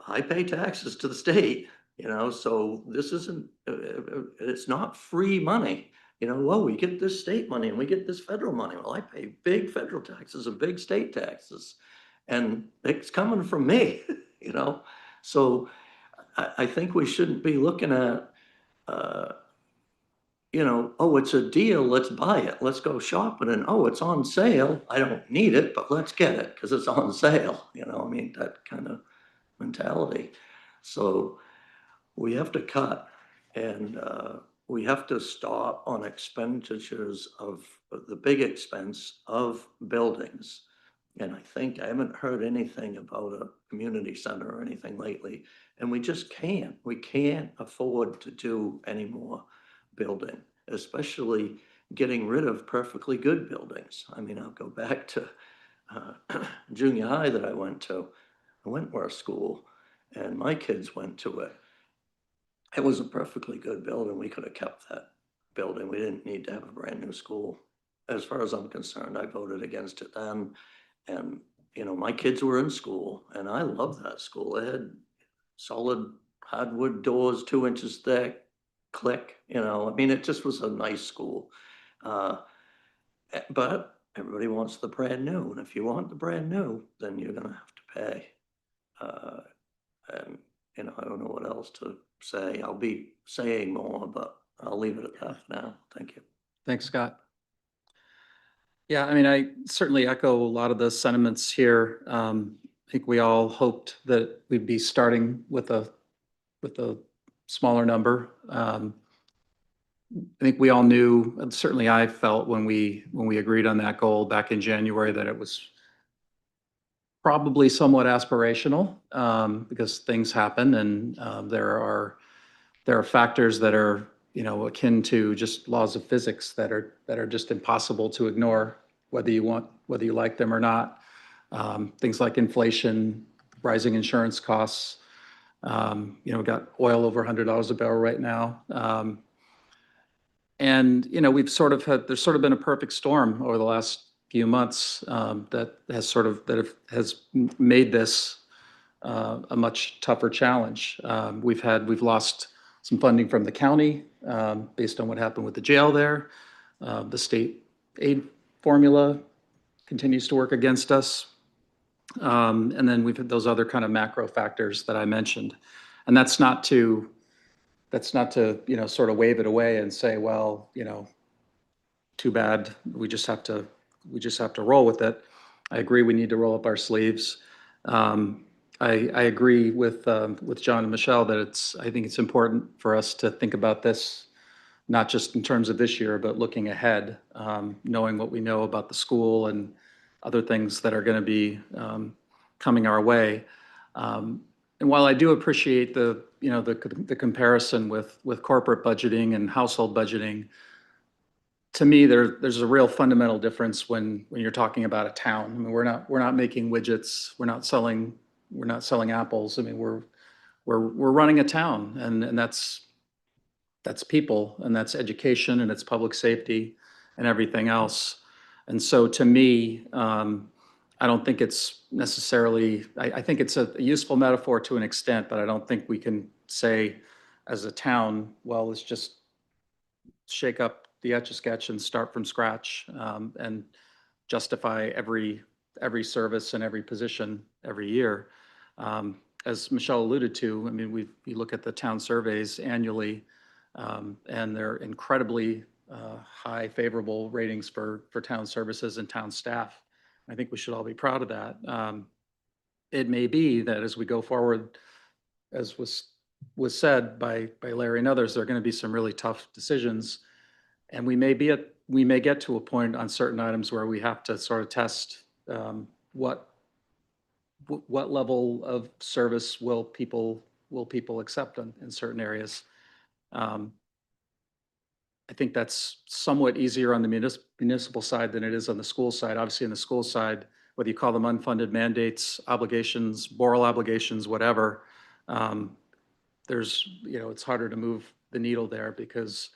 Speaker 13: I pay taxes to the state, so this isn't, it's not free money. Well, we get this state money and we get this federal money. Well, I pay big federal taxes and big state taxes, and it's coming from me, So I think we shouldn't be looking at, oh, it's a deal, let's buy it, let's go shopping, and oh, it's on sale. I don't need it, but let's get it because it's on sale. That kind of mentality. So we have to cut, and we have to stop on expenditures of the big expense of buildings. And I think I haven't heard anything about a community center or anything lately. And we just can't. We can't afford to do any more building, especially getting rid of perfectly good buildings. I'll go back to junior high that I went to, Wentworth School, and my kids went to it. It was a perfectly good building. We could have kept that building. We didn't need to have a brand new school. As far as I'm concerned, I voted against it then. And, my kids were in school, and I loved that school. It had solid hardwood doors, 2 inches thick, click, it just was a nice school. But everybody wants the brand new. And if you want the brand new, then you're going to have to pay. And, I don't know what else to say. I'll be saying more, but I'll leave it at that for now. Thank you.
Speaker 1: Thanks, Scott. Yeah, I certainly echo a lot of the sentiments here. I think we all hoped that we'd be starting with a smaller number. I think we all knew, and certainly I felt when we agreed on that goal back in January, that it was probably somewhat aspirational, because things happen, and there are factors that are akin to just laws of physics that are just impossible to ignore, whether you like them or not. Things like inflation, rising insurance costs. We got oil over $100 a barrel right now. And there's sort of been a perfect storm over the last few months that has made this a much tougher challenge. We've lost some funding from the county based on what happened with the jail there. The state aid formula continues to work against us. And then we've had those other kind of macro factors that I mentioned. And that's not to sort of wave it away and say, well, too bad, we just have to roll with it. I agree, we need to roll up our sleeves. I agree with John and Michelle that I think it's important for us to think about this, not just in terms of this year, but looking ahead, knowing what we know about the school and other things that are going to be coming our way. And while I do appreciate the comparison with corporate budgeting and household budgeting, to me, there's a real fundamental difference when you're talking about a town. I mean, we're not making widgets. We're not selling apples. I mean, we're running a town, and that's people, and that's education, and it's public safety and everything else. And so to me, I don't think it's necessarily, I think it's a useful metaphor to an extent, but I don't think we can say as a town, well, let's just shake up the Etch-a-Sketch and start from scratch, and justify every service and every position every year. As Michelle alluded to, I mean, you look at the town surveys annually, and they're incredibly high favorable ratings for town services and town staff. I think we should all be proud of that. It may be that as we go forward, as was said by Larry and others, there are going to be some really tough decisions. And we may get to a point on certain items where we have to sort of test what level of service will people accept in certain areas. I think that's somewhat easier on the municipal side than it is on the school side. Obviously, on the school side, whether you call them unfunded mandates, obligations, moral obligations, whatever, it's harder to move the needle there because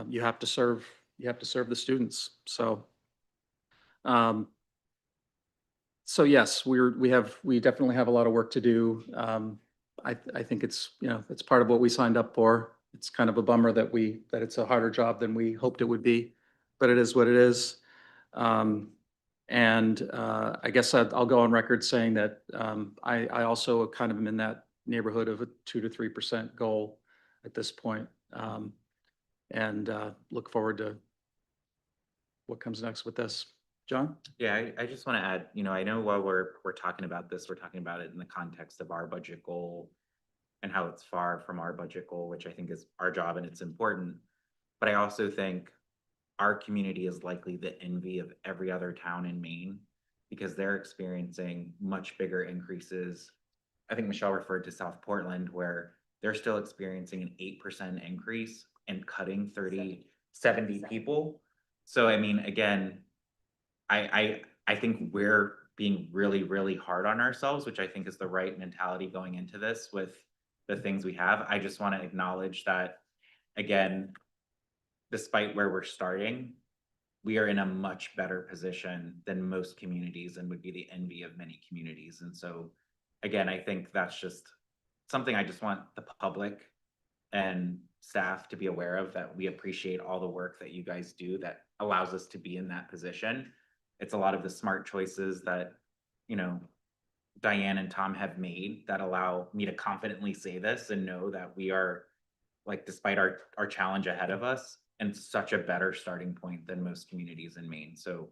Speaker 1: you have to serve the students. So yes, we definitely have a lot of work to do. I think it's part of what we signed up for. It's kind of a bummer that it's a harder job than we hoped it would be, but it is what it is. I guess I'll go on record saying that I also kind of am in that neighborhood of a 2 to 3% goal at this point, and look forward to what comes next with this. John?
Speaker 5: Yeah, I just want to add, I know while we're talking about this, we're talking about it in the context of our budget goal and how it's far from our budget goal, which I think is our job and it's important. But I also think our community is likely the envy of every other town in Maine because they're experiencing much bigger increases. I think Michelle referred to South Portland, where they're still experiencing an 8% increase and cutting 70 people. So, I mean, again, I think we're being really, really hard on ourselves, which I think is the right mentality going into this with the things we have. I just want to acknowledge that, again, despite where we're starting, we are in a much better position than most communities and would be the envy of many communities. And so, again, I think that's just something I just want the public and staff to be aware of, that we appreciate all the work that you guys do that allows us to be in that position. It's a lot of the smart choices that, Diane and Tom have made that allow me to confidently say this and know that we are, like, despite our challenge ahead of us, and such a better starting point than most communities in Maine. So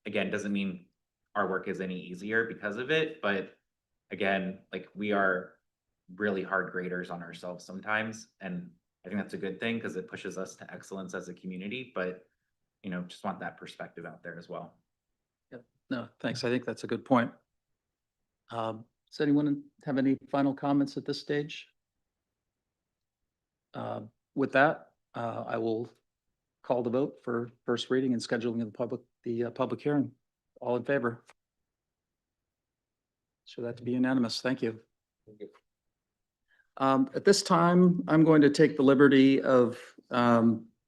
Speaker 5: again, doesn't mean our work is any easier because of it, but again, like, we are really hard graders on ourselves sometimes. And I think that's a good thing because it pushes us to excellence as a community, but just want that perspective out there as well.
Speaker 1: Yep. No, thanks. I think that's a good point. Does anyone have any final comments at this stage? With that, I will call the vote for first reading and scheduling of the public hearing. All in favor? Show that to be unanimous. Thank you. At this time, I'm going to take the liberty of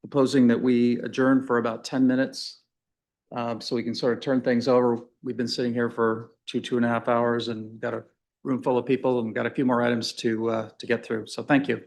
Speaker 1: proposing that we adjourn for about 10 minutes so we can sort of turn things over. We've been sitting here for 2.5 hours and got a room full of people and got a few more items to get through. So thank you.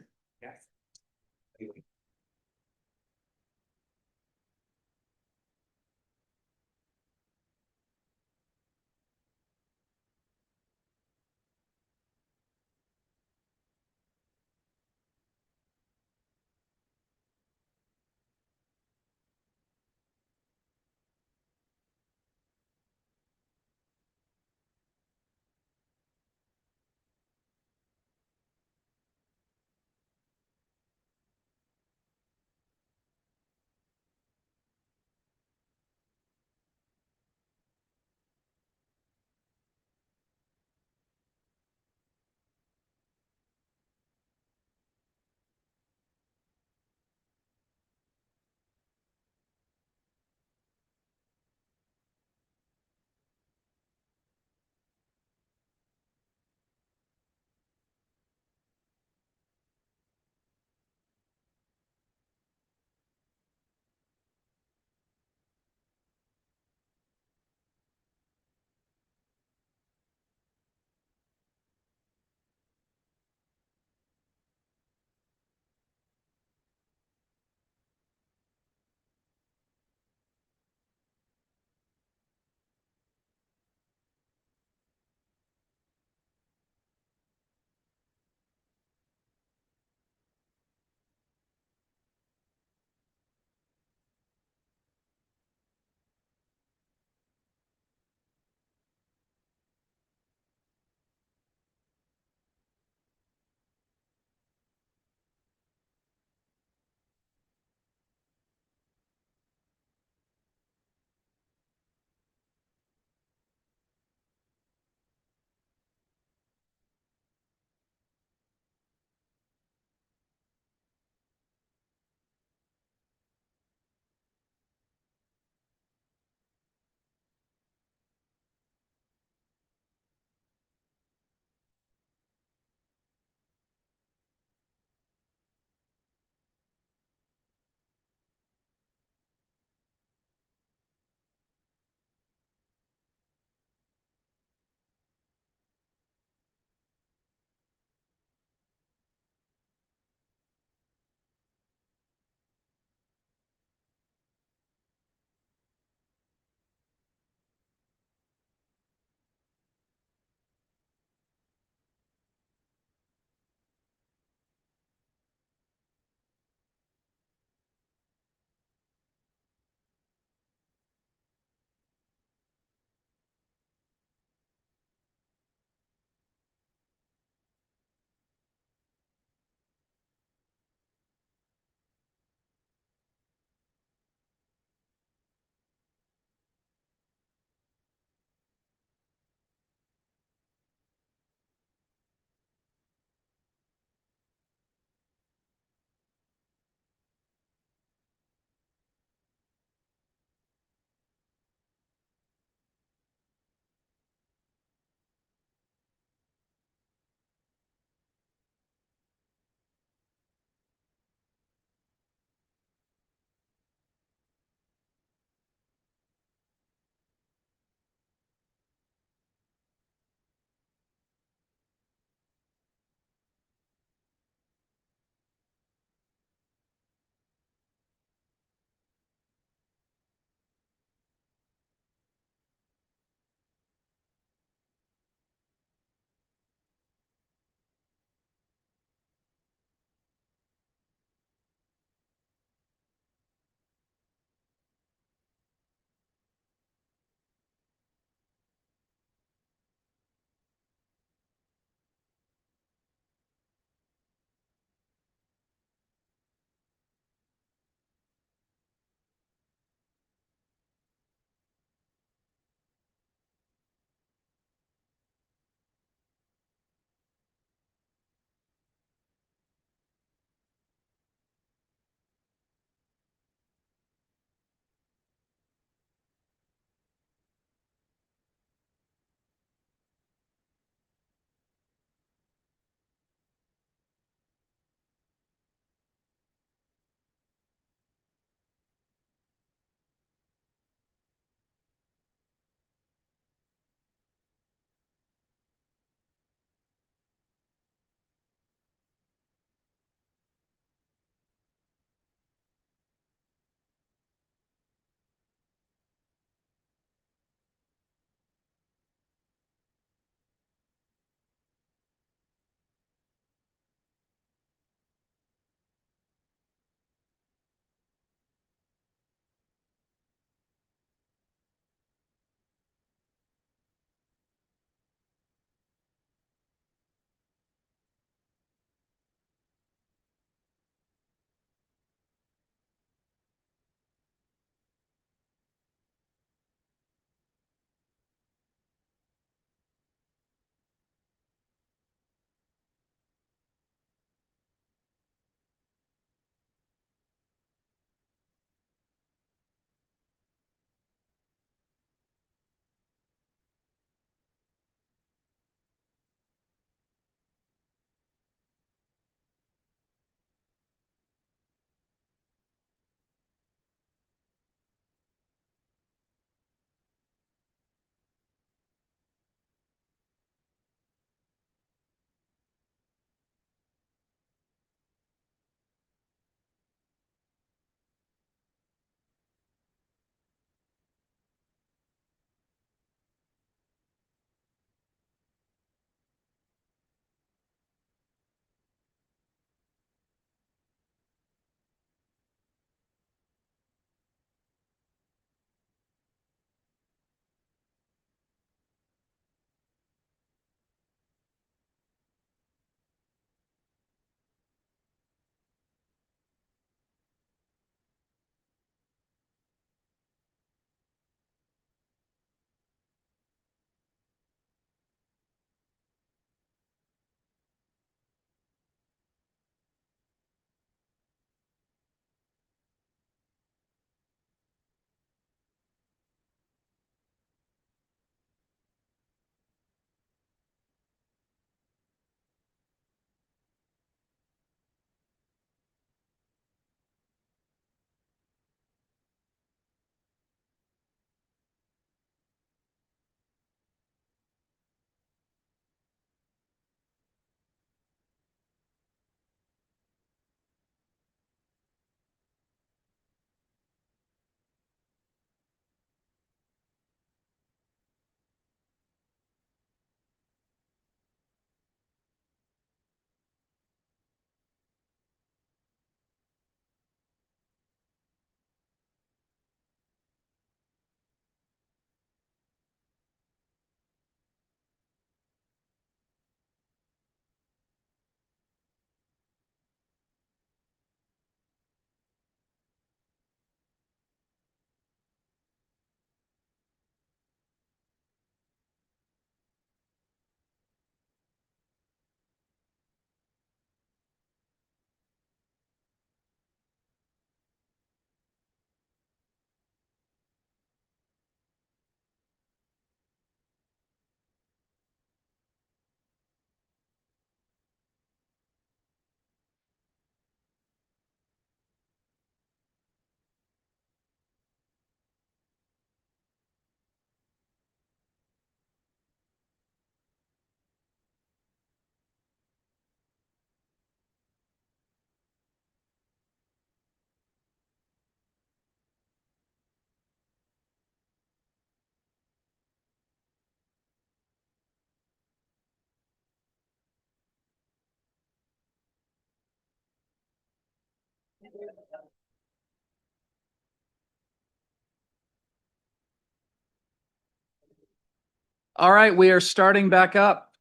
Speaker 1: All right, we are starting back up.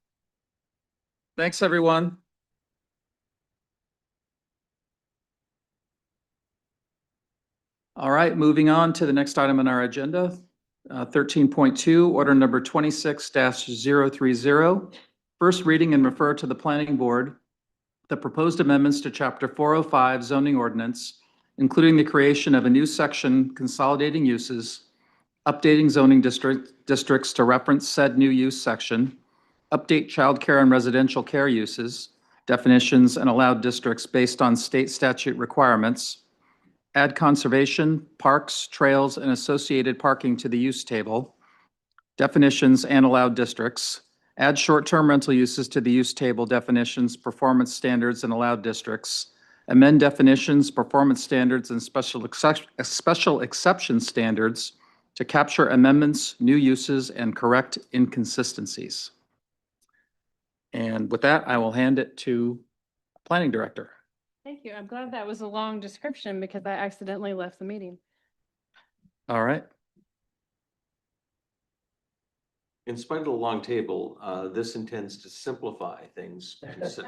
Speaker 1: Thanks, everyone. All right, moving on to the next item on our agenda. 13.2, order number 26-030. First reading and refer to the planning board the proposed amendments to chapter 405 zoning ordinance, including the creation of a new section consolidating uses, updating zoning districts to reference said new use section, update childcare and residential care uses, definitions and allowed districts based on state statute requirements, add conservation, parks, trails, and associated parking to the use table, definitions and allowed districts, add short-term rental uses to the use table definitions, performance standards, and allowed districts, amend definitions, performance standards, and special exception standards to capture amendments, new uses, and correct inconsistencies. And with that, I will hand it to Planning Director.
Speaker 15: Thank you. I'm glad that was a long description because I accidentally left the meeting.
Speaker 1: All right.
Speaker 2: In spite of the long table, this intends to simplify things. So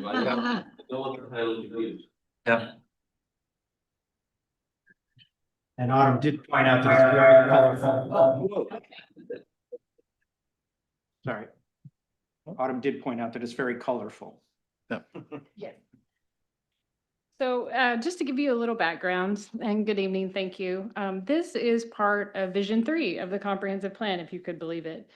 Speaker 2: I have no other title to use.
Speaker 1: Yeah.
Speaker 8: And Autumn did point out that it's very colorful. Sorry. Autumn did point out that it's very colorful.
Speaker 15: Yes. So just to give you a little background, and good evening, thank you. This is part of Vision 3 of the comprehensive plan, if you could believe it.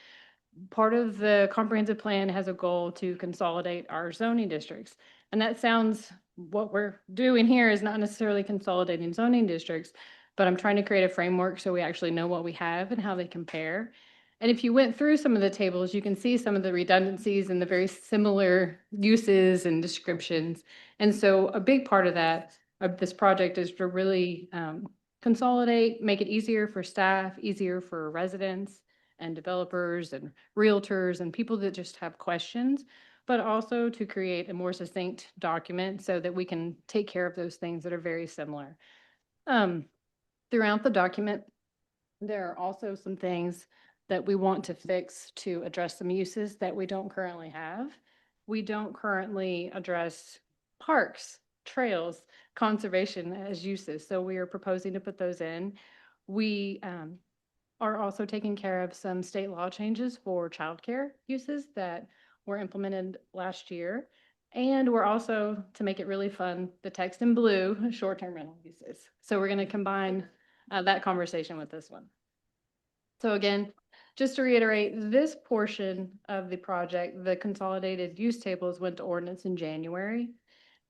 Speaker 15: Part of the comprehensive plan has a goal to consolidate our zoning districts. And that sounds, what we're doing here is not necessarily consolidating zoning districts, but I'm trying to create a framework so we actually know what we have and how they compare. And if you went through some of the tables, you can see some of the redundancies and the very similar uses and descriptions. And so a big part of that, of this project, is to really consolidate, make it easier for staff, easier for residents and developers and realtors and people that just have questions, but also to create a more succinct document so that we can take care of those things that are very similar. Throughout the document, there are also some things that we want to fix to address some uses that we don't currently have. We don't currently address parks, trails, conservation as uses, so we are proposing to put those in. We are also taking care of some state law changes for childcare uses that were implemented last year. And we're also, to make it really fun, the text in blue, short-term rental uses. So we're going to combine that conversation with this one. So again, just to reiterate, this portion of the project, the consolidated use tables, went to ordinance in January.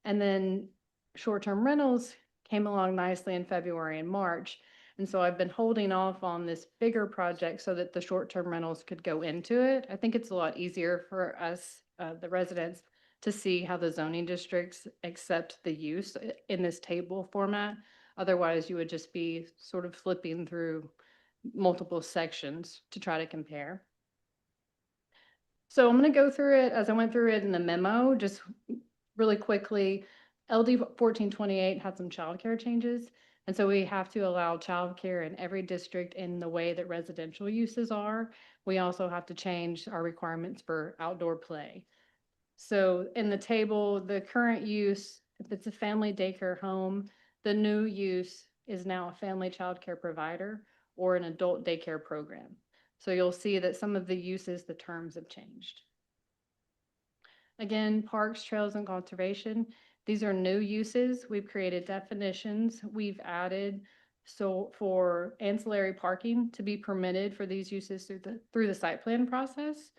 Speaker 15: And then short-term rentals came along nicely in February and March. And so I've been holding off on this bigger project so that the short-term rentals could go into it. I think it's a lot easier for us, the residents, to see how the zoning districts accept the use in this table format. Otherwise, you would just be sort of flipping through multiple sections to try to compare. So I'm going to go through it as I went through it in the memo, just really quickly. LD 1428 had some childcare changes. And so we have to allow childcare in every district in the way that residential uses are. We also have to change our requirements for outdoor play. So in the table, the current use, if it's a family daycare home, the new use is now a family childcare provider or an adult daycare program. So you'll see that some of the uses, the terms have changed. Again, parks, trails, and conservation. These are new uses. We've created definitions. We've added, so for ancillary parking to be permitted for these uses through the site plan process.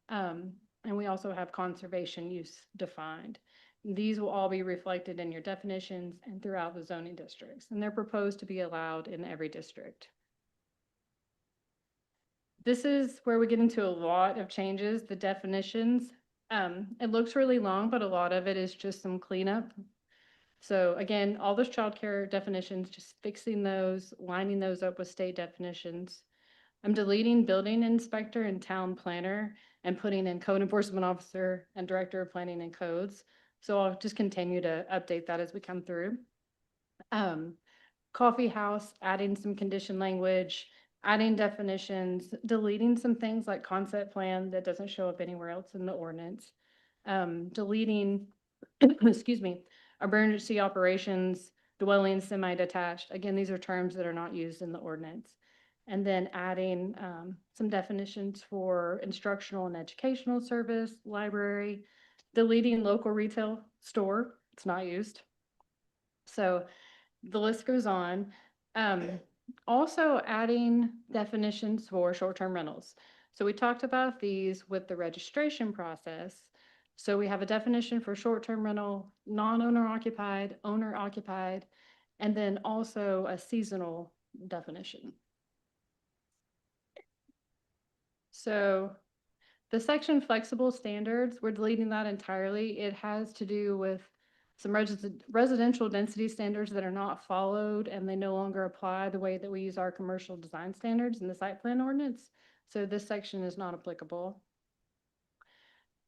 Speaker 15: And we also have conservation use defined. These will all be reflected in your definitions and throughout the zoning districts, and they're proposed to be allowed in every district. This is where we get into a lot of changes, the definitions. It looks really long, but a lot of it is just some cleanup. So again, all those childcare definitions, just fixing those, lining those up with state definitions. I'm deleting building inspector and town planner and putting in code enforcement officer and director of planning and codes. So I'll just continue to update that as we come through. Coffee house, adding some condition language, adding definitions, deleting some things like concept plan that doesn't show up anywhere else in the ordinance. Deleting, excuse me, emergency operations, dwelling semi-detached. Again, these are terms that are not used in the ordinance. And then adding some definitions for instructional and educational service, library, deleting local retail store, it's not used. So the list goes on. Also adding definitions for short-term rentals. So we talked about these with the registration process. So we have a definition for short-term rental, non-owner occupied, owner occupied, and then also a seasonal definition. So the section flexible standards, we're deleting that entirely. It has to do with some residential density standards that are not followed, and they no longer apply the way that we use our commercial design standards in the site plan ordinance. So this section is not applicable.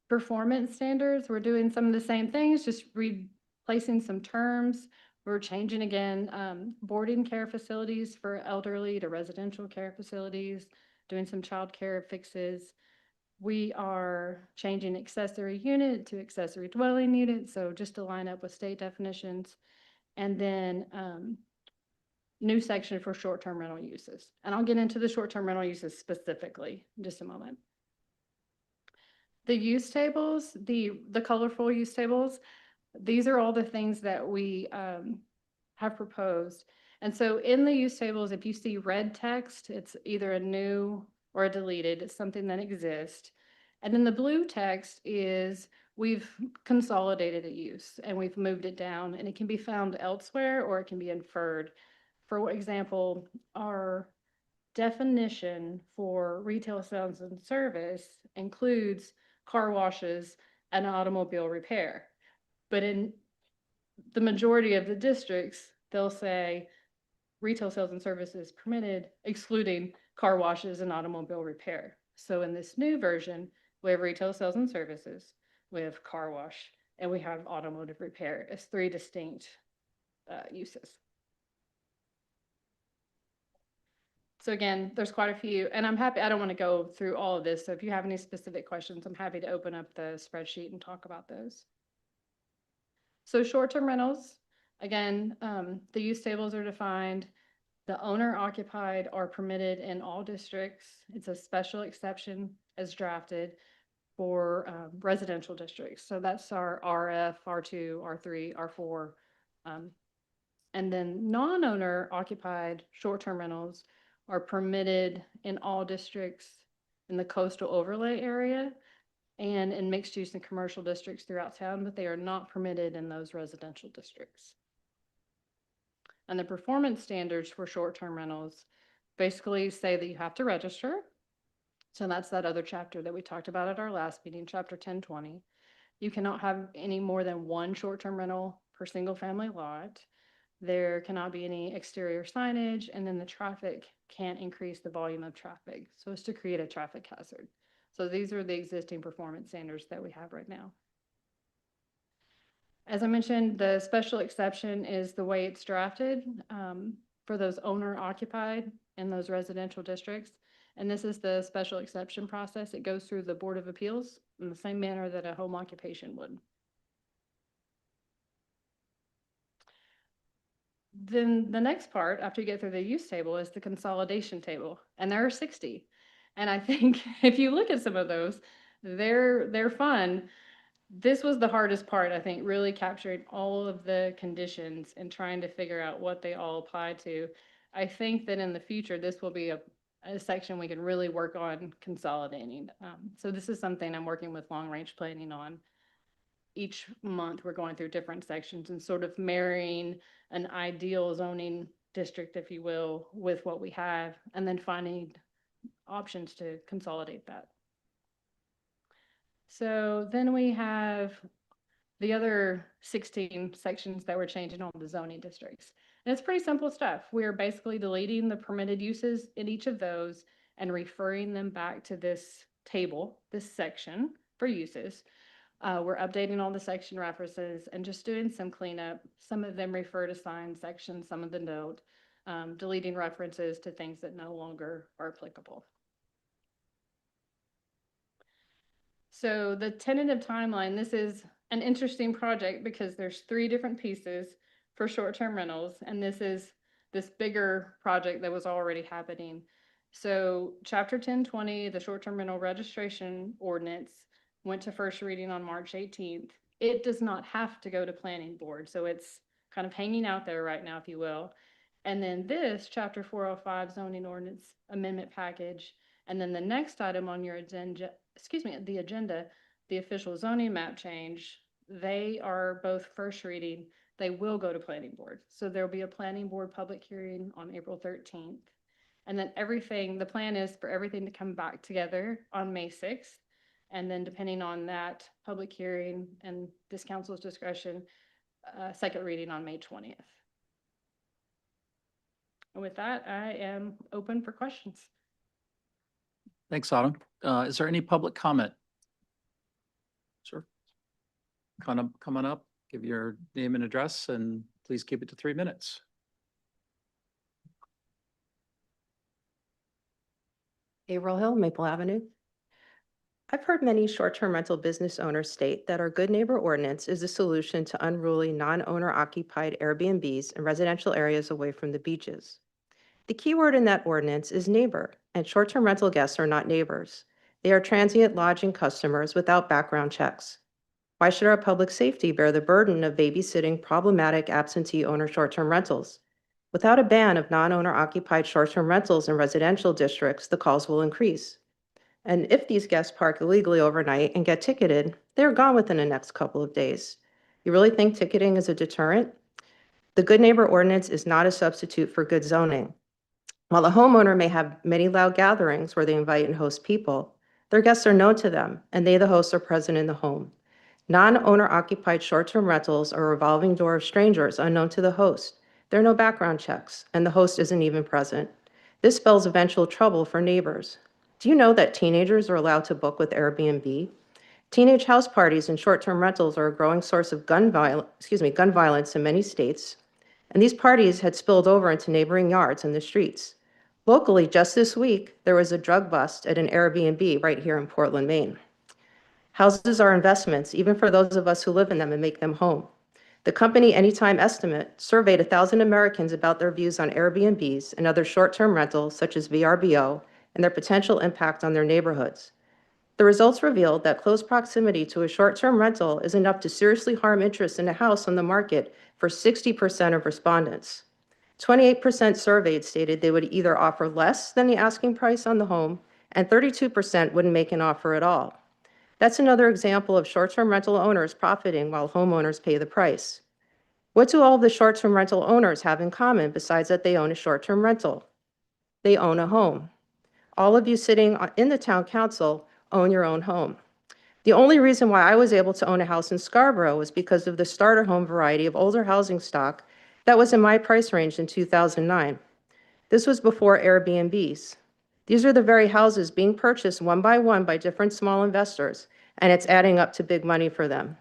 Speaker 15: Performance standards, we're doing some of the same things, just replacing some terms. We're changing again, boarding care facilities for elderly to residential care facilities, doing some child care fixes. We are changing accessory unit to accessory dwelling unit, so just to line up with state definitions. And then new section for short-term rental uses. And I'll get into the short-term rental uses specifically in just a moment. The use tables, the colorful use tables, these are all the things that we have proposed. And so in the use tables, if you see red text, it's either a new or a deleted, it's something that exists. And then the blue text is we've consolidated a use and we've moved it down, and it can be found elsewhere or it can be inferred. For example, our definition for retail sales and service includes car washes and automobile repair. But in the majority of the districts, they'll say retail sales and services permitted, excluding car washes and automobile repair. So in this new version, we have retail sales and services, we have car wash, and we have automotive repair as three distinct uses. So again, there's quite a few, and I'm happy, I don't want to go through all of this. So if you have any specific questions, I'm happy to open up the spreadsheet and talk about those. So short-term rentals, again, the use tables are defined. The owner occupied are permitted in all districts. It's a special exception as drafted for residential districts. So that's our RF, R2, R3, R4. And then non-owner occupied short-term rentals are permitted in all districts in the coastal overlay area and in mixed use and commercial districts throughout town, but they are not permitted in those residential districts. And the performance standards for short-term rentals basically say that you have to register. So that's that other chapter that we talked about at our last meeting, chapter 1020. You cannot have any more than one short-term rental per single family lot. There cannot be any exterior signage, and then the traffic can't increase the volume of traffic. So it's to create a traffic hazard. So these are the existing performance standards that we have right now. As I mentioned, the special exception is the way it's drafted for those owner occupied in those residential districts. And this is the special exception process. It goes through the Board of Appeals in the same manner that a home occupation would. Then the next part, after you get through the use table, is the consolidation table. And there are 60. And I think if you look at some of those, they're fun. This was the hardest part, I think, really capturing all of the conditions and trying to figure out what they all apply to. I think that in the future, this will be a section we can really work on consolidating. So this is something I'm working with long range planning on. Each month we're going through different sections and sort of marrying an ideal zoning district, if you will, with what we have, and then finding options to consolidate that. So then we have the other 16 sections that we're changing on the zoning districts. And it's pretty simple stuff. We're basically deleting the permitted uses in each of those and referring them back to this table, this section for uses. We're updating all the section references and just doing some cleanup. Some of them refer to signed sections, some of them don't. Deleting references to things that no longer are applicable. So the tentative timeline, this is an interesting project because there's 3 different pieces for short-term rentals, and this is this bigger project that was already happening. So Chapter 1020, the short-term rental registration ordinance, went to first reading on March 18th. It does not have to go to planning board, so it's kind of hanging out there right now, if you will. And then this Chapter 405 zoning ordinance amendment package, and then the next item on your agenda, the agenda, the official zoning map change, they are both first reading. They will go to planning board. So there'll be a planning board public hearing on April 13th. And then the plan is for everything to come back together on May 6th. And then depending on that public hearing and this council's discretion, second reading on May 20th. And with that, I am open for questions.
Speaker 1: Thanks, Autumn. Is there any public comment? Sure. Come on up, give your name and address, and please keep it to 3 minutes.
Speaker 16: April Hill, Maple Avenue. I've heard many short-term rental business owners state that our Good Neighbor Ordinance is a solution to unruly non-owner occupied Airbnbs in residential areas away from the beaches. The key word in that ordinance is neighbor, and short-term rental guests are not neighbors. They are transient lodging customers without background checks. Why should our public safety bear the burden of babysitting problematic absentee owner short-term rentals? Without a ban of non-owner occupied short-term rentals in residential districts, the calls will increase. And if these guests park illegally overnight and get ticketed, they're gone within the next couple of days. You really think ticketing is a deterrent? The Good Neighbor Ordinance is not a substitute for good zoning. While a homeowner may have many loud gatherings where they invite and host people, their guests are known to them, and they, the hosts, are present in the home. Non-owner occupied short-term rentals are a revolving door of strangers unknown to the host. There are no background checks, and the host isn't even present. This spells eventual trouble for neighbors. Do you know that teenagers are allowed to book with Airbnb? Teenage house parties and short-term rentals are a growing source of gun violence in many states, and these parties had spilled over into neighboring yards and the streets. Locally, just this week, there was a drug bust at an Airbnb right here in Portland, Maine. Houses are investments, even for those of us who live in them and make them home. The company Anytime Estimate surveyed 1,000 Americans about their views on Airbnbs and other short-term rentals, such as VRBO, and their potential impact on their neighborhoods. The results revealed that close proximity to a short-term rental is enough to seriously harm interest in a house on the market for 60% of respondents. 28% surveyed stated they would either offer less than the asking price on the home, and 32% wouldn't make an offer at all. That's another example of short-term rental owners profiting while homeowners pay the price. What do all of the short-term rental owners have in common besides that they own a short-term rental? They own a home. All of you sitting in the town council own your own home. The only reason why I was able to own a house in Scarborough was because of the starter home variety of older housing stock that was in my price range in 2009. This was before Airbnbs. These are the very houses being purchased one by different small investors, and it's adding up to big money for them.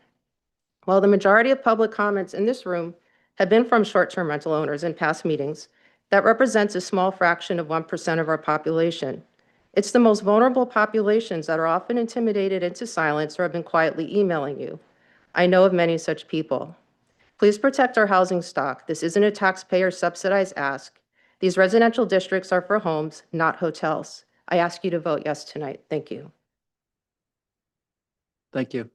Speaker 16: While the majority of public comments in this room have been from short-term rental owners in past meetings, that represents a small fraction of 1% of our population. It's the most vulnerable populations that are often intimidated into silence or have been quietly emailing you. I know of many such people. Please protect our housing stock. This isn't a taxpayer subsidized ask. These residential districts are for homes, not hotels. I ask you to vote yes tonight. Thank you.
Speaker 1: Thank you.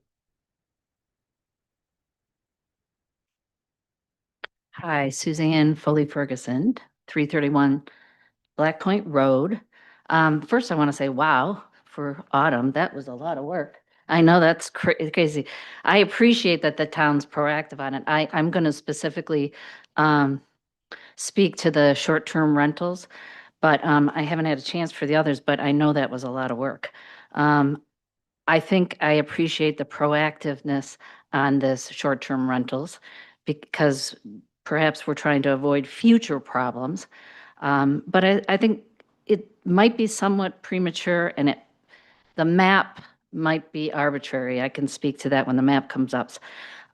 Speaker 17: Hi, Suzanne Foley Ferguson, 331 Black Point Road. First, I want to say, wow, for Autumn, that was a lot of work. I know that's crazy. I appreciate that the town's proactive on it. I'm going to specifically speak to the short-term rentals, but I haven't had a chance for the others, but I know that was a lot of work. I think I appreciate the proactiveness on this short-term rentals because perhaps we're trying to avoid future problems. But I think it might be somewhat premature, and the map might be arbitrary. I can speak to that when the map comes up.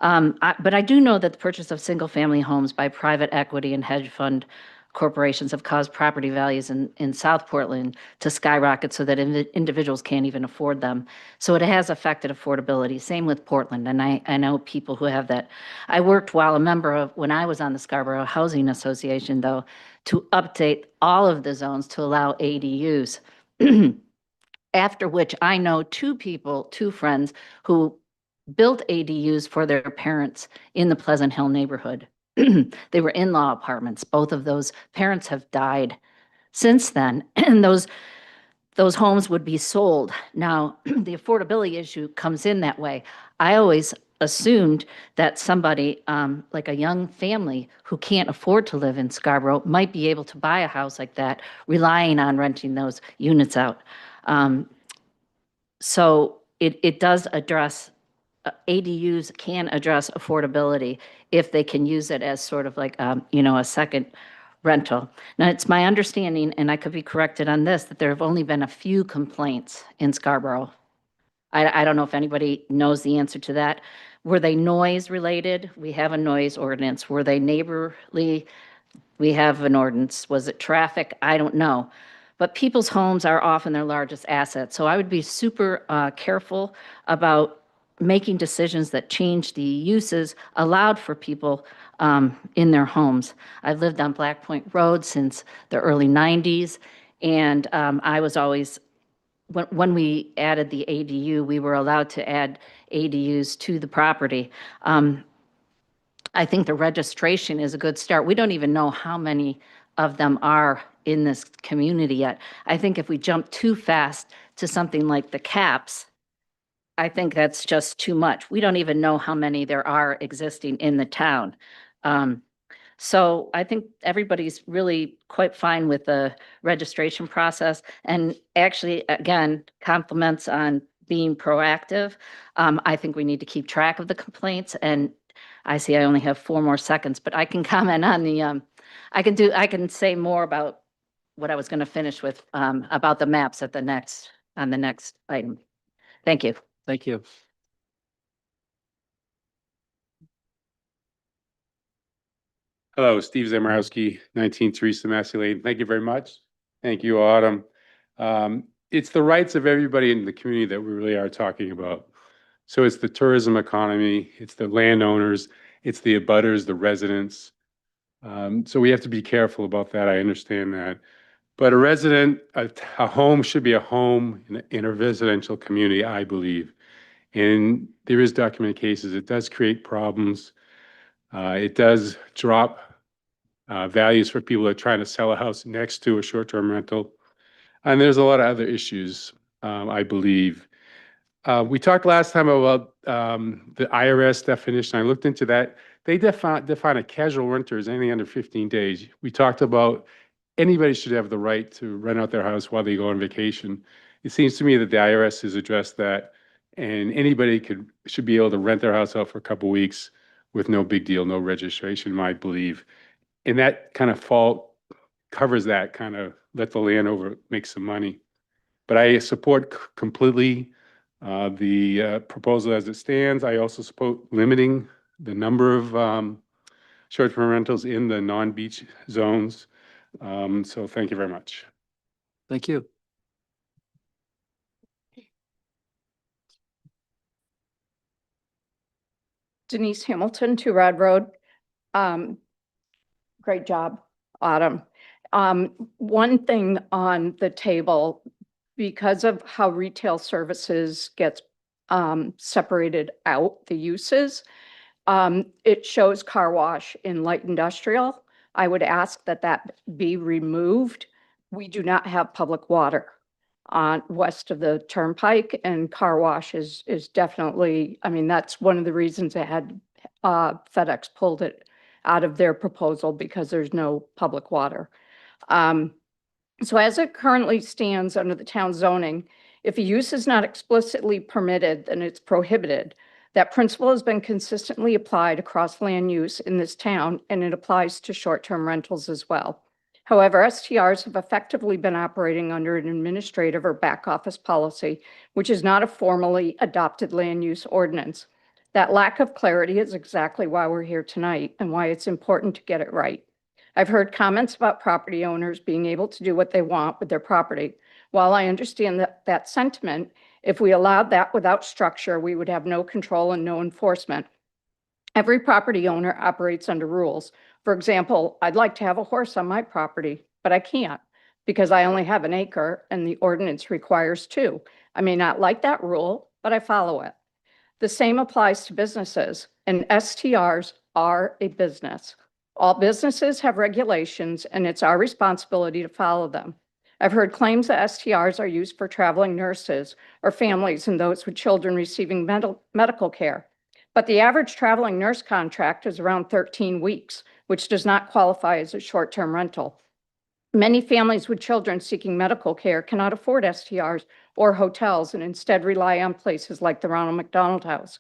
Speaker 17: But I do know that the purchase of single-family homes by private equity and hedge fund corporations have caused property values in South Portland to skyrocket so that individuals can't even afford them. So it has affected affordability. Same with Portland, and I know people who have that. I worked while a member of, when I was on the Scarborough Housing Association, though, to update all of the zones to allow ADUs. After which I know two friends who built ADUs for their parents in the Pleasant Hill neighborhood. They were in-law apartments. Both of those parents have died since then, and those homes would be sold. Now, the affordability issue comes in that way. I always assumed that somebody, like a young family who can't afford to live in Scarborough might be able to buy a house like that, relying on renting those units out. So it does address, ADUs can address affordability if they can use it as sort of like, a second rental. Now, it's my understanding, and I could be corrected on this, that there have only been a few complaints in Scarborough. I don't know if anybody knows the answer to that. Were they noise related? We have a noise ordinance. Were they neighborly? We have an ordinance. Was it traffic? I don't know. But people's homes are often their largest asset. So I would be super careful about making decisions that change the uses allowed for people in their homes. I've lived on Black Point Road since the early 90s, and I was always, when we added the ADU, we were allowed to add ADUs to the property. I think the registration is a good start. We don't even know how many of them are in this community yet. I think if we jump too fast to something like the caps, I think that's just too much. We don't even know how many there are existing in the town. So I think everybody's really quite fine with the registration process. And actually, again, compliments on being proactive. I think we need to keep track of the complaints. And I see I only have 4 more seconds, but I can comment on the, I can say more about what I was going to finish with, about the maps at on the next item. Thank you.
Speaker 1: Thank you.
Speaker 18: Hello, Steve Zamorowski, 19 Teresa Massey Lane. Thank you very much. Thank you, Autumn. It's the rights of everybody in the community that we really are talking about. So it's the tourism economy, it's the landowners, it's the abutters, the residents. So we have to be careful about that. I understand that. But a home should be a home in a residential community, I believe. And there is documented cases. It does create problems. It does drop values for people that are trying to sell a house next to a short-term rental. And there's a lot of other issues, I believe. We talked last time about the IRS definition. I looked into that. They define a casual renter as anything under 15 days. We talked about anybody should have the right to rent out their house while they go on vacation. It seems to me that the IRS has addressed that, and anybody should be able to rent their house out for a couple of weeks with no big deal, no registration, I believe. And that kind of fault covers that, kind of let the landowner make some money. But I support completely the proposal as it stands. I also support limiting the number of short-term rentals in the non-beach zones. So thank you very much.
Speaker 1: Thank you.
Speaker 10: Denise Hamilton, 2 Rod Road. Great job, Autumn. One thing on the table, because of how retail services gets separated out, the uses, it shows car wash in light industrial. I would ask that that be removed. We do not have public water on west of the turnpike, and car wash is definitely, I mean, that's one of the reasons they had FedEx pulled it out of their proposal, because there's no public water. So as it currently stands under the town zoning, if a use is not explicitly permitted, then it's prohibited. That principle has been consistently applied across land use in this town, and it applies to short-term rentals as well. However, STRs have effectively been operating under an administrative or back office policy, which is not a formally adopted land use ordinance. That lack of clarity is exactly why we're here tonight and why it's important to get it right. I've heard comments about property owners being able to do what they want with their property. While I understand that sentiment, if we allowed that without structure, we would have no control and no enforcement. Every property owner operates under rules. For example, I'd like to have a horse on my property, but I can't because I only have an acre and the ordinance requires 2. I may not like that rule, but I follow it. The same applies to businesses, and STRs are a business. All businesses have regulations, and it's our responsibility to follow them. I've heard claims that STRs are used for traveling nurses or families and those with children receiving medical care. But the average traveling nurse contract is around 13 weeks, which does not qualify as a short-term rental. Many families with children seeking medical care cannot afford STRs or hotels and instead rely on places like the Ronald McDonald House.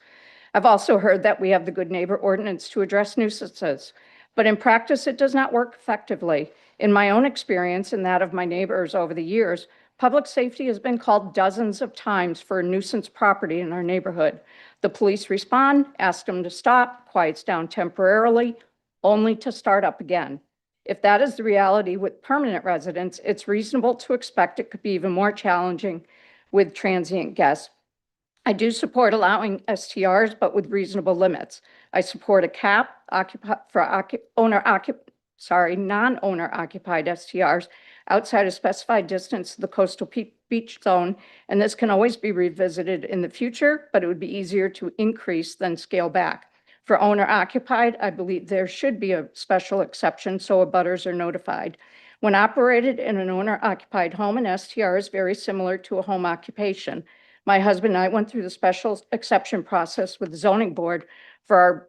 Speaker 10: I've also heard that we have the Good Neighbor Ordinance to address nuisances, but in practice, it does not work effectively. In my own experience and that of my neighbors over the years, public safety has been called dozens of times for a nuisance property in our neighborhood. The police respond, ask them to stop, quiets down temporarily, only to start up again. If that is the reality with permanent residents, it's reasonable to expect it could be even more challenging with transient guests. I do support allowing STRs, but with reasonable limits. I support a cap non-owner occupied STRs outside a specified distance of the coastal beach zone, and this can always be revisited in the future, but it would be easier to increase than scale back. For owner occupied, I believe there should be a special exception so abutters are notified. When operated in an owner occupied home, an STR is very similar to a home occupation. My husband and I went through the special exception process with the zoning board for our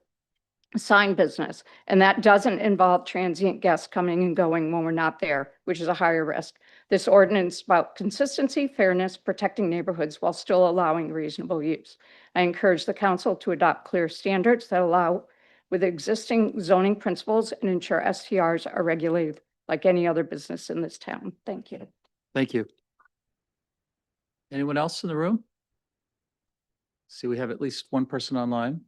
Speaker 10: sign business, and that doesn't involve transient guests coming and going when we're not there, which is a higher risk. This ordinance is about consistency, fairness, protecting neighborhoods while still allowing reasonable use. I encourage the council to adopt clear standards that allow with existing zoning principles and ensure STRs are regulated like any other business in this town. Thank you.
Speaker 1: Thank you. Anyone else in the room? See, we have at least one person online.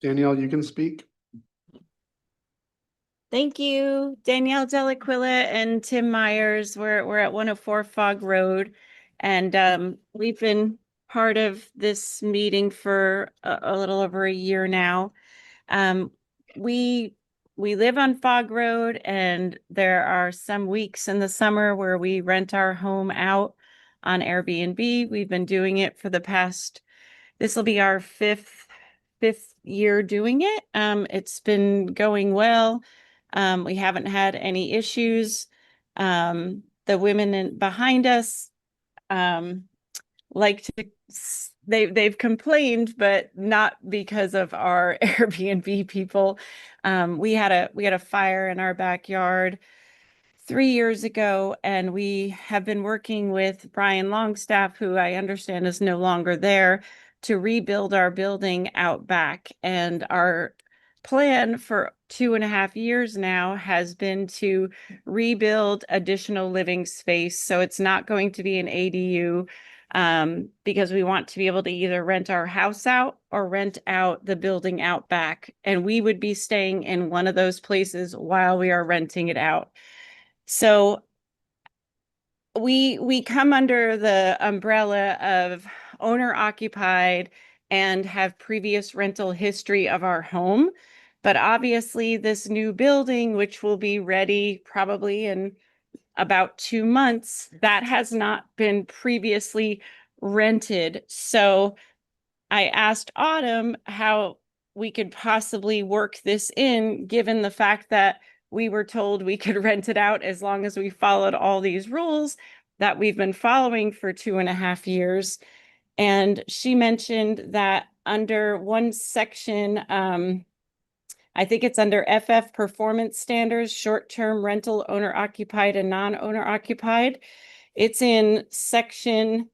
Speaker 19: Danielle, you can speak.
Speaker 20: Thank you, Danielle Delaquila and Tim Myers. We're at 104 Fog Road, and we've been part of this meeting for a little over a year now. We live on Fog Road, and there are some weeks in the summer where we rent our home out on Airbnb. We've been doing it for the past, this will be our fifth year doing it. It's been going well. We haven't had any issues. The women behind us like to, they've complained, but not because of our Airbnb people. We had a fire in our backyard 3 years ago, and we have been working with Brian Longstaff, who I understand is no longer there, to rebuild our building out back. And our plan for 2.5 years now has been to rebuild additional living space. So it's not going to be an ADU, because we want to be able to either rent our house out or rent out the building out back. And we would be staying in one of those places while we are renting it out. So we come under the umbrella of owner occupied and have previous rental history of our home. But obviously this new building, which will be ready probably in about 2 months, that has not been previously rented. So I asked Autumn how we could possibly work this in, given the fact that we were told we could rent it out as long as we followed all these rules that we've been following for 2.5 years. And she mentioned that under one section, I think it's under FF performance standards, short-term rental, owner occupied and non-owner occupied. It's in section,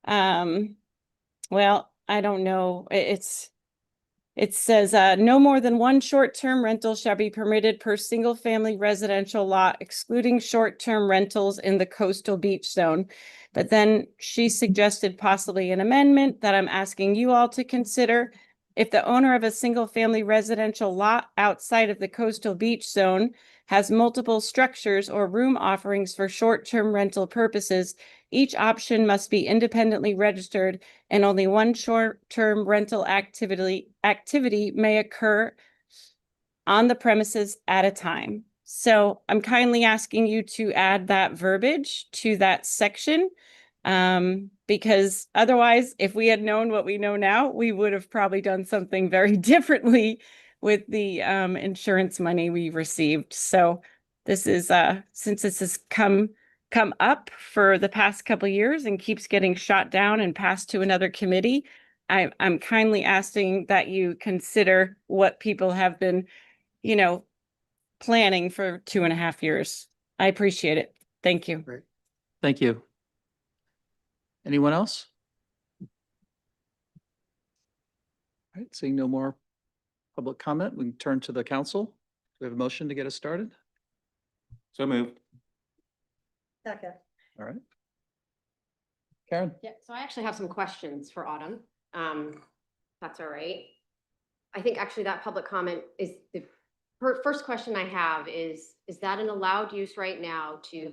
Speaker 20: well, I don't know. It's It says, no more than one short-term rental shall be permitted per single-family residential lot, excluding short-term rentals in the coastal beach zone. But then she suggested possibly an amendment that I'm asking you all to consider. If the owner of a single-family residential lot outside of the coastal beach zone has multiple structures or room offerings for short-term rental purposes, each option must be independently registered and only one short-term rental activity may occur on the premises at a time. So I'm kindly asking you to add that verbiage to that section. Because otherwise, if we had known what we know now, we would have probably done something very differently with the insurance money we received. So this is since this has come up for the past couple of years and keeps getting shot down and passed to another committee, I'm kindly asking that you consider what people have been, planning for 2.5 years. I appreciate it. Thank you.
Speaker 1: Thank you. Anyone else? All right, seeing no more public comment, we can turn to the council. Do we have a motion to get us started?
Speaker 5: So moved.
Speaker 6: Second.
Speaker 1: All right. Karen?
Speaker 12: Yeah, so I actually have some questions for Autumn. That's all right. I think actually that public comment is the first question I have is that an allowed use right now to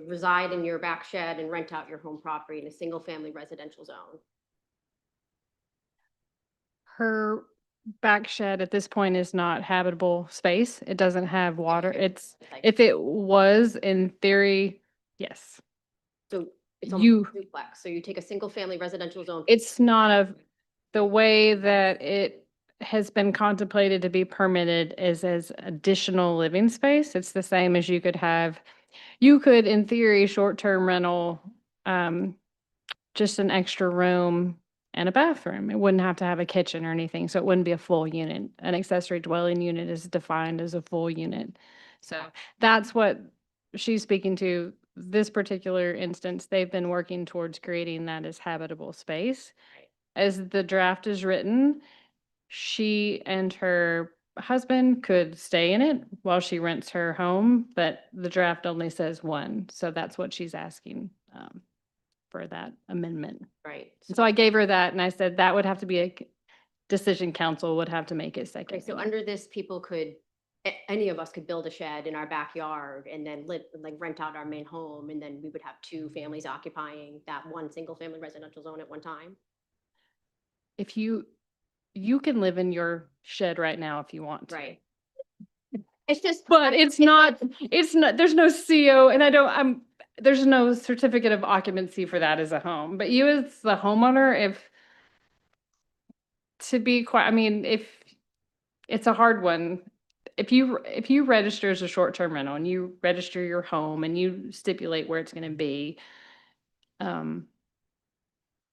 Speaker 12: reside in your back shed and rent out your home property in a single family residential zone?
Speaker 15: Her back shed at this point is not habitable space. It doesn't have water. If it was, in theory, yes.
Speaker 12: So it's
Speaker 15: You-
Speaker 12: almost duplex. So you take a single family residential zone.
Speaker 15: It's not the way that it has been contemplated to be permitted is as additional living space. It's the same as you could, in theory, short-term rental, just an extra room and a bathroom. It wouldn't have to have a kitchen or anything, so it wouldn't be a full unit. An accessory dwelling unit is defined as a full unit. So that's what she's speaking to. This particular instance, they've been working towards creating that as habitable space. As the draft is written, she and her husband could stay in it while she rents her home, but the draft only says one. So that's what she's asking for that amendment.
Speaker 12: Right.
Speaker 15: So I gave her that and I said that would have to be a decision council would have to make it second.
Speaker 12: Okay, so under this, people could, any of us could build a shed in our backyard and then rent out our main home, and then we would have 2 families occupying that one single family residential zone at one time?
Speaker 15: If you can live in your shed right now if you want to.
Speaker 12: Right. It's just,
Speaker 15: But it's not, there's no CO and there's no certificate of occupancy for that as a home, but you as the homeowner, if it's a hard one. If you register as a short-term rental and you register your home and you stipulate where it's gonna be,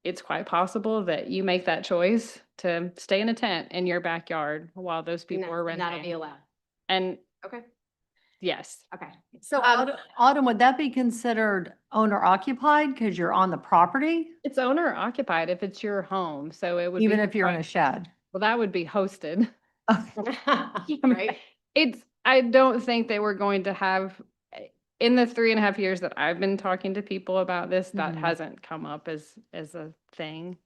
Speaker 15: it's quite possible that you make that choice to stay in a tent in your backyard while those people are renting.
Speaker 12: That'll be allowed.
Speaker 15: And
Speaker 12: Okay.
Speaker 15: yes.
Speaker 12: Okay.
Speaker 6: So Autumn, would that be considered owner occupied because you're on the property?
Speaker 15: It's owner occupied if it's your home, so it would
Speaker 6: Even
Speaker 15: be
Speaker 6: if you're in a shed?
Speaker 15: Well, that would be hosted.
Speaker 12: Right.
Speaker 15: I don't think they were going to have, in the 3.5 years that I've been talking to people about this, that
Speaker 6: Mhm.
Speaker 15: hasn't come up as a thing.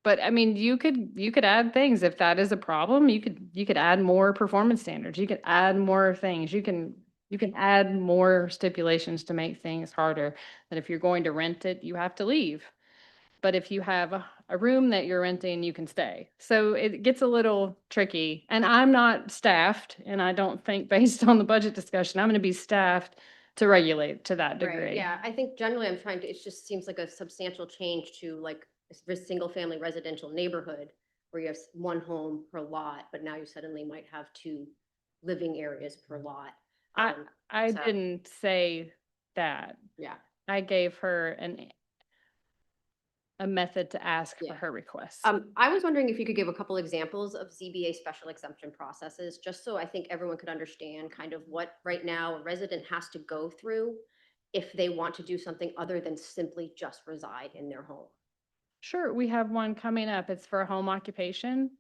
Speaker 15: But I mean, you could add things if that is a problem. You could add more performance standards. You could add more things. You can add more stipulations to make things harder. That if you're going to rent it, you have to leave. But if you have a room that you're renting, you can stay. So it gets a little tricky. And I'm not staffed, and I don't think based on the budget discussion, I'm going to be staffed to regulate to that degree.
Speaker 12: Right, yeah, I think generally it just seems like a substantial change to a single family residential neighborhood where you have one home per lot, but now you suddenly might have 2 living areas per lot.
Speaker 15: I
Speaker 12: so-
Speaker 15: didn't say that.
Speaker 12: Yeah.
Speaker 15: I gave her a method to ask for
Speaker 12: Yeah.
Speaker 15: her request.
Speaker 12: I was wondering if you could give a couple examples of ZBA special exemption processes, just so I think everyone could understand kind of what right now a resident has to go through if they want to do something other than simply just reside in their home.
Speaker 15: Sure, we have one coming up. It's for home occupation.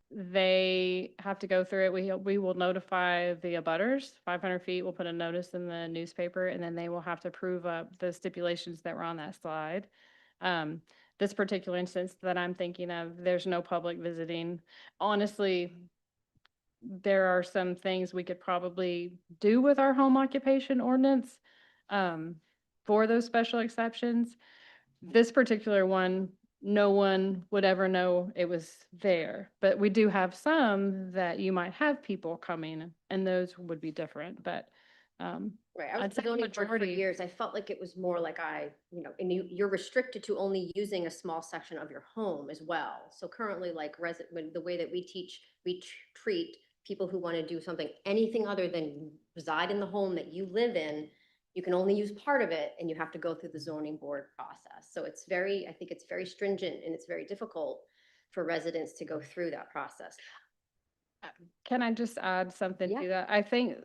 Speaker 15: They have to go through it. We will notify the abutters, 500 feet. We'll put a notice in the newspaper, and then they will have to prove up the stipulations that were on that slide. This particular instance that I'm thinking of, there's no public visiting. Honestly, there are some things we could probably do with our home occupation ordinance for those special exceptions. This particular one, no one would ever know it was there, but we do have some that you might have people coming, and those would be different, but
Speaker 12: Right, I was
Speaker 15: I'd say the
Speaker 12: zoning board for
Speaker 15: majority.
Speaker 12: years. I felt like it was more like and you're restricted to only using a small section of your home as well. So currently, like the way that we teach, treat people who want to do something, anything other than reside in the home that you live in, you can only use part of it, and you have to go through the zoning board process. So I think it's very stringent, and it's very difficult for residents to go through that process.
Speaker 15: Can I just add something
Speaker 12: Yeah.
Speaker 15: to that? I think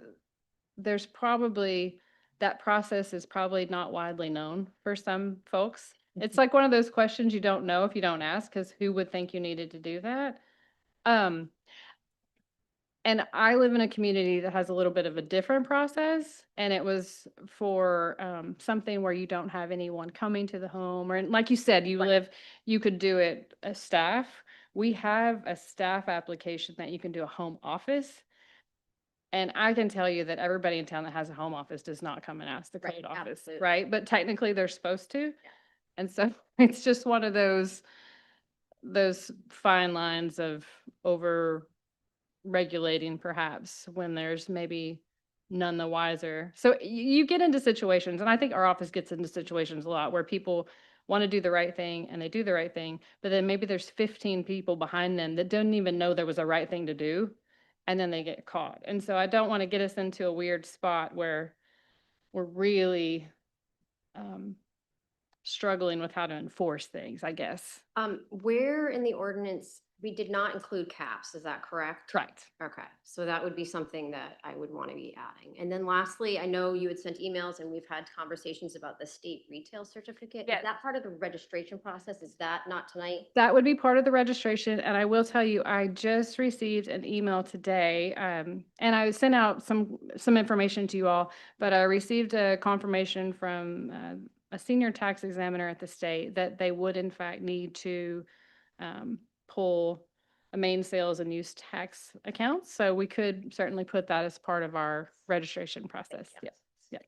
Speaker 15: there's probably, that process is probably not widely known for some folks. It's like one of those questions you don't know if you don't ask, because who would think you needed to do that? And I live in a community that has a little bit of a different process, and it was for something where you don't have anyone coming to the home, or like you said, you could do it as staff. We have a staff application that you can do a home office. And I can tell you that everybody in town that has a home office does not come and ask the
Speaker 12: Right,
Speaker 15: code office,
Speaker 12: absolutely.
Speaker 15: right? But technically they're supposed to. And so it's just one of those fine lines of over regulating perhaps when there's maybe none the wiser. So you get into situations, and I think our office gets into situations a lot where people want to do the right thing and they do the right thing, but then maybe there's 15 people behind them that don't even know there was a right thing to do, and then they get caught. And so I don't want to get us into a weird spot where we're really struggling with how to enforce things, I guess.
Speaker 12: Where in the ordinance, we did not include caps, is that correct?
Speaker 15: Correct.
Speaker 12: Okay, so that would be something that I would want to be adding. And then lastly, I know you had sent emails and we've had conversations about the state retail certificate. Is that part of the registration process? Is that not tonight?
Speaker 15: That would be part of the registration, and I will tell you, I just received an email today, and I sent out some information to you all, but I received a confirmation from a senior tax examiner at the state that they would in fact need to pull a main sales and use tax accounts, so we could certainly put that as part of our registration process. Yep. Yep.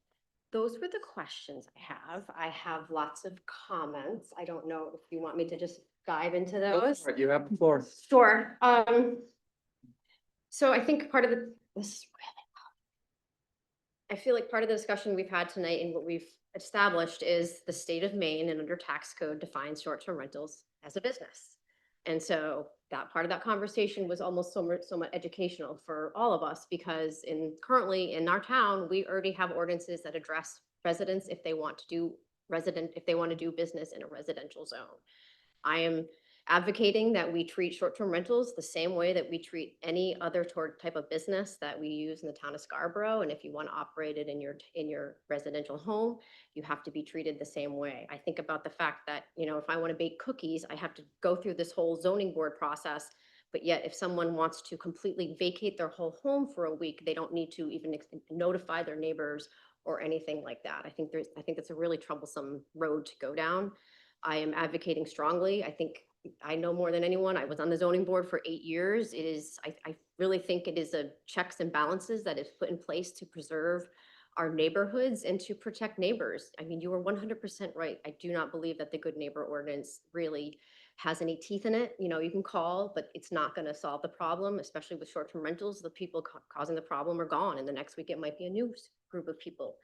Speaker 12: Those were the questions I have. I have lots of comments. I don't know if you want me to just dive into those.
Speaker 1: You have the floor.
Speaker 12: Sure. So I think part of this is really loud. I feel like part of the discussion we've had tonight and what we've established is the state of Maine and under tax code defines short-term rentals as a business. And so that part of that conversation was almost somewhat educational for all of us, because currently in our town, we already have ordinances that address residents if they want to do business in a residential zone. I am advocating that we treat short-term rentals the same way that we treat any other type of business that we use in the town of Scarborough. And if you want to operate it in your residential home, you have to be treated the same way. I think about the fact that, if I want to bake cookies, I have to go through this whole zoning board process. But yet if someone wants to completely vacate their whole home for a week, they don't need to even notify their neighbors or anything like that. I think that's a really troublesome road to go down. I am advocating strongly. I think I know more than anyone. I was on the zoning board for 8 years. I really think it is a checks and balances that is put in place to preserve our neighborhoods and to protect neighbors. I mean, you are 100% right. I do not believe that the good neighbor ordinance really has any teeth in it. You can call, but it's not going to solve the problem, especially with short-term rentals. The people causing the problem are gone, and the next week it might be a new group of people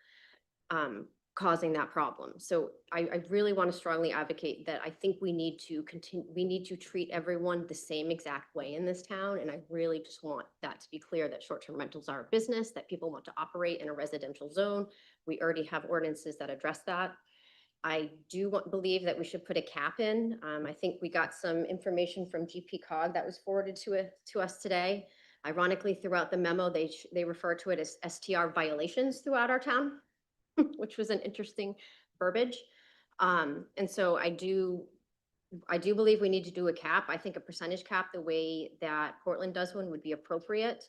Speaker 12: causing that problem. So I really want to strongly advocate that. I think we need to treat everyone the same exact way in this town. And I really just want that to be clear, that short-term rentals are a business, that people want to operate in a residential zone. We already have ordinances that address that. I do believe that we should put a cap in. I think we got some information from GP Cog that was forwarded to us today. Ironically, throughout the memo, they refer to it as STR violations throughout our town, which was an interesting verbiage. And so I do believe we need to do a cap. I think a percentage cap, the way that Portland does one, would be appropriate,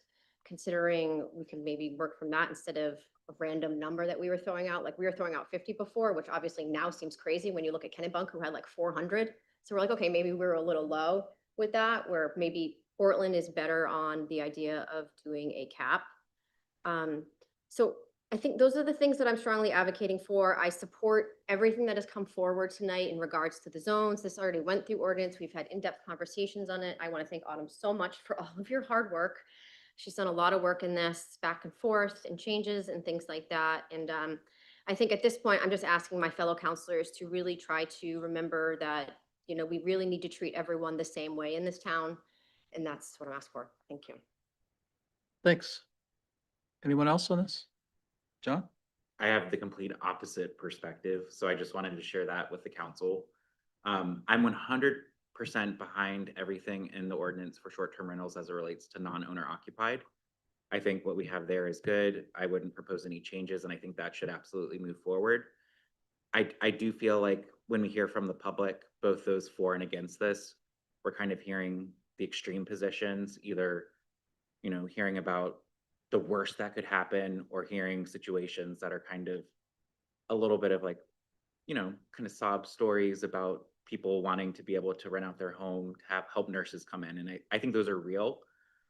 Speaker 12: considering we can maybe work from that instead of a random number that we were throwing out. Like we were throwing out 50 before, which obviously now seems crazy when you look at Kennebunk, who had like 400. So we're like, okay, maybe we were a little low with that, where maybe Portland is better on the idea of doing a cap. So I think those are the things that I'm strongly advocating for. I support everything that has come forward tonight in regards to the zones. This already went through ordinance. We've had in-depth conversations on it. I want to thank Autumn so much for all of your hard work. She's done a lot of work in this back and forth and changes and things like that. And I think at this point, I'm just asking my fellow counselors to really try to remember that, you know, we really need to treat everyone the same way in this town. And that's what I'm asking for. Thank you.
Speaker 1: Thanks. Anyone else on this? John?
Speaker 5: I have the complete opposite perspective, so I just wanted to share that with the council. I'm 100% behind everything in the ordinance for short-term rentals as it relates to non-owner occupied. I think what we have there is good. I wouldn't propose any changes, and I think that should absolutely move forward. I do feel like when we hear from the public, both those for and against this, we're kind of hearing the extreme positions, either, you know, hearing about the worst that could happen or hearing situations that are kind of a little bit of like, you know, kind of sob stories about people wanting to be able to rent out their home, to have help nurses come in. And I think those are real,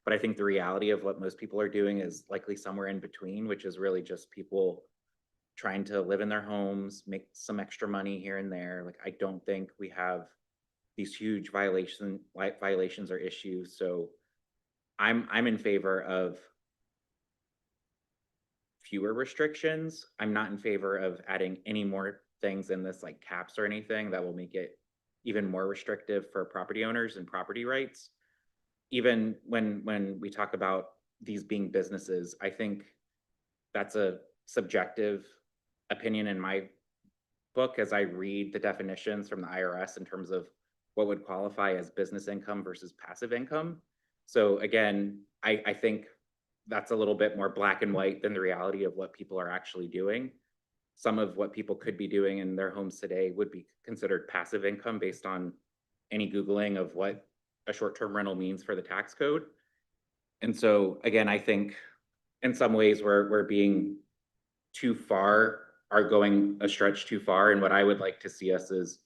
Speaker 5: but I think the reality of what most people are doing is likely somewhere in between, which is really just people trying to live in their homes, make some extra money here and there. Like, I don't think we have these huge violations or issues. So I'm in favor of fewer restrictions. I'm not in favor of adding any more things in this, like caps or anything that will make it even more restrictive for property owners and property rights. Even when we talk about these being businesses, I think that's a subjective opinion in my book as I read the definitions from the IRS in terms of what would qualify as business income versus passive income. So again, I think that's a little bit more black and white than the reality of what people are actually doing. Some of what people could be doing in their homes today would be considered passive income based on any Googling of what a short-term rental means for the tax code. And so again, I think in some ways we're being too far, are going a stretch too far. And what I would like to see us is,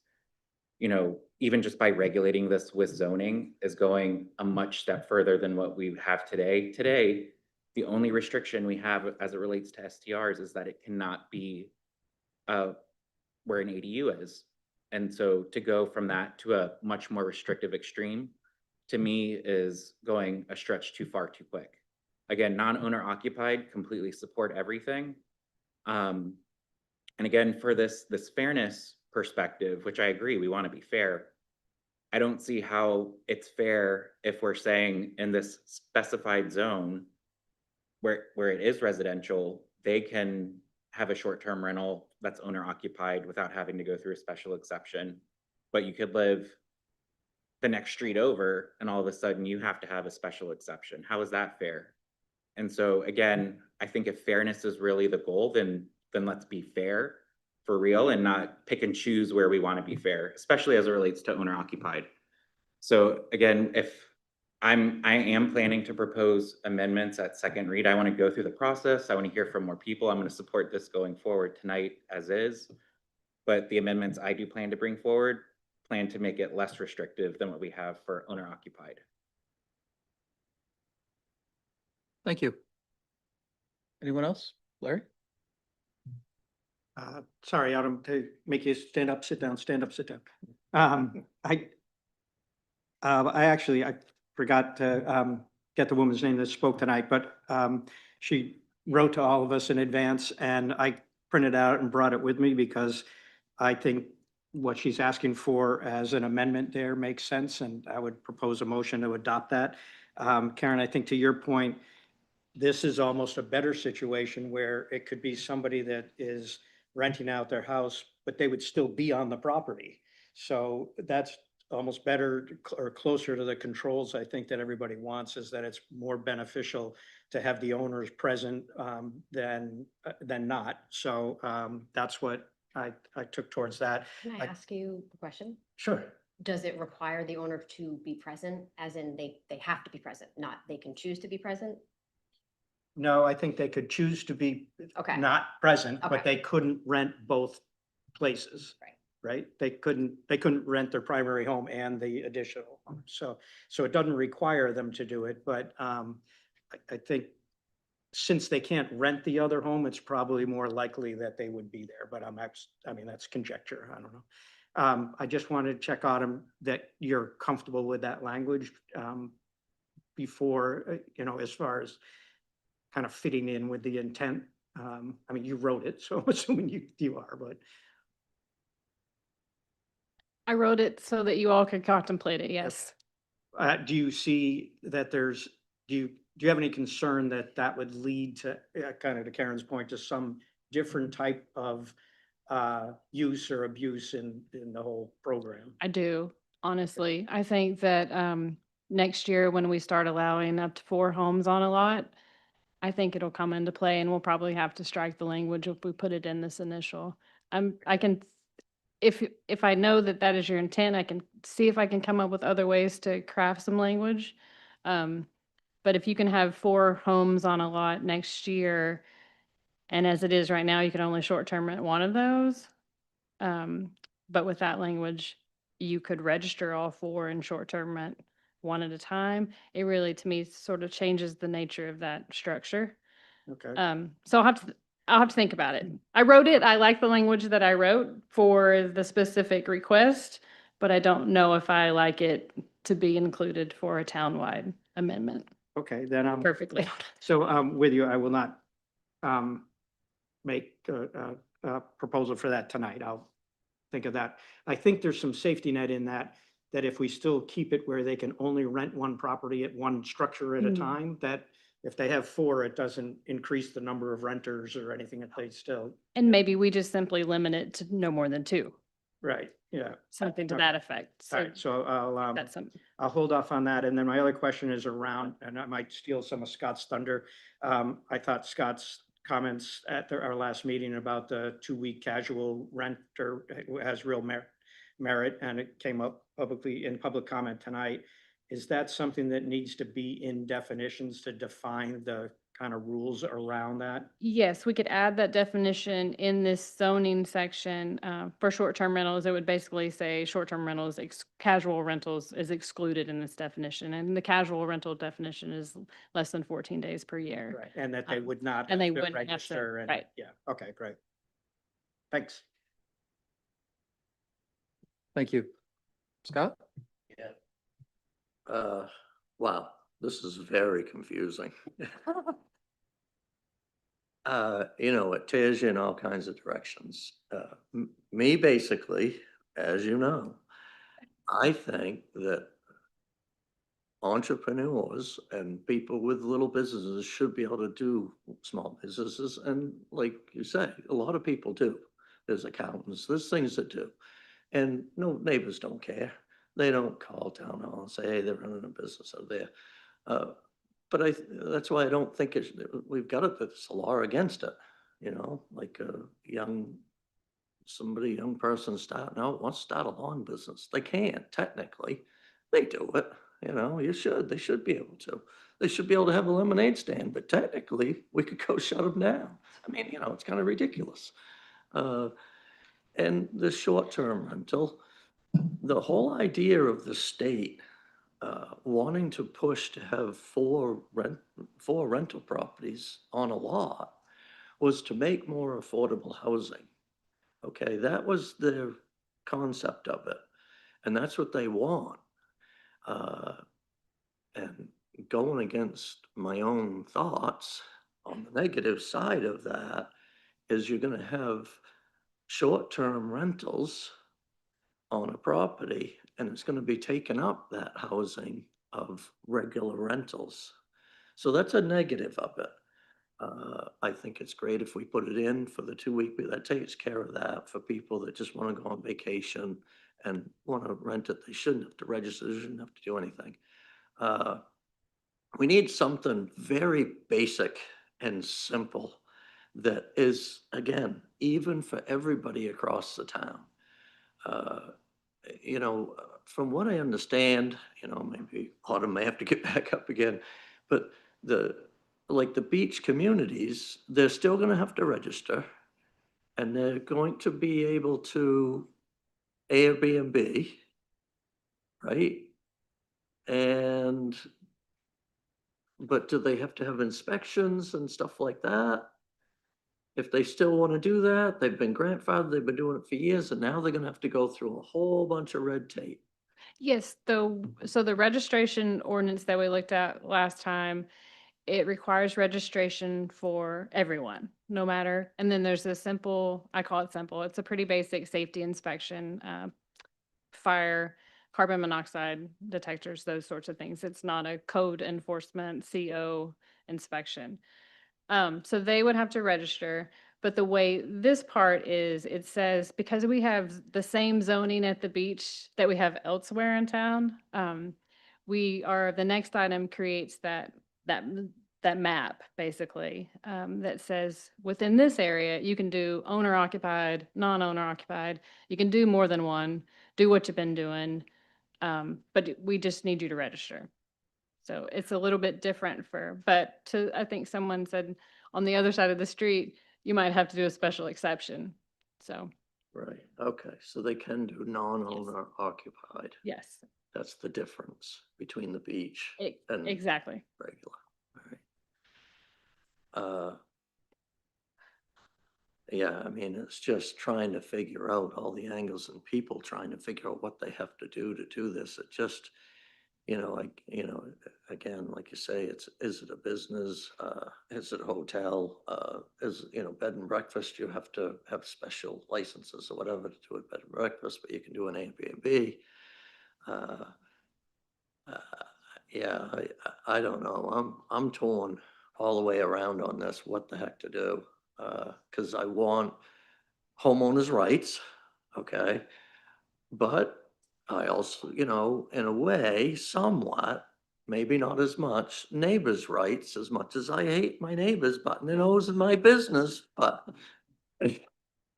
Speaker 5: you know, even just by regulating this with zoning is going a much step further than what we have today. Today, the only restriction we have as it relates to STRs is that it cannot be where an ADU is. And so to go from that to a much more restrictive extreme, to me, is going a stretch too far too quick. Again, non-owner occupied, completely support everything. And again, for this fairness perspective, which I agree, we want to be fair. I don't see how it's fair if we're saying in this specified zone where it is residential, they can have a short-term rental that's owner occupied without having to go through a special exception. But you could live the next street over and all of a sudden you have to have a special exception. How is that fair? And so again, I think if fairness is really the goal, then let's be fair for real and not pick and choose where we want to be fair, especially as it relates to owner occupied. So again, if I am planning to propose amendments at second read, I want to go through the process. I want to hear from more people. I'm going to support this going forward tonight as is. But the amendments I do plan to bring forward plan to make it less restrictive than what we have for owner occupied.
Speaker 1: Thank you. Anyone else? Larry?
Speaker 8: Sorry, Autumn, to make you stand up, sit down, stand up, sit down. I forgot to get the woman's name that spoke tonight, but she wrote to all of us in advance and I printed out and brought it with me because I think what she's asking for as an amendment there makes sense, and I would propose a motion to adopt that. Karen, I think to your point, this is almost a better situation where it could be somebody that is renting out their house, but they would still be on the property. So that's almost better or closer to the controls I think that everybody wants, is that it's more beneficial to have the owners present than not. So that's what I took towards that.
Speaker 12: Can I ask you a question?
Speaker 8: Sure.
Speaker 12: Does it require the owner to be present, as in they have to be present, not they can choose to be present?
Speaker 8: No, I think they could choose to be
Speaker 12: Okay.
Speaker 8: not present,
Speaker 12: Okay.
Speaker 8: but they couldn't rent both places.
Speaker 12: Right.
Speaker 8: Right? They couldn't rent their primary home and the additional home. So it doesn't require them to do it, but I think since they can't rent the other home, it's probably more likely that they would be there, but I mean, that's conjecture. I don't know. I just wanted to check, Autumn, that you're comfortable with that language before, as far as kind of fitting in with the intent. I mean, you wrote it, so I'm assuming you are, but.
Speaker 15: I wrote it so that you all could contemplate it, yes.
Speaker 8: Do you see that do you have any concern that that would lead to, kind of to Karen's point, to some different type of use or abuse in the whole program?
Speaker 15: I do, honestly. I think that next year when we start allowing up to 4 homes on a lot, I think it'll come into play and we'll probably have to strike the language if we put it in this initial. I can, if I know that that is your intent, I can see if I can come up with other ways to craft some language. But if you can have 4 homes on a lot next year, and as it is right now, you can only short-term rent one of those. But with that language, you could register all 4 in short-term rent one at a time. It really, to me, sort of changes the nature of that structure.
Speaker 8: Okay.
Speaker 15: So I'll have to think about it. I wrote it. I like the language that I wrote for the specific request, but I don't know if I like it to be included for a townwide amendment.
Speaker 8: Okay, then I'm
Speaker 15: Perfectly.
Speaker 8: So with you, I will not make a proposal for that tonight. I'll think of that. I think there's some safety net in that if we still keep it where they can only rent one property at one structure at a time, that if they have 4, it doesn't increase the number of renters or anything that they still.
Speaker 15: And maybe we just simply limit it to no more than 2,
Speaker 8: Right, yeah.
Speaker 15: something to
Speaker 8: Okay.
Speaker 15: that effect.
Speaker 8: All right, so
Speaker 15: That's something.
Speaker 8: I'll hold off on that. And then my other question is around, and I might steal some of Scott's thunder. I thought Scott's comments at our last meeting about the 2-week casual renter has real merit, and it came up publicly in public comment tonight. Is that something that needs to be in definitions to define the kind of rules around that?
Speaker 15: Yes, we could add that definition in this zoning section for short-term rentals. It would basically say short-term rentals, casual rentals is excluded in this definition. And the casual rental definition is less than 14 days per year.
Speaker 8: Right, and that they would not
Speaker 15: and they
Speaker 8: have to
Speaker 15: wouldn't have to,
Speaker 8: register and,
Speaker 15: right.
Speaker 8: yeah, okay, great. Thanks.
Speaker 1: Thank you. Scott?
Speaker 13: Wow, this is very confusing. It tears you in all kinds of directions. Me, basically, as you know, I think that entrepreneurs and people with little businesses should be able to do small businesses. And like you say, a lot of people do. There's accountants, there's things that do. And no, neighbors don't care. They don't call town hall and say, hey, they're running a business out there. But that's why I don't think we've got there's a law against it, like a young person starting out wants to start a lawn business. They can't, technically. They do it, they should be able to. They should be able to have a lemonade stand, but technically we could go shut them down. I mean, it's kind of ridiculous. And the short-term rental, the whole idea of the state wanting to push to have 4 rental properties on a lot was to make more affordable housing. Okay, that was their concept of it. And that's what they want. And going against my own thoughts on the negative side of that is you're going to have short-term rentals on a property, and it's going to be taking up that housing of regular rentals. So that's a negative of it. I think it's great if we put it in for the 2-week, but that takes care of that for people that just want to go on vacation and want to rent it. They shouldn't have to register, they shouldn't have to do anything. We need something very basic and simple that is, again, even for everybody across the town. You know, from what I understand, you know, maybe Autumn may have to get back up again, but like the beach communities, they're still gonna have to register, and they're going to be able to Airbnb, right? And, but do they have to have inspections and stuff like that? If they still want to do that, they've been grandfathered, they've been doing it for years, and now they're gonna have to go through a whole bunch of red tape.
Speaker 15: Yes, so the registration ordinance that we looked at last time, it requires registration for everyone, no matter, and then there's a simple, I call it simple, it's a pretty basic safety inspection, fire, carbon monoxide detectors, those sorts of things. It's not a code enforcement CO inspection. So they would have to register, but the way this part is, it says, because we have the same zoning at the beach that we have elsewhere in town, the next item creates that map, basically, that says, within this area, you can do owner occupied, non-owner occupied, you can do more than one, do what you've been doing, but we just need you to register. So it's a little bit different I think someone said on the other side of the street, you might have to do a special exception. So,
Speaker 13: Right, okay, so they can do non-owner occupied.
Speaker 15: yes,
Speaker 13: That's the difference between the beach and
Speaker 15: exactly.
Speaker 13: regular, all right? Yeah, I mean, it's just trying to figure out all the angles and people trying to figure out what they have to do this. It just, you know, like, you know, again, like you say, is it a business? Is it a hotel? Is, you know, bed and breakfast, you have to have special licenses or whatever to do a bed and breakfast, but you can do an Airbnb. Yeah, I don't know. I'm torn all the way around on this, what the heck to do. Cause I want homeowners' rights, okay? But I also, you know, in a way, somewhat, maybe not as much, neighbors' rights, as much as I hate my neighbors butting their nose in my business, but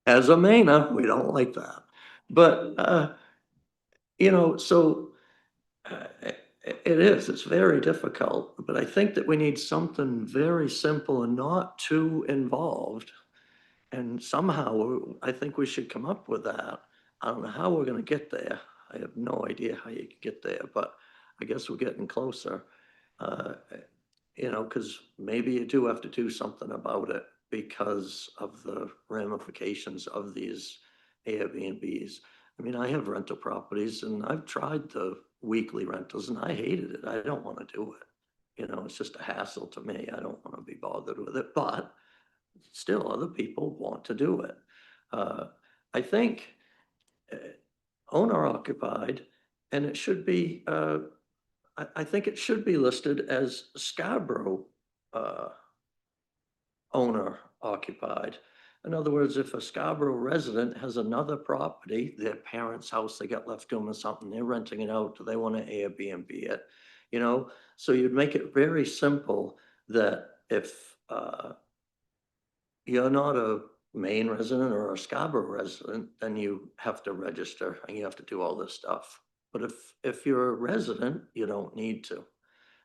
Speaker 13: as a Mainer, we don't like that. But, you know, so it's very difficult, but I think that we need something very simple and not too involved. And somehow, I think we should come up with that. I don't know how we're gonna get there. I have no idea how you can get there, but I guess we're getting closer. You know, because maybe you do have to do something about it because of the ramifications of these Airbnbs. I mean, I have rental properties and I've tried the weekly rentals and I hated it. I don't want to do it. You know, it's just a hassle to me. I don't want to be bothered with it, but still other people want to do it. I think owner occupied, and it should be, I think it should be listed as Scarborough owner occupied. In other words, if a Scarborough resident has another property, their parents' house, they got left to them or something, they're renting it out, do they want to Airbnb it? You know, so you'd make it very simple that if you're not a Maine resident or a Scarborough resident, then you have to register and you have to do all this stuff. But if you're a resident, you don't need to.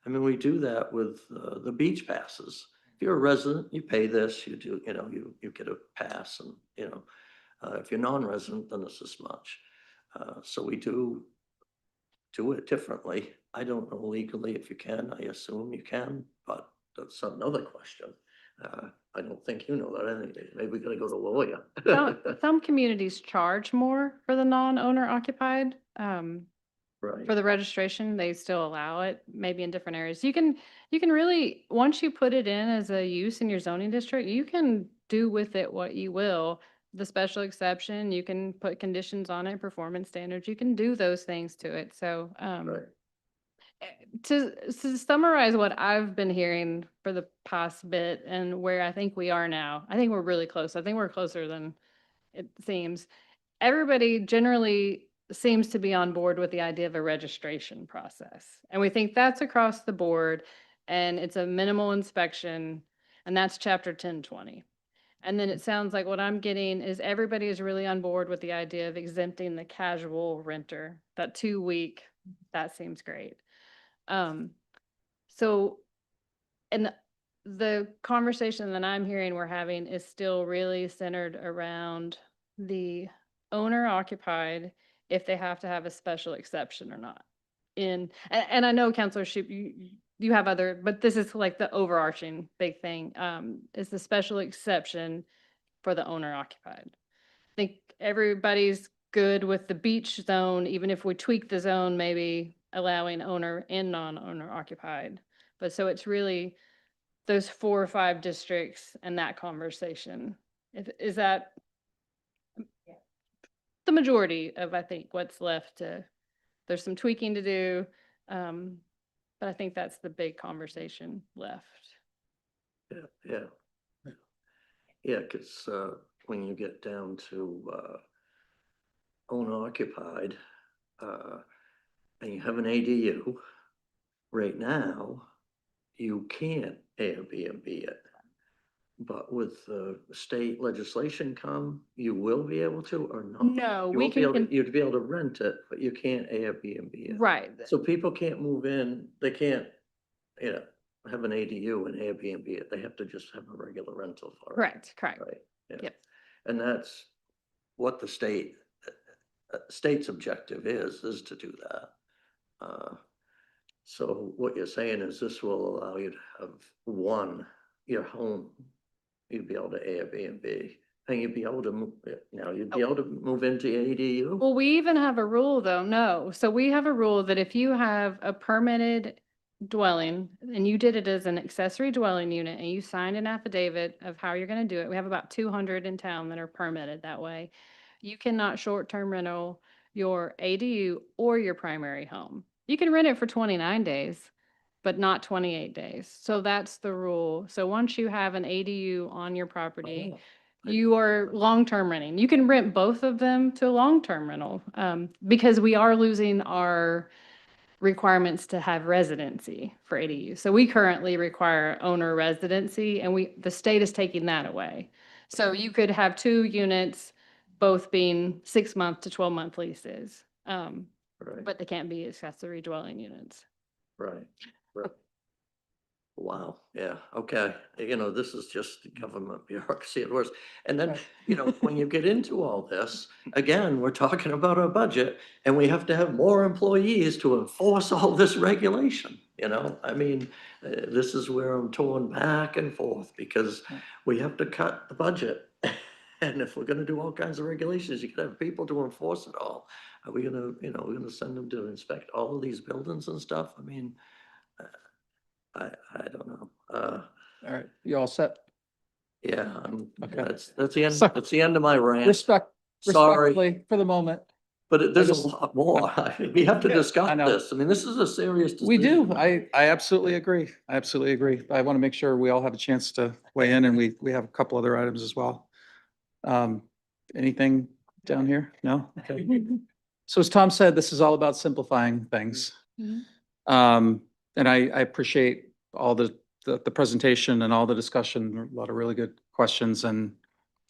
Speaker 13: I mean, we do that with the beach passes. If you're a resident, you pay this, you do, you know, you get a pass and, you know, if you're non-resident, then it's this much. So we do it differently. I don't know legally if you can, I assume you can, but that's another question. I don't think you know that anything. Maybe we gotta go to a lawyer.
Speaker 15: Some communities charge more for the non-owner occupied.
Speaker 13: Right.
Speaker 15: For the registration, they still allow it, maybe in different areas. You can really, once you put it in as a use in your zoning district, you can do with it what you will. The special exception, you can put conditions on it, performance standards, you can do those things to it. So, to summarize what I've been hearing for the past bit and where I think we are now, I think we're really close. I think we're closer than it seems. Everybody generally seems to be on board with the idea of a registration process. And we think that's across the board and it's a minimal inspection, and that's chapter 1020. And then it sounds like what I'm getting is everybody is really on board with the idea of exempting the casual renter, that 2 week, that seems great. So, and the conversation that I'm hearing we're having is still really centered around the owner occupied, if they have to have a special exception or not. And I know Counselor Shoup, you have other, but this is like the overarching big thing, is the special exception for the owner occupied. I think everybody's good with the beach zone, even if we tweak the zone, maybe allowing owner and non-owner occupied. But so it's really those 4 or 5 districts and that conversation. Is that the majority of, I think, what's left to, there's some tweaking to do. But I think that's the big conversation left.
Speaker 13: Yeah. Yeah, because when you get down to owner occupied, and you have an ADU, right now, you can't Airbnb it. But with state legislation come, you will be able to or not?
Speaker 15: No,
Speaker 13: You
Speaker 15: we
Speaker 13: won't be able
Speaker 15: can,
Speaker 13: to- You'd be able to rent it, but you can't Airbnb it.
Speaker 15: right.
Speaker 13: So people can't move in, they can't, have an ADU and Airbnb it. They have to just have a regular rental for it.
Speaker 15: Correct.
Speaker 13: Right, yeah.
Speaker 15: Yep.
Speaker 13: And that's what the state's objective is to do that. So what you're saying is this will allow you to have your home, you'd be able to Airbnb, and you'd be able to move, you'd be able to move into ADU?
Speaker 15: Well, we even have a rule though, no. So we have a rule that if you have a permitted dwelling and you did it as an accessory dwelling unit and you signed an affidavit of how you're gonna do it, we have about 200 in town that are permitted that way. You cannot short-term rental your ADU or your primary home. You can rent it for 29 days, but not 28 days. So that's the rule. So once you have an ADU on your property, you are long-term renting. You can rent both of them to a long-term rental, because we are losing our requirements to have residency for ADU. So we currently require owner residency, and the state is taking that away. So you could have 2 units, both being 6-month to 12-month leases.
Speaker 13: Right.
Speaker 15: But they can't be accessory dwelling units.
Speaker 13: Right. Wow, yeah, okay, this is just government bureaucracy at worst. And then, when you get into all this, again, we're talking about our budget and we have to have more employees to enforce all this regulation, I mean, this is where I'm torn back and forth because we have to cut the budget. And if we're gonna do all kinds of regulations, you gotta have people to enforce it all. Are we gonna, we're gonna send them to inspect all of these buildings and stuff? I mean, I don't know.
Speaker 1: All right, you all set?
Speaker 13: Yeah,
Speaker 1: Okay.
Speaker 13: that's the end,
Speaker 1: So-
Speaker 13: that's the end of my rant.
Speaker 1: Respectfully,
Speaker 13: Sorry,
Speaker 1: for the moment.
Speaker 13: but there's
Speaker 1: just-
Speaker 13: a lot more. We have to
Speaker 1: Yeah,
Speaker 13: discuss
Speaker 1: I know.
Speaker 13: this. I mean, this is a serious decision.
Speaker 1: We do. I absolutely agree. I absolutely agree. I want to make sure we all have a chance to weigh in, and we have a couple other items as well. Anything down here? No? Okay. So as Tom said, this is all about simplifying things. And I appreciate all the presentation and all the discussion, a lot of really good questions and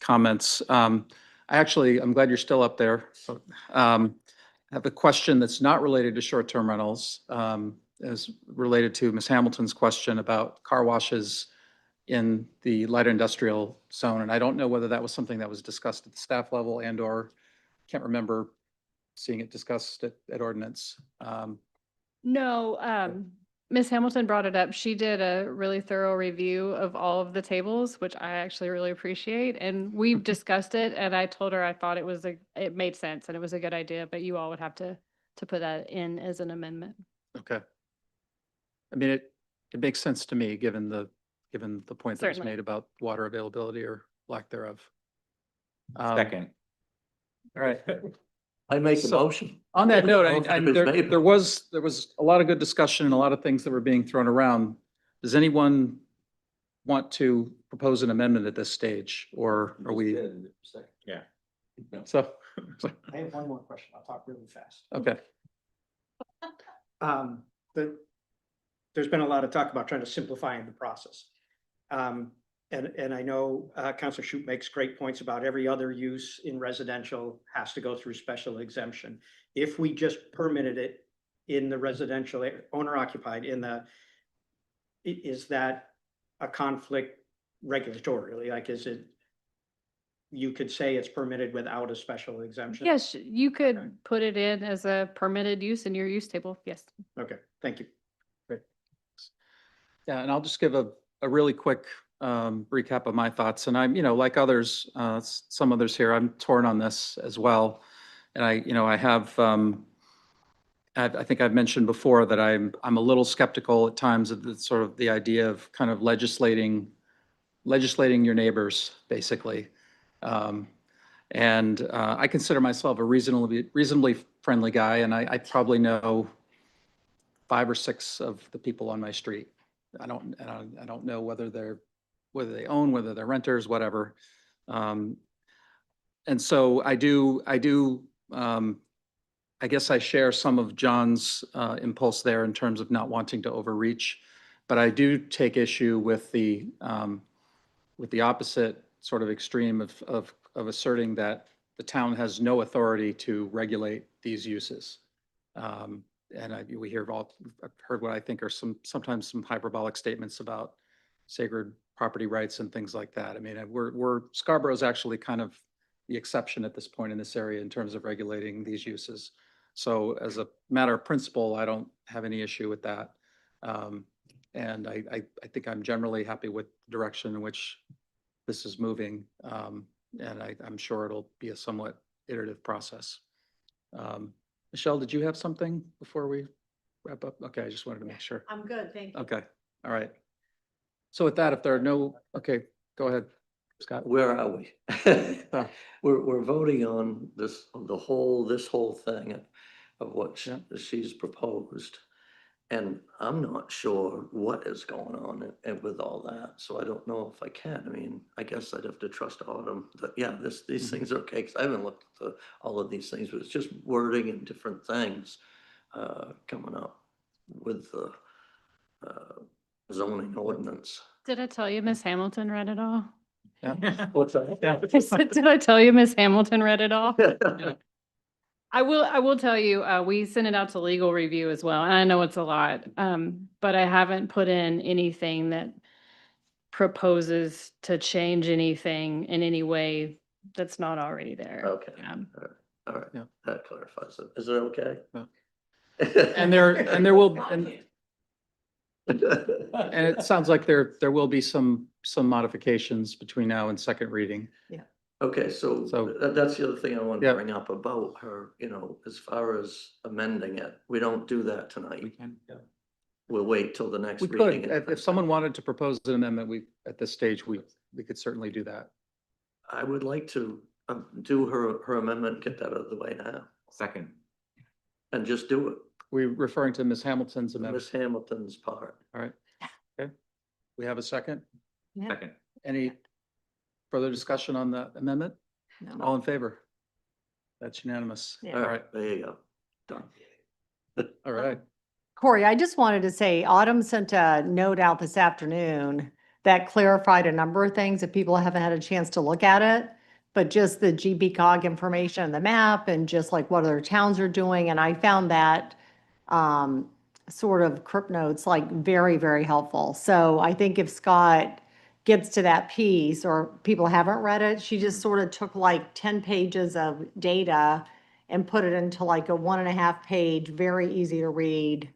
Speaker 1: comments. I'm glad you're still up there. So, I have a question that's not related to short-term rentals, as related to Ms. Hamilton's question about car washes in the light industrial zone. And I don't know whether that was something that was discussed at the staff level and/or can't remember seeing it discussed at ordinance.
Speaker 15: No, Ms. Hamilton brought it up. She did a really thorough review of all of the tables, which I actually really appreciate. And we've discussed it, and I told her I thought it made sense and it was a good idea, but you all would have to put that in as an amendment.
Speaker 1: Okay. I mean, it makes sense to me, given the point that was
Speaker 15: Certainly.
Speaker 1: made about water availability or lack thereof.
Speaker 5: Second.
Speaker 1: All right.
Speaker 13: I make a
Speaker 1: So-
Speaker 13: motion.
Speaker 1: On that note,
Speaker 13: Motion is made.
Speaker 1: there was a lot of good discussion and a lot of things that were being thrown around. Does anyone want to propose an amendment at this stage, or are we?
Speaker 5: Yeah.
Speaker 1: So,
Speaker 8: I have one more question. I'll talk really fast.
Speaker 1: okay.
Speaker 8: There's been a lot of talk about trying to simplify the process. and I know Counselor Shute makes great points about every other use in residential has to go through special exemption. If we just permitted it in the residential owner occupied is that a conflict regulatorily? Like, is it, you could say it's permitted without a special exemption?
Speaker 15: Yes, you
Speaker 8: Okay.
Speaker 15: could put it in as a permitted use in your use table. Yes.
Speaker 8: Okay, thank you.
Speaker 1: Yeah, and I'll just give a really quick recap of my thoughts. And I'm, like others, some others here, I'm torn on this as well. And I have, I think I've mentioned before that I'm a little skeptical at times of the sort of the idea of kind of legislating your neighbors, basically. And I consider myself a reasonably friendly guy, and I probably know 5 or 6 of the people on my street. I don't know whether they own, whether they're renters, whatever. And so I guess I share some of John's impulse there in terms of not wanting to overreach, but I do take issue with the opposite sort of extreme of asserting that the town has no authority to regulate these uses. And I've heard what I think are sometimes some hyperbolic statements about sacred property rights and things like that. I mean, Scarborough's actually kind of the exception at this point in this area in terms of regulating these uses. So as a matter of principle, I don't have any issue with that. And I think I'm generally happy with the direction in which this is moving. And I'm sure it'll be a somewhat iterative process. Michelle, did you have something before we wrap up? Okay, I just wanted to make sure.
Speaker 6: I'm good, thank you.
Speaker 1: Okay, all right. So with that, if there are no, okay, go ahead, Scott.
Speaker 13: Where are we?
Speaker 1: Oh.
Speaker 13: We're voting on this whole thing of what she's proposed. And I'm not sure what is going on with all that, so I don't know if I can. I mean, I guess I'd have to trust Autumn that, these things are okay, because I haven't looked at all of these things, but it's just wording and different things coming up with the zoning ordinance.
Speaker 15: Did I tell you Miss Hamilton read it all?
Speaker 1: Yeah.
Speaker 13: What's that?
Speaker 15: I said, did I tell you Miss Hamilton read it all? I will tell you, we sent it out to legal review as well, and I know it's a lot, but I haven't put in anything that proposes to change anything in any way that's not already there.
Speaker 13: Okay.
Speaker 15: Yeah.
Speaker 13: All right,
Speaker 1: Yeah.
Speaker 13: that clarifies it. Is it okay?
Speaker 1: Yeah. And there will, and it sounds like there will be some modifications between now and second reading.
Speaker 13: Okay, so that's the other thing I wanted to
Speaker 1: Yeah.
Speaker 13: bring up about her, as far as amending it, we don't do that
Speaker 5: We
Speaker 13: tonight.
Speaker 5: can,
Speaker 13: We'll wait till the next
Speaker 1: We
Speaker 13: reading.
Speaker 1: could, if someone wanted to propose an amendment, at this stage, we could certainly do that.
Speaker 13: I would like to do her amendment, get that out of the way now,
Speaker 5: second.
Speaker 13: and just do it.
Speaker 1: We're referring to Ms. Hamilton's amendment.
Speaker 13: Miss Hamilton's part.
Speaker 1: All right. Okay. We have a second.
Speaker 5: Second.
Speaker 1: Any further discussion on the amendment?
Speaker 6: No.
Speaker 1: All in favor? That's unanimous.
Speaker 6: Yeah.
Speaker 1: All right.
Speaker 13: There you go. Done.
Speaker 1: All right.
Speaker 6: Corey, I just wanted to say Autumn sent a note out this afternoon that clarified a number of things if people haven't had a chance to look at it. But just the GBCOG information, the map, and just like what other towns are doing. And I found that sort of crypt notes like very, very helpful. So I think if Scott gets to that piece, or people haven't read it, she just sort of took like 10 pages of data and put it into like a 1.5 page, very easy to read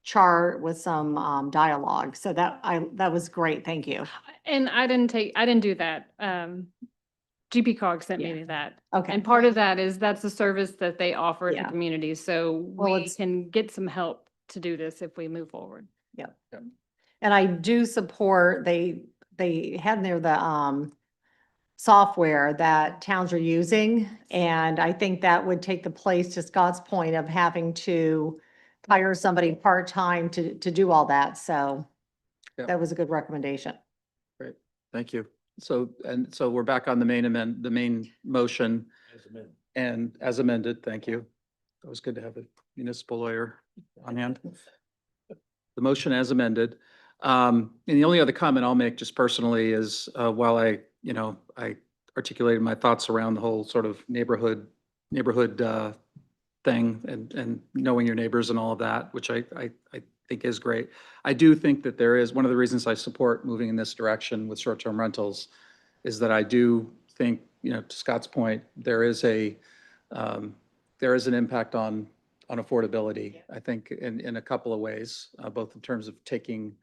Speaker 6: chart with some dialogue. So that was great. Thank you.
Speaker 15: And I didn't do that. GPCOG sent me that.
Speaker 6: Okay.
Speaker 15: And part of that is that's a service that they offer to
Speaker 6: Yeah.
Speaker 15: communities. So
Speaker 6: Well,
Speaker 15: we
Speaker 6: it's-
Speaker 15: can get some help to do this if we move forward.
Speaker 6: Yep. And I do support, they had in there the software that towns are using. And I think that would take the place, to Scott's point, of having to hire somebody part-time to do all that. So
Speaker 1: Yep.
Speaker 6: that was a good recommendation.
Speaker 1: Great. Thank you. So we're back on the main motion and as amended. Thank you. It was good to have a municipal lawyer on hand. The motion as amended. And the only other comment I'll make just personally is, while I articulated my thoughts around the whole sort of neighborhood thing and knowing your neighbors and all of that, which I think is great. I do think that there is, one of the reasons I support moving in this direction with short-term rentals is that I do think, to Scott's point, there is an impact on affordability, I think, in a couple of ways, both in terms of taking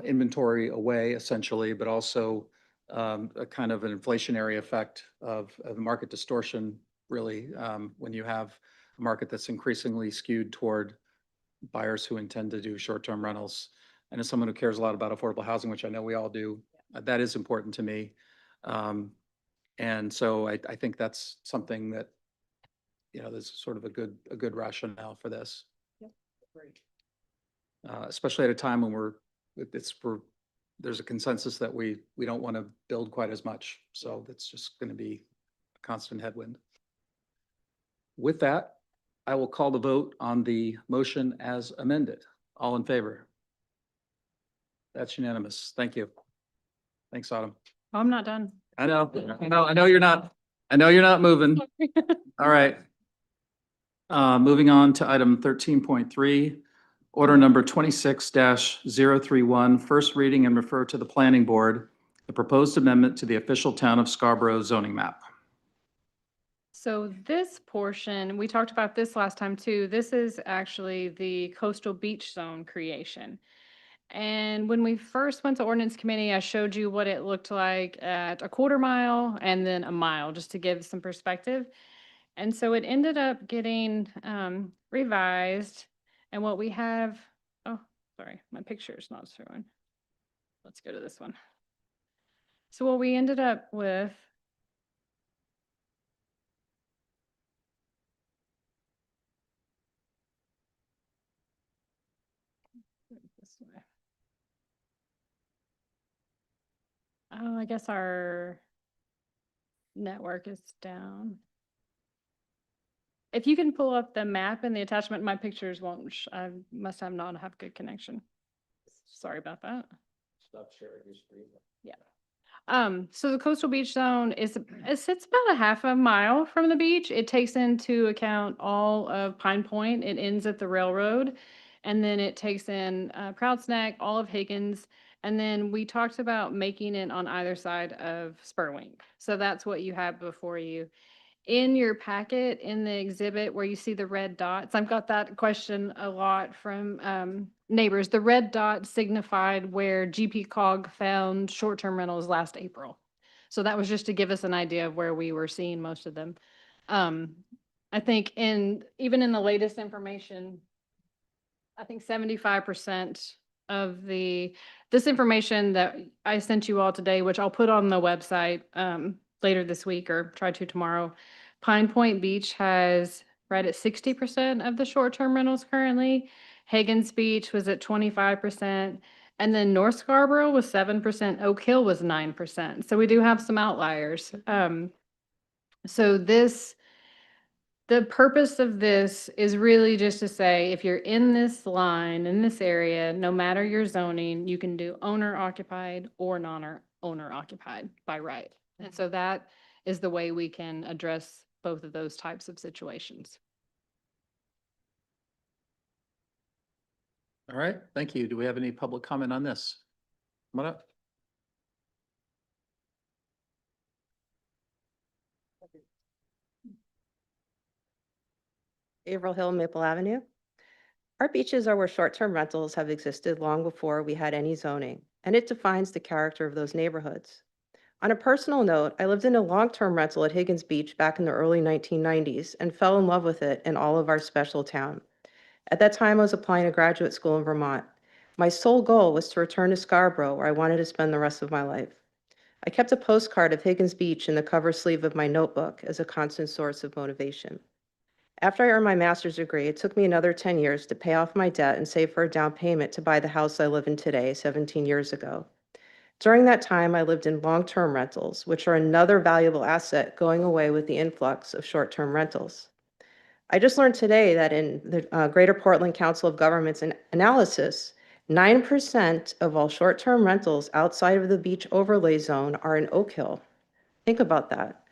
Speaker 1: inventory away essentially, but also a kind of an inflationary effect of market distortion, really, when you have a market that's increasingly skewed toward buyers who intend to do short-term rentals. And as someone who cares a lot about affordable housing, which I know we all do, that is important to me. And so I think that's something that, there's sort of a good rationale for this. Especially at a time when there's a consensus that we don't want to build quite as much. So that's just going to be a constant headwind. With that, I will call the vote on the motion as amended. All in favor? That's unanimous. Thank you. Thanks, Autumn.
Speaker 15: Oh, I'm not done.
Speaker 1: I know you're not moving. All right. Moving on to item 13.3, order number 26-031, first reading and refer to the planning board, the proposed amendment to the official town of Scarborough zoning map.
Speaker 15: So this portion, we talked about this last time too. This is actually the coastal beach zone creation. And when we first went to ordinance committee, I showed you what it looked like at a 1/4 mile and then a mile, just to give some perspective. And so it ended up getting revised. And what we have, oh, sorry, my picture is not showing. Let's go to this one. So what we ended up with, this way. Oh, I guess our network is down. If you can pull up the map and the attachment, my pictures won't, I must have not have good connection. Sorry about that.
Speaker 2: Stop sharing your screen.
Speaker 15: Yeah. So the coastal beach zone it sits about a 1/2 mile from the beach. It takes into account all of Pine Point. It ends at the railroad. And then it takes in Prouts Neck, all of Higgins. And then we talked about making it on either side of Spurwink. So that's what you have before you. In your packet, in the exhibit where you see the red dots, I've got that question a lot from neighbors. The red dot signified where GPCOG found short-term rentals last April. So that was just to give us an idea of where we were seeing most of them. I think even in the latest information, I think 75% of this information that I sent you all today, which I'll put on the website later this week or try to tomorrow. Pine Point Beach has right at 60% of the short-term rentals currently. Higgins Beach was at 25%. And then North Scarborough was 7%. Oak Hill was 9%. So we do have some outliers. So the purpose of this is really just to say, if you're in this line, in this area, no matter your zoning, you can do owner occupied or non-owner occupied by right. And so that is the way we can address both of those types of situations.
Speaker 1: All right, thank you. Do we have any public comment on this? Come on up.
Speaker 16: Averill Hill, Maple Avenue. Our beaches are where short-term rentals have existed long before we had any zoning, and it defines the character of those neighborhoods. On a personal note, I lived in a long-term rental at Higgins Beach back in the early 1990s and fell in love with it and all of our special town. At that time, I was applying to graduate school in Vermont. My sole goal was to return to Scarborough, where I wanted to spend the rest of my life. I kept a postcard of Higgins Beach in the cover sleeve of my notebook as a constant source of motivation. After I earned my master's degree, it took me another 10 years to pay off my debt and save for a down payment to buy the house I live in today, 17 years ago. During that time, I lived in long-term rentals, which are another valuable asset going away with the influx of short-term rentals. I just learned today that in the Greater Portland Council of Governments analysis, 9% of all short-term rentals outside of the beach overlay zone are in Oak Hill. Think about that.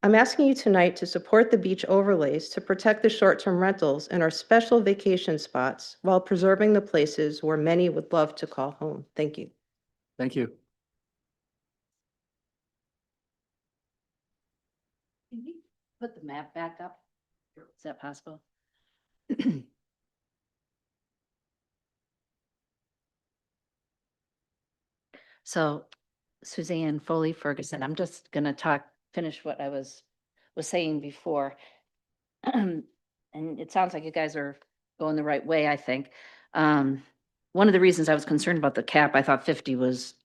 Speaker 16: I'm asking you tonight to support the beach overlays to protect the short-term rentals in our special vacation spots while preserving the places where many would love to call home. Thank you.
Speaker 1: Thank you.
Speaker 17: Can you put the map back up? Is that possible? So Suzanne Foley Ferguson, I'm just gonna finish what I was saying before. And it sounds like you guys are going the right way, I think. One of the reasons I was concerned about the cap, I thought 50 was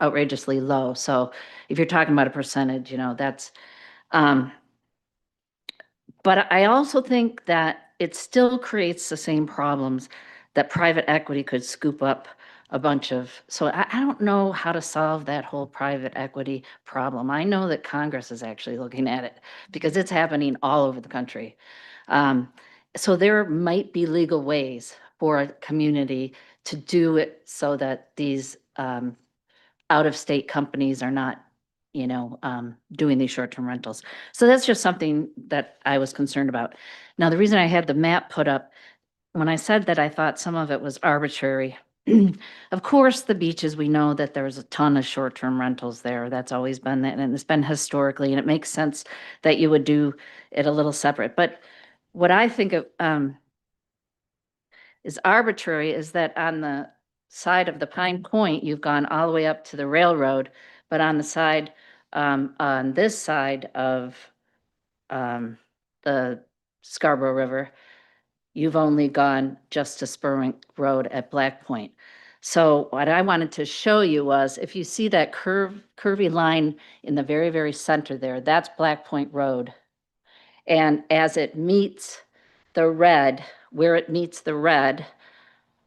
Speaker 17: outrageously low. So if you're talking about a percentage, that's, but I also think that it still creates the same problems that private equity could scoop up a bunch of. So I don't know how to solve that whole private equity problem. I know that Congress is actually looking at it because it's happening all over the country. So there might be legal ways for a community to do it so that these out-of-state companies are not doing these short-term rentals. So that's just something that I was concerned about. Now, the reason I had the map put up, when I said that I thought some of it was arbitrary, of course, the beaches, we know that there's a ton of short-term rentals there. That's always been that, and it's been historically, and it makes sense that you would do it a little separate. But what I think of is arbitrary is that on the side of the Pine Point, you've gone all the way up to the railroad, but on the side, on this side of the Scarborough River, you've only gone just to Spurwink Road at Black Point. So what I wanted to show you was, if you see that curvy line in the very, very center there, that's Black Point Road. And as it meets the red, where it meets the red,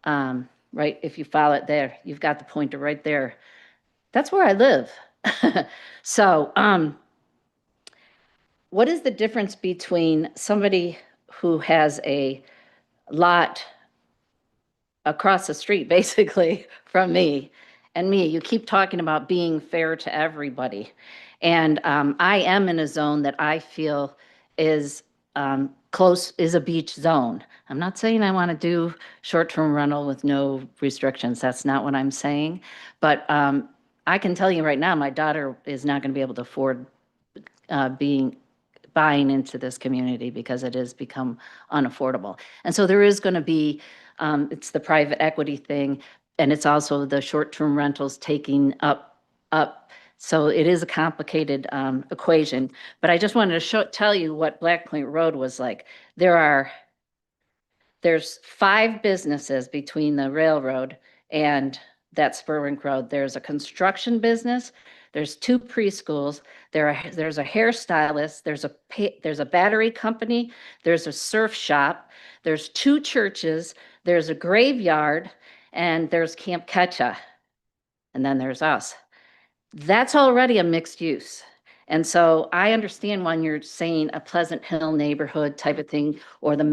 Speaker 17: right, if you follow it there, you've got the pointer right there. That's where I live. So what is the difference between somebody who has a lot across the street, basically, from me and me? You keep talking about being fair to everybody. And I am in a zone that I feel is is a beach zone. I'm not saying I want to do short-term rental with no restrictions. That's not what I'm saying. But I can tell you right now, my daughter is not going to be able to afford buying into this community because it has become unaffordable. And so there is going to be, it's the private equity thing, and it's also the short-term rentals taking up. So it is a complicated equation. But I just wanted to tell you what Black Point Road was like. There's 5 businesses between the railroad and that Spurwink Road. There's a construction business, there's 2 preschools, there's a hairstylist, there's a battery company, there's a surf shop, there's 2 churches, there's a graveyard, and there's Camp Ketcha. And then there's us. That's already a mixed use. And so I understand when you're saying a Pleasant Hill neighborhood type of thing, or the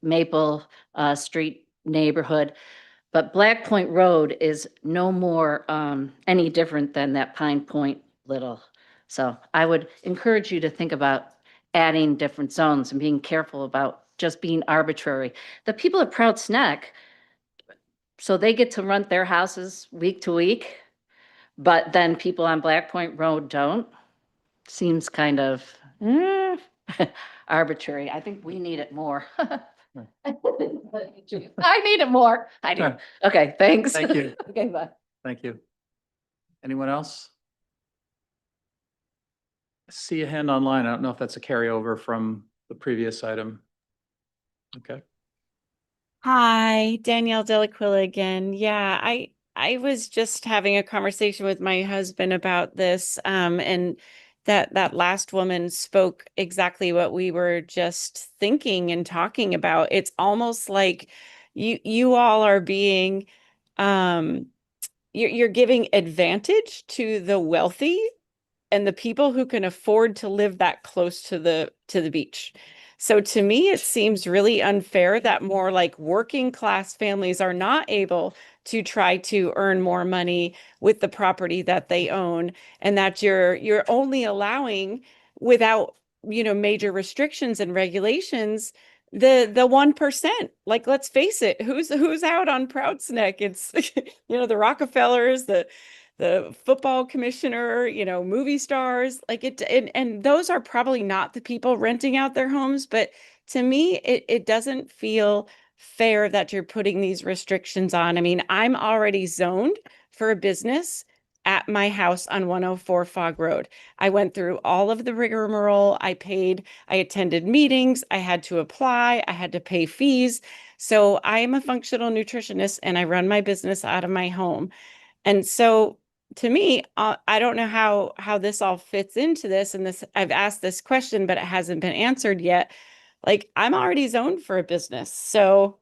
Speaker 17: Maple Street neighborhood. But Black Point Road is no more any different than that Pine Point little. So I would encourage you to think about adding different zones and being careful about just being arbitrary. The people at Prouts Neck, so they get to rent their houses week to week, but then people on Black Point Road don't. Seems kind of arbitrary. I think we need it more. I need it more. I do. Okay, thanks.
Speaker 1: Thank you.
Speaker 17: Okay, bye.
Speaker 1: Thank you. Anyone else? I see a hand online. I don't know if that's a carryover from the previous item. Okay.
Speaker 20: Hi, Danielle Delaquila again. Yeah, I was just having a conversation with my husband about this, and that last woman spoke exactly what we were just thinking and talking about. It's almost like you all are being you're giving advantage to the wealthy and the people who can afford to live that close to the beach. So to me, it seems really unfair that more like working class families are not able to try to earn more money with the property that they own, and that you're only allowing, without, major restrictions and regulations, the 1%. Like, let's face it, who's out on Prouts Neck? It's the Rockefellers, the football commissioner, movie stars, like it, and those are probably not the people renting out their homes. But to me, it doesn't feel fair that you're putting these restrictions on. I mean, I'm already zoned for a business at my house on 104 Fog Road. I went through all of the rigmarole. I attended meetings, I had to apply, I had to pay fees. So I am a functional nutritionist and I run my business out of my home. And so to me, I don't know how this all fits into this. And I've asked this question, but it hasn't been answered yet. Like, I'm already zoned for a business. So,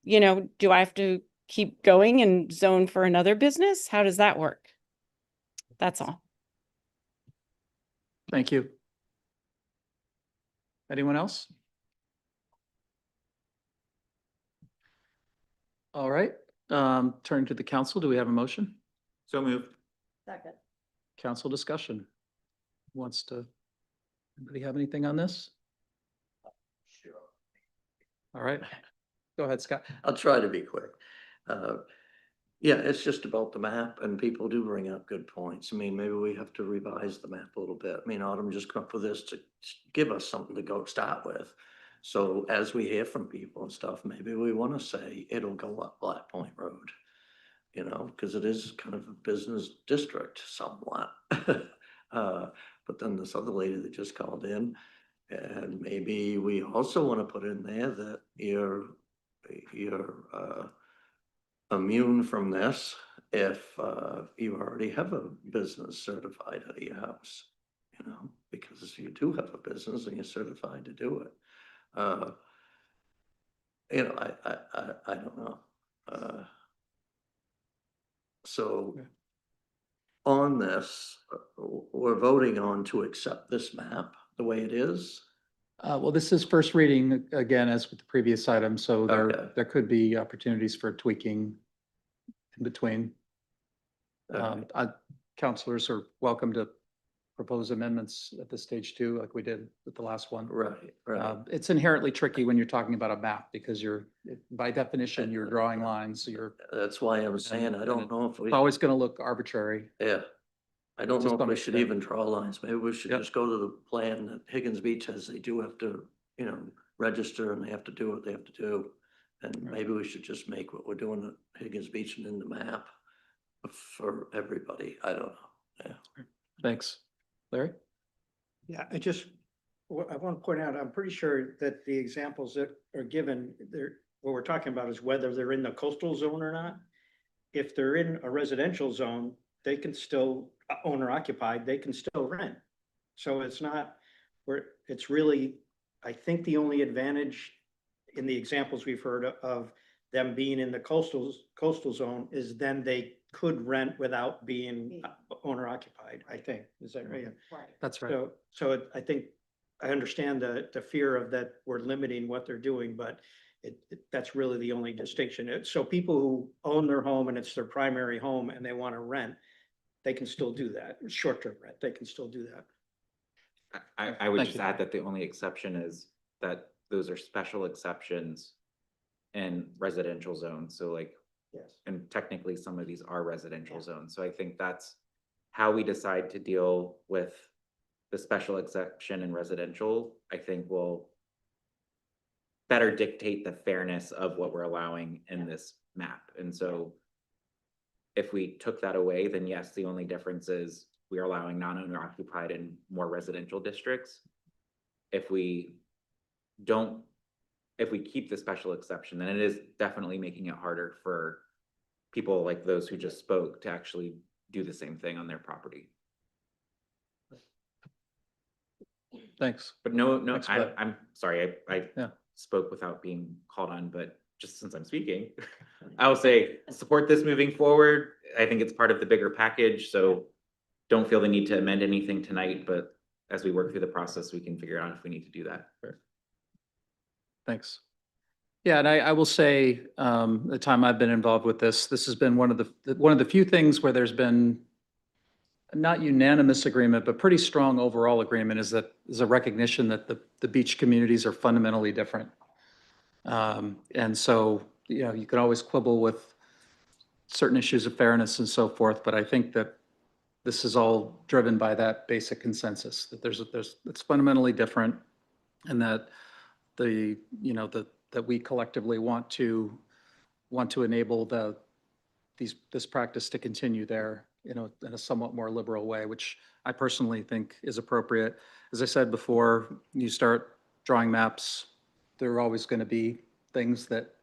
Speaker 20: do I have to keep going and zone for another business? How does that work? That's all.
Speaker 1: Thank you. Anyone else? All right, turning to the council, do we have a motion?
Speaker 5: So moved.
Speaker 6: Second.
Speaker 1: Council discussion. Anybody have anything on this?
Speaker 13: Sure.
Speaker 1: All right, go ahead, Scott.
Speaker 13: I'll try to be quick. Yeah, it's just about the map, and people do bring up good points. I mean, maybe we have to revise the map a little bit. I mean, Autumn just come up with this to give us something to go start with. So as we hear from people and stuff, maybe we want to say it'll go up Black Point Road, because it is kind of a business district somewhat. But then this other lady that just called in, and maybe we also want to put in there that you're immune from this if you already have a business certified out of your house, because you do have a business and you're certified to do it. I don't know. So on this, we're voting on to accept this map the way it is.
Speaker 1: Well, this is first reading again, as with the previous item, so
Speaker 13: Okay.
Speaker 1: there could be opportunities for tweaking in between. Counselors are welcome to propose amendments at this stage too, like we did with the last one.
Speaker 13: Right.
Speaker 1: It's inherently tricky when you're talking about a map because by definition, you're drawing lines, so
Speaker 13: That's why I was saying, I don't know if
Speaker 1: it's always going to look arbitrary.
Speaker 13: Yeah. I don't
Speaker 1: To
Speaker 13: know if
Speaker 1: some
Speaker 13: we should
Speaker 1: extent.
Speaker 13: even draw lines. Maybe we should
Speaker 1: Yep.
Speaker 13: just go to the plan that Higgins Beach has. They do have to, register, and they have to do what they have to do. And maybe we should just make what we're doing at Higgins Beach and in the map for everybody. I don't know. Yeah.
Speaker 1: Thanks. Larry?
Speaker 8: Yeah, I want to point out, I'm pretty sure that the examples that are given there, what we're talking about is whether they're in the coastal zone or not. If they're in a residential zone, they can still, owner occupied, they can still rent. So it's really, I think the only advantage in the examples we've heard of them being in the coastal zone is then they could rent without being owner occupied, I think. Is that right?
Speaker 6: Right.
Speaker 1: That's right.
Speaker 8: So I think I understand the fear of that we're limiting what they're doing, but that's really the only distinction. So people who own their home and it's their primary home and they want to rent, they can still do that. Short-term rent, they can still do that.
Speaker 5: I would
Speaker 1: Thank
Speaker 5: just
Speaker 1: you.
Speaker 5: add that the only exception is that those are special exceptions in residential zones. So like,
Speaker 8: Yes.
Speaker 5: and technically some of these are residential zones. So I think that's how we decide to deal with the special exception in residential, I think will better dictate the fairness of what we're allowing in this map. And so if we took that away, then yes, the only difference is we are allowing non-owner occupied in more residential districts. If we keep the special exception, then it is definitely making it harder for people like those who just spoke to actually do the same thing on their property.
Speaker 1: Thanks.
Speaker 5: But no,
Speaker 1: Thanks for that.
Speaker 5: I'm sorry, I
Speaker 1: Yeah.
Speaker 5: spoke without being called on, but just since I'm speaking, I will say support this moving forward. I think it's part of the bigger package, so don't feel the need to amend anything tonight, but as we work through the process, we can figure out if we need to do that.
Speaker 1: Thanks. Yeah, and I will say, the time I've been involved with this has been one of the few things where there's been not unanimous agreement, but pretty strong overall agreement is a recognition that the beach communities are fundamentally different. And so, you know, you can always quibble with certain issues of fairness and so forth, but I think that this is all driven by that basic consensus, that it's fundamentally different, and that that we collectively want to enable this practice to continue there, you know, in a somewhat more liberal way, which I personally think is appropriate. As I said before, you start drawing maps, there are always going to be things that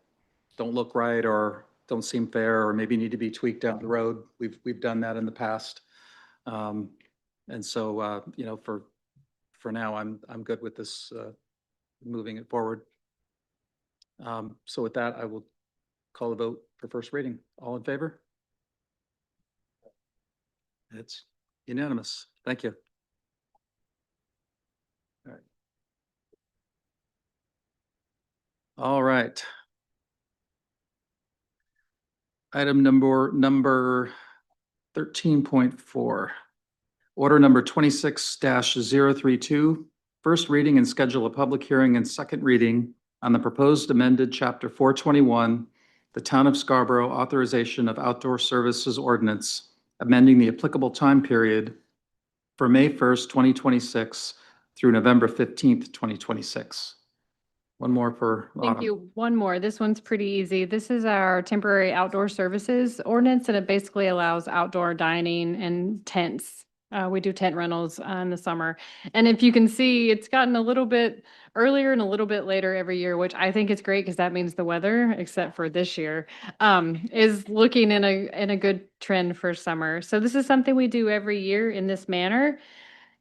Speaker 1: don't look right or don't seem fair, or maybe need to be tweaked down the road. We've done that in the past. And so, you know, for now, I'm good with this, moving it forward. So with that, I will call the vote for first reading. All in favor? It's unanimous. Thank you. All right. All right. Item number 13.4. Order number 26-032. First reading and schedule a public hearing and second reading on the proposed amended Chapter 421, the Town of Scarborough Authorization of Outdoor Services Ordinance, amending the applicable time period for May 1st, 2026 through November 15th, 2026. One more for Autumn.
Speaker 15: Thank you. One more. This one's pretty easy. This is our temporary outdoor services ordinance, and it basically allows outdoor dining and tents. We do tent rentals in the summer. And if you can see, it's gotten a little bit earlier and a little bit later every year, which I think is great because that means the weather, except for this year, is looking in a good trend for summer. So this is something we do every year in this manner.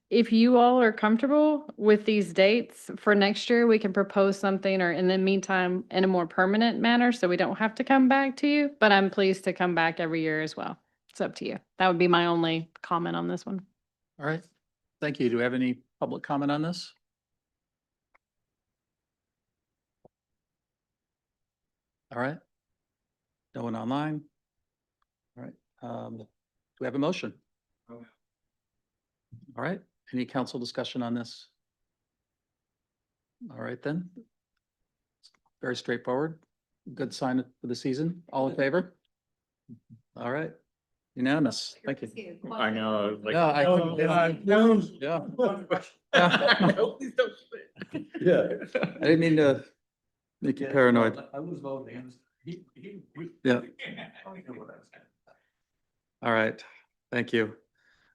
Speaker 15: If you all are comfortable with these dates for next year, we can propose something, or in the meantime, in a more permanent manner, so we don't have to come back to you, but I'm pleased to come back every year as well. It's up to you. That would be my only comment on this one.
Speaker 1: All right. Thank you. Do we have any public comment on this? All right. No one online? All right. Do we have a motion? All right. Any council discussion on this? All right, then. Very straightforward. Good sign for the season. All in favor? All right. Unanimous. Thank you.
Speaker 7: I know.
Speaker 1: Yeah, I couldn't get on. Yeah.
Speaker 7: Yeah.
Speaker 1: I didn't mean to make you paranoid.
Speaker 7: I was voting.
Speaker 1: Yeah. All right. Thank you.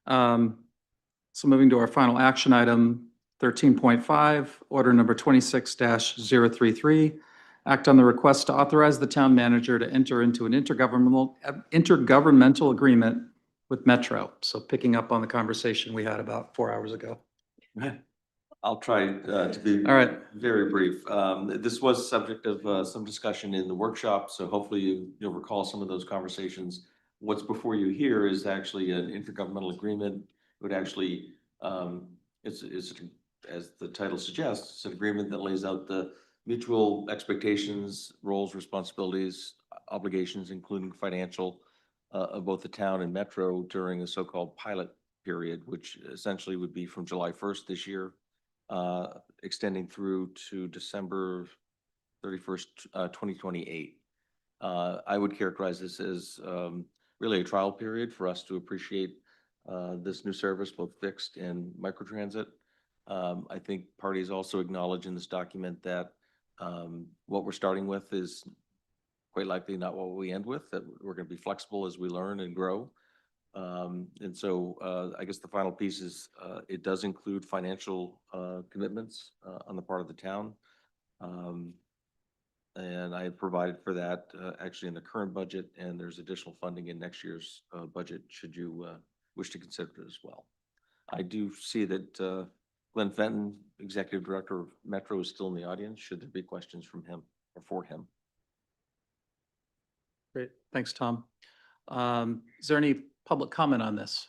Speaker 1: So moving to our final action item, 13.5, order number 26-033. Act on the request to authorize the town manager to enter into an intergovernmental agreement with Metro. So picking up on the conversation we had about 4 hours ago.
Speaker 2: I'll try to be
Speaker 1: All right.
Speaker 2: very brief. This was subject of some discussion in the workshop, so hopefully you'll recall some of those conversations. What's before you here is actually an intergovernmental agreement. It would actually, it's as the title suggests, it's an agreement that lays out the mutual expectations, roles, responsibilities, obligations, including financial, of both the town and Metro during a so-called pilot period, which essentially would be from July 1st this year, extending through to December 31st, 2028. I would characterize this as really a trial period for us to appreciate this new service, both fixed and microtransit. I think parties also acknowledge in this document that what we're starting with is quite likely not what we end with, that we're going to be flexible as we learn and grow. And so I guess the final piece is it does include financial commitments on the part of the town. And I have provided for that actually in the current budget, and there's additional funding in next year's budget should you wish to consider it as well. I do see that Glenn Fenton, Executive Director of Metro, is still in the audience. Should there be questions from him or for him?
Speaker 1: Great. Thanks, Tom. Is there any public comment on this?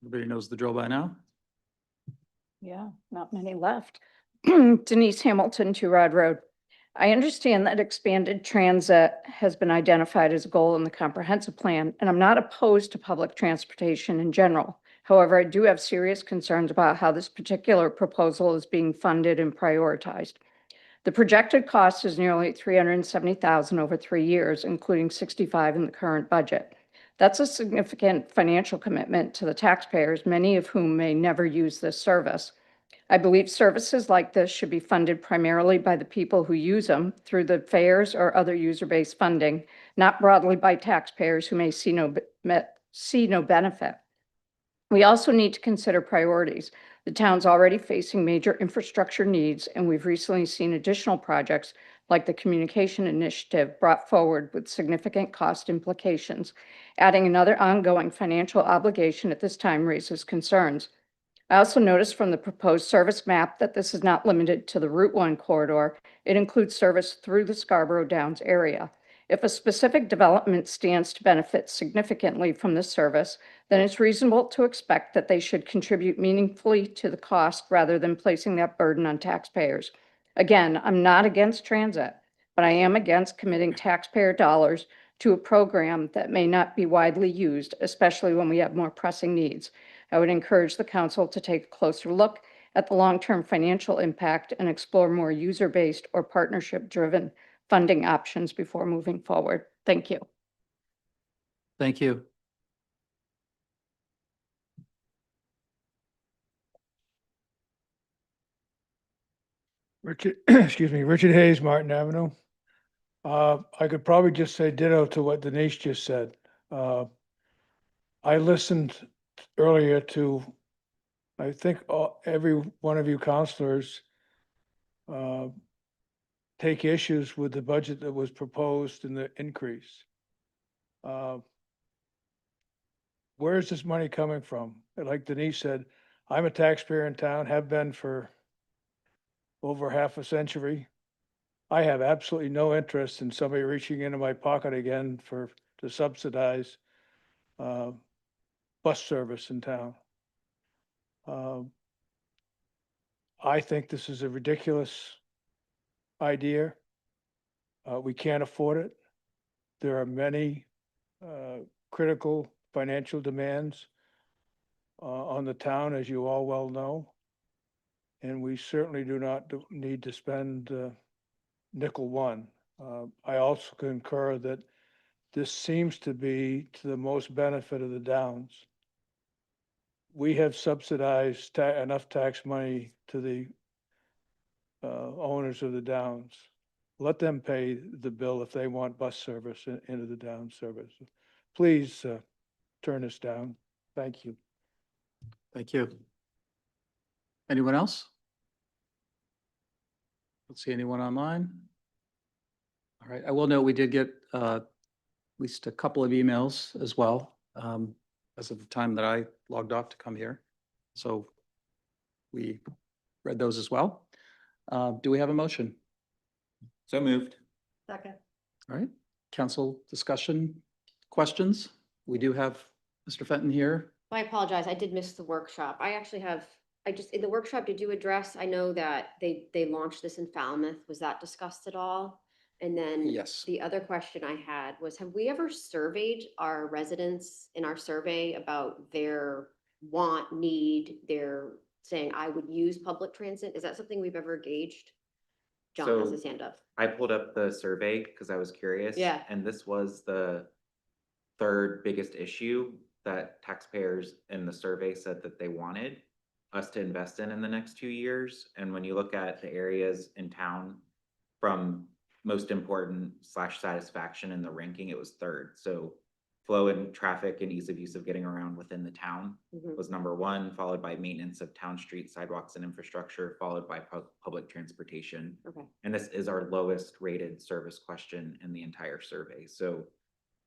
Speaker 1: Everybody knows the drill by now?
Speaker 10: Yeah, not many left. Denise Hamilton, Two Rod Road. I understand that expanded transit has been identified as a goal in the comprehensive plan, and I'm not opposed to public transportation in general. However, I do have serious concerns about how this particular proposal is being funded and prioritized. The projected cost is nearly $370,000 over 3 years, including $65,000 in the current budget. That's a significant financial commitment to the taxpayers, many of whom may never use this service. I believe services like this should be funded primarily by the people who use them through the fares or other user-based funding, not broadly by taxpayers who may see no benefit. We also need to consider priorities. The town's already facing major infrastructure needs, and we've recently seen additional projects like the communication initiative brought forward with significant cost implications. Adding another ongoing financial obligation at this time raises concerns. I also noticed from the proposed service map that this is not limited to the Route 1 corridor. It includes service through the Scarborough Downs area. If a specific development stands to benefit significantly from this service, then it's reasonable to expect that they should contribute meaningfully to the cost rather than placing that burden on taxpayers. Again, I'm not against transit, but I am against committing taxpayer dollars to a program that may not be widely used, especially when we have more pressing needs. I would encourage the council to take a closer look at the long-term financial impact and explore more user-based or partnership-driven funding options before moving forward. Thank you.
Speaker 1: Thank you.
Speaker 21: Richard, excuse me, Richard Hayes, Martin Avenue. I could probably just say ditto to what Denise just said. I listened earlier to, I think, every one of you counselors take issues with the budget that was proposed and the increase. Where is this money coming from? Like Denise said, I'm a taxpayer in town, have been for over half a century. I have absolutely no interest in somebody reaching into my pocket again to subsidize bus service in town. I think this is a ridiculous idea. We can't afford it. There are many critical financial demands on the town, as you all well know. And we certainly do not need to spend nickel one. I also concur that this seems to be to the most benefit of the Downs. We have subsidized enough tax money to the owners of the Downs. Let them pay the bill if they want bus service into the Downs service. Please turn this down. Thank you.
Speaker 1: Thank you. Anyone else? Don't see anyone online. All right, I will note we did get at least a couple of emails as well as of the time that I logged off to come here. So we read those as well. Do we have a motion?
Speaker 5: So moved.
Speaker 6: Second.
Speaker 1: All right, council discussion, questions? We do have Mr. Fenton here.
Speaker 12: I apologize. I did miss the workshop. In the workshop, did you address, I know that they launched this in Falmouth. Was that discussed at all? And then
Speaker 1: Yes.
Speaker 12: the other question I had was, have we ever surveyed our residents in our survey about their want, need, their saying, I would use public transit? Is that something we've ever gauged? John has his hand up.
Speaker 5: I pulled up the survey because I was curious.
Speaker 12: Yeah.
Speaker 5: And this was the third biggest issue that taxpayers in the survey said that they wanted us to invest in the next 2 years. And when you look at the areas in town from most important / satisfaction in the ranking, it was third. So flow and traffic and ease of use of getting around within the town was number one, followed by maintenance of town streets, sidewalks and infrastructure, followed by public transportation.
Speaker 12: Okay.
Speaker 5: And this is our lowest rated service question in the entire survey. So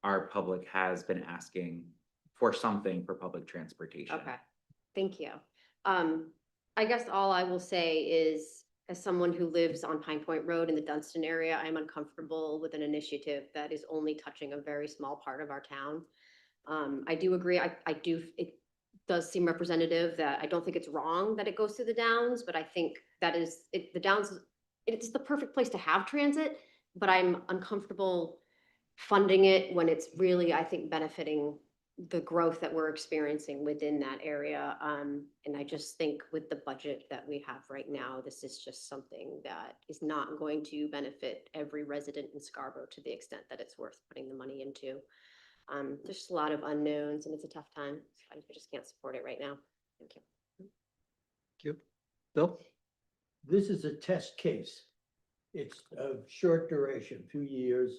Speaker 5: our public has been asking for something for public transportation.
Speaker 12: Okay, thank you. I guess all I will say is, as someone who lives on Pine Point Road in the Dunstan area, I'm uncomfortable with an initiative that is only touching a very small part of our town. I do agree. does seem representative, that I don't think it's wrong that it goes through the Downs, but I think that is, the Downs, it's the perfect place to have transit, but I'm uncomfortable funding it when it's really, I think, benefiting the growth that we're experiencing within that area. And I just think with the budget that we have right now, this is just something that is not going to benefit every resident in Scarborough to the extent that it's worth putting the money into. There's just a lot of unknowns and it's a tough time. So I just can't support it right now. Thank you.
Speaker 1: Thank you. Bill?
Speaker 7: This is a test case. It's of short duration, few years.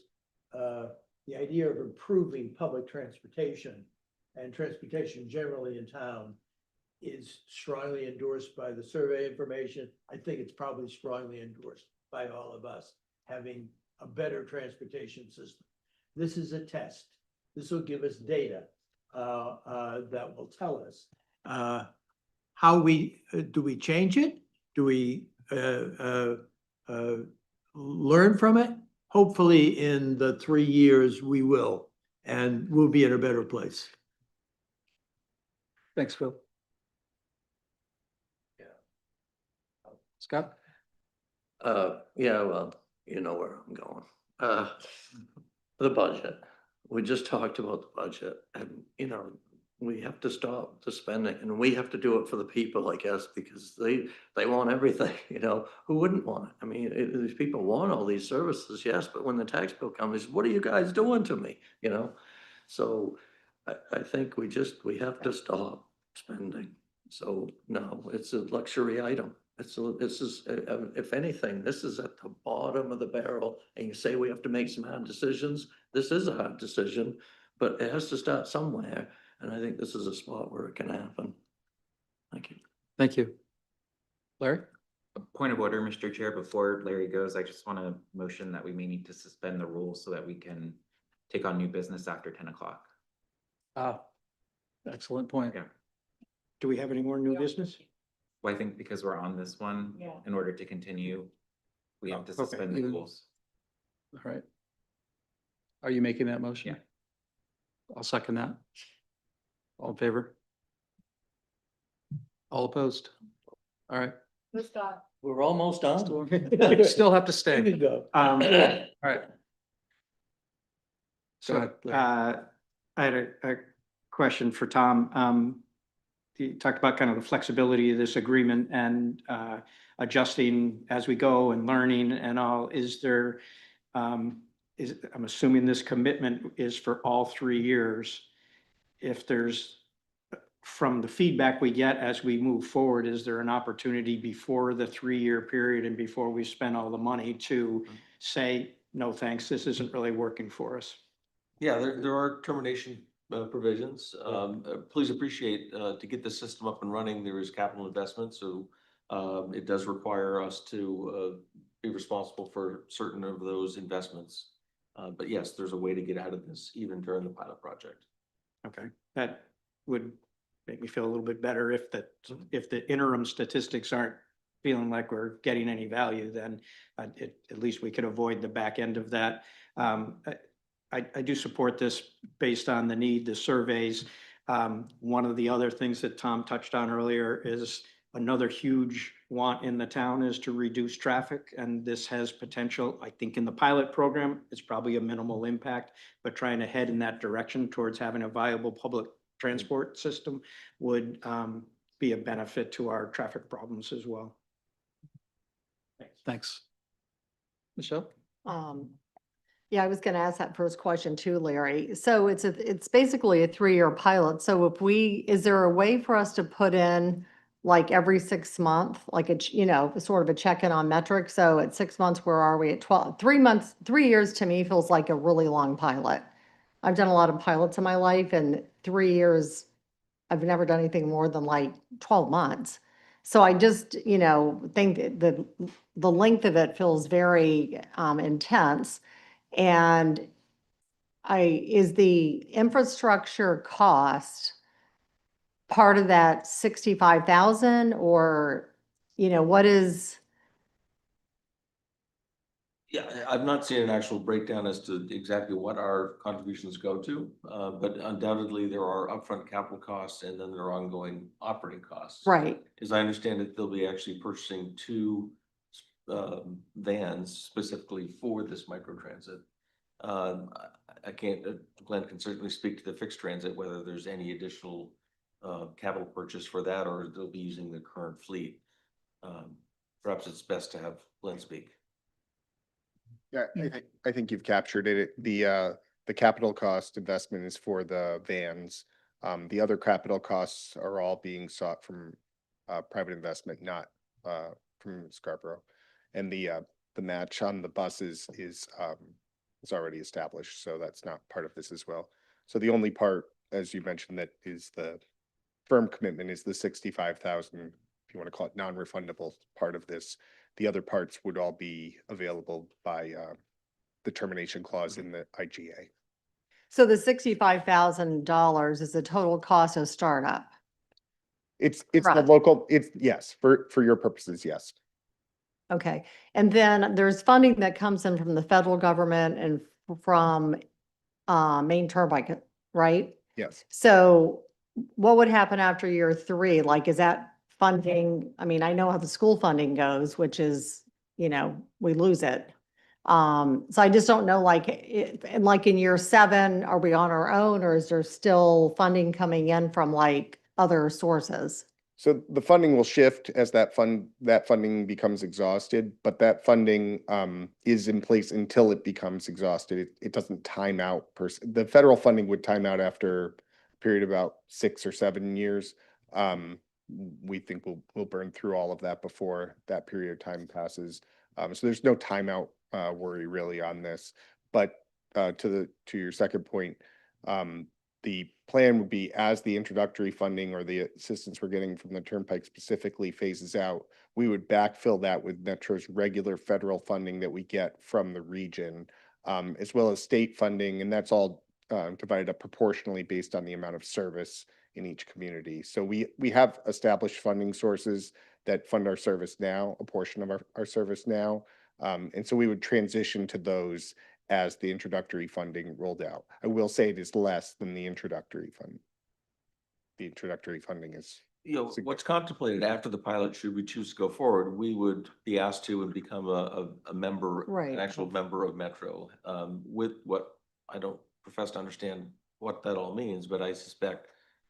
Speaker 7: The idea of improving public transportation and transportation generally in town is strongly endorsed by the survey information. I think it's probably strongly endorsed by all of us, having a better transportation system. This is a test. This will give us data that will tell us how do we change it? Do we learn from it? Hopefully in the 3 years we will, and we'll be in a better place.
Speaker 1: Thanks, Phil. Scott?
Speaker 13: Yeah, well, you know where I'm going. The budget. We just talked about the budget and, you know, we have to stop the spending and we have to do it for the people, I guess, because they want everything, you know, who wouldn't want it? I mean, these people want all these services, yes, but when the tax bill comes, what are you guys doing to me, you know? So I think we have to stop spending. So no, it's a luxury item. This is, if anything, this is at the bottom of the barrel and you say we have to make some hard decisions. This is a hard decision, but it has to start somewhere. And I think this is a spot where it can happen. Thank you.
Speaker 1: Thank you. Larry?
Speaker 5: A point of order, Mr. Chair, before Larry goes, I just want to motion that we may need to suspend the rules so that we can take on new business after 10 o'clock.
Speaker 1: Excellent point.
Speaker 5: Yeah.
Speaker 8: Do we have any more new business?
Speaker 5: Well, I think because we're on this one, in order to continue, we have to suspend the rules.
Speaker 1: All right. Are you making that motion?
Speaker 5: Yeah.
Speaker 1: I'll second that. All in favor? All opposed? All right.
Speaker 9: Scott.
Speaker 13: We're almost done.
Speaker 1: Still have to stay.
Speaker 7: There you go.
Speaker 1: All right. Go ahead,
Speaker 8: So,
Speaker 1: Larry.
Speaker 8: I had a question for Tom. You talked about kind of the flexibility of this agreement and adjusting as we go and learning and all. Is there, I'm assuming this commitment is for all 3 years. If there's, from the feedback we get as we move forward, is there an opportunity before the 3-year period and before we spend all the money to say, no, thanks, this isn't really working for us?
Speaker 2: Yeah, there are termination provisions. Please appreciate, to get the system up and running, there is capital investment. So it does require us to be responsible for certain of those investments. But yes, there's a way to get out of this even during the pilot project.
Speaker 8: Okay, that would make me feel a little bit better if the interim statistics aren't feeling like we're getting any value, then at least we could avoid the back end of that. I do support this based on the need, the surveys. One of the other things that Tom touched on earlier is another huge want in the town is to reduce traffic. And this has potential, I think in the pilot program, it's probably a minimal impact, but trying to head in that direction towards having a viable public transport system would be a benefit to our traffic problems as well.
Speaker 1: Thanks. Michelle?
Speaker 6: Yeah, I was gonna ask that first question too, Larry. So it's basically a 3-year pilot. So is there a way for us to put in like every 6 months, like sort of a check-in on metrics? So at 6 months, where are we at 12? 3 months, 3 years to me feels like a really long pilot. I've done a lot of pilots in my life and 3 years, I've never done anything more than like 12 months. So I just, think that the length of it feels very intense. And is the infrastructure cost part of that 65,000 or, what is?
Speaker 2: Yeah, I've not seen an actual breakdown as to exactly what our contributions go to, but undoubtedly there are upfront capital costs and then there are ongoing operating costs.
Speaker 6: Right.
Speaker 2: As I understand it, they'll be actually purchasing two vans specifically for this microtransit. I can't, Glenn can certainly speak to the fixed transit, whether there's any additional capital purchase for that, or they'll be using the current fleet. Perhaps it's best to have Glenn speak.
Speaker 4: Yeah, I think you've captured it. The capital cost investment is for the vans. The other capital costs are all being sought from private investment, not from Scarborough. And the match on the buses is already established, so that's not part of this as well. So the only part, as you mentioned, that is the firm commitment is the 65,000, if you want to call it non-refundable part of this. The other parts would all be available by the termination clause in the IGA.
Speaker 6: So the $65,000 is the total cost of startup.
Speaker 4: It's the
Speaker 6: Correct.
Speaker 4: local, yes, for your purposes, yes.
Speaker 6: Okay. And then there's funding that comes in from the federal government and from Maine Turnpike, right?
Speaker 4: Yes.
Speaker 6: So what would happen after year 3? Like, is that funding? I mean, I know how the school funding goes, which is, we lose it. So I just don't know, like, and like in year 7, are we on our own, or is there still funding coming in from like other sources?
Speaker 4: So the funding will shift as that funding becomes exhausted, but that funding is in place until it becomes exhausted. It doesn't time out the federal funding would time out after a period of about 6 or 7 years. We think we'll burn through all of that before that period of time passes. So there's no timeout worry really on this. But to your second point, the plan would be, as the introductory funding or the assistance we're getting from the Turnpike specifically phases out, we would backfill that with Metro's regular federal funding that we get from the region, as well as state funding, and that's all divided up proportionally based on the amount of service in each community. So we have established funding sources that fund our service now, a portion of our service now, and so we would transition to those as the introductory funding rolled out. I will say it is less than the introductory fund. The introductory funding is.
Speaker 2: What's contemplated after the pilot, should we choose to go forward, we would be asked to and become a member,
Speaker 6: Right.
Speaker 2: an actual member of Metro. With what, I don't profess to understand what that all means, but I suspect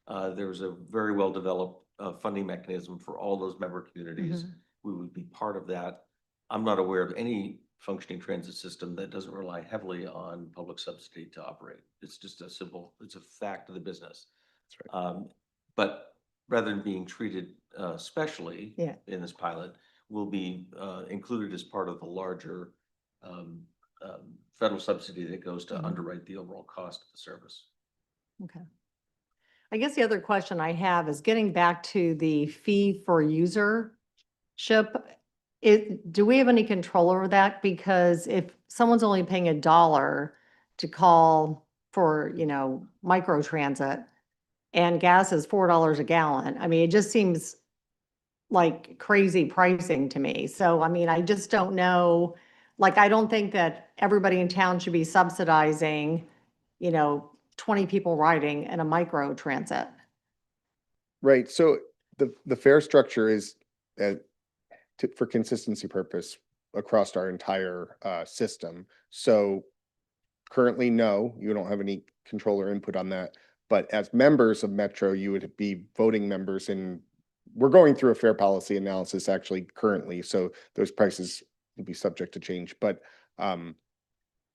Speaker 2: there's a very well-developed funding mechanism for all those member communities. We would be part of that. I'm not aware of any functioning transit system that doesn't rely heavily on public subsidy to operate. It's just it's a fact of the business.
Speaker 4: That's right.
Speaker 2: But rather than being treated specially
Speaker 6: Yeah.
Speaker 2: in this pilot, will be included as part of the larger federal subsidy that goes to underwrite the overall cost of the service.
Speaker 6: Okay. I guess the other question I have is getting back to the fee for usership. Do we have any control over that? Because if someone's only paying $1 to call for, microtransit and gas is $4 a gallon, I mean, it just seems like crazy pricing to me. So, I mean, I just don't know, like, I don't think that everybody in town should be subsidizing, 20 people riding in a microtransit.
Speaker 4: Right. So the fare structure is for consistency purpose across our entire system. So currently, no, you don't have any control or input on that. But as members of Metro, you would be voting members in. We're going through a fare policy analysis actually currently, so those prices will be subject to change. But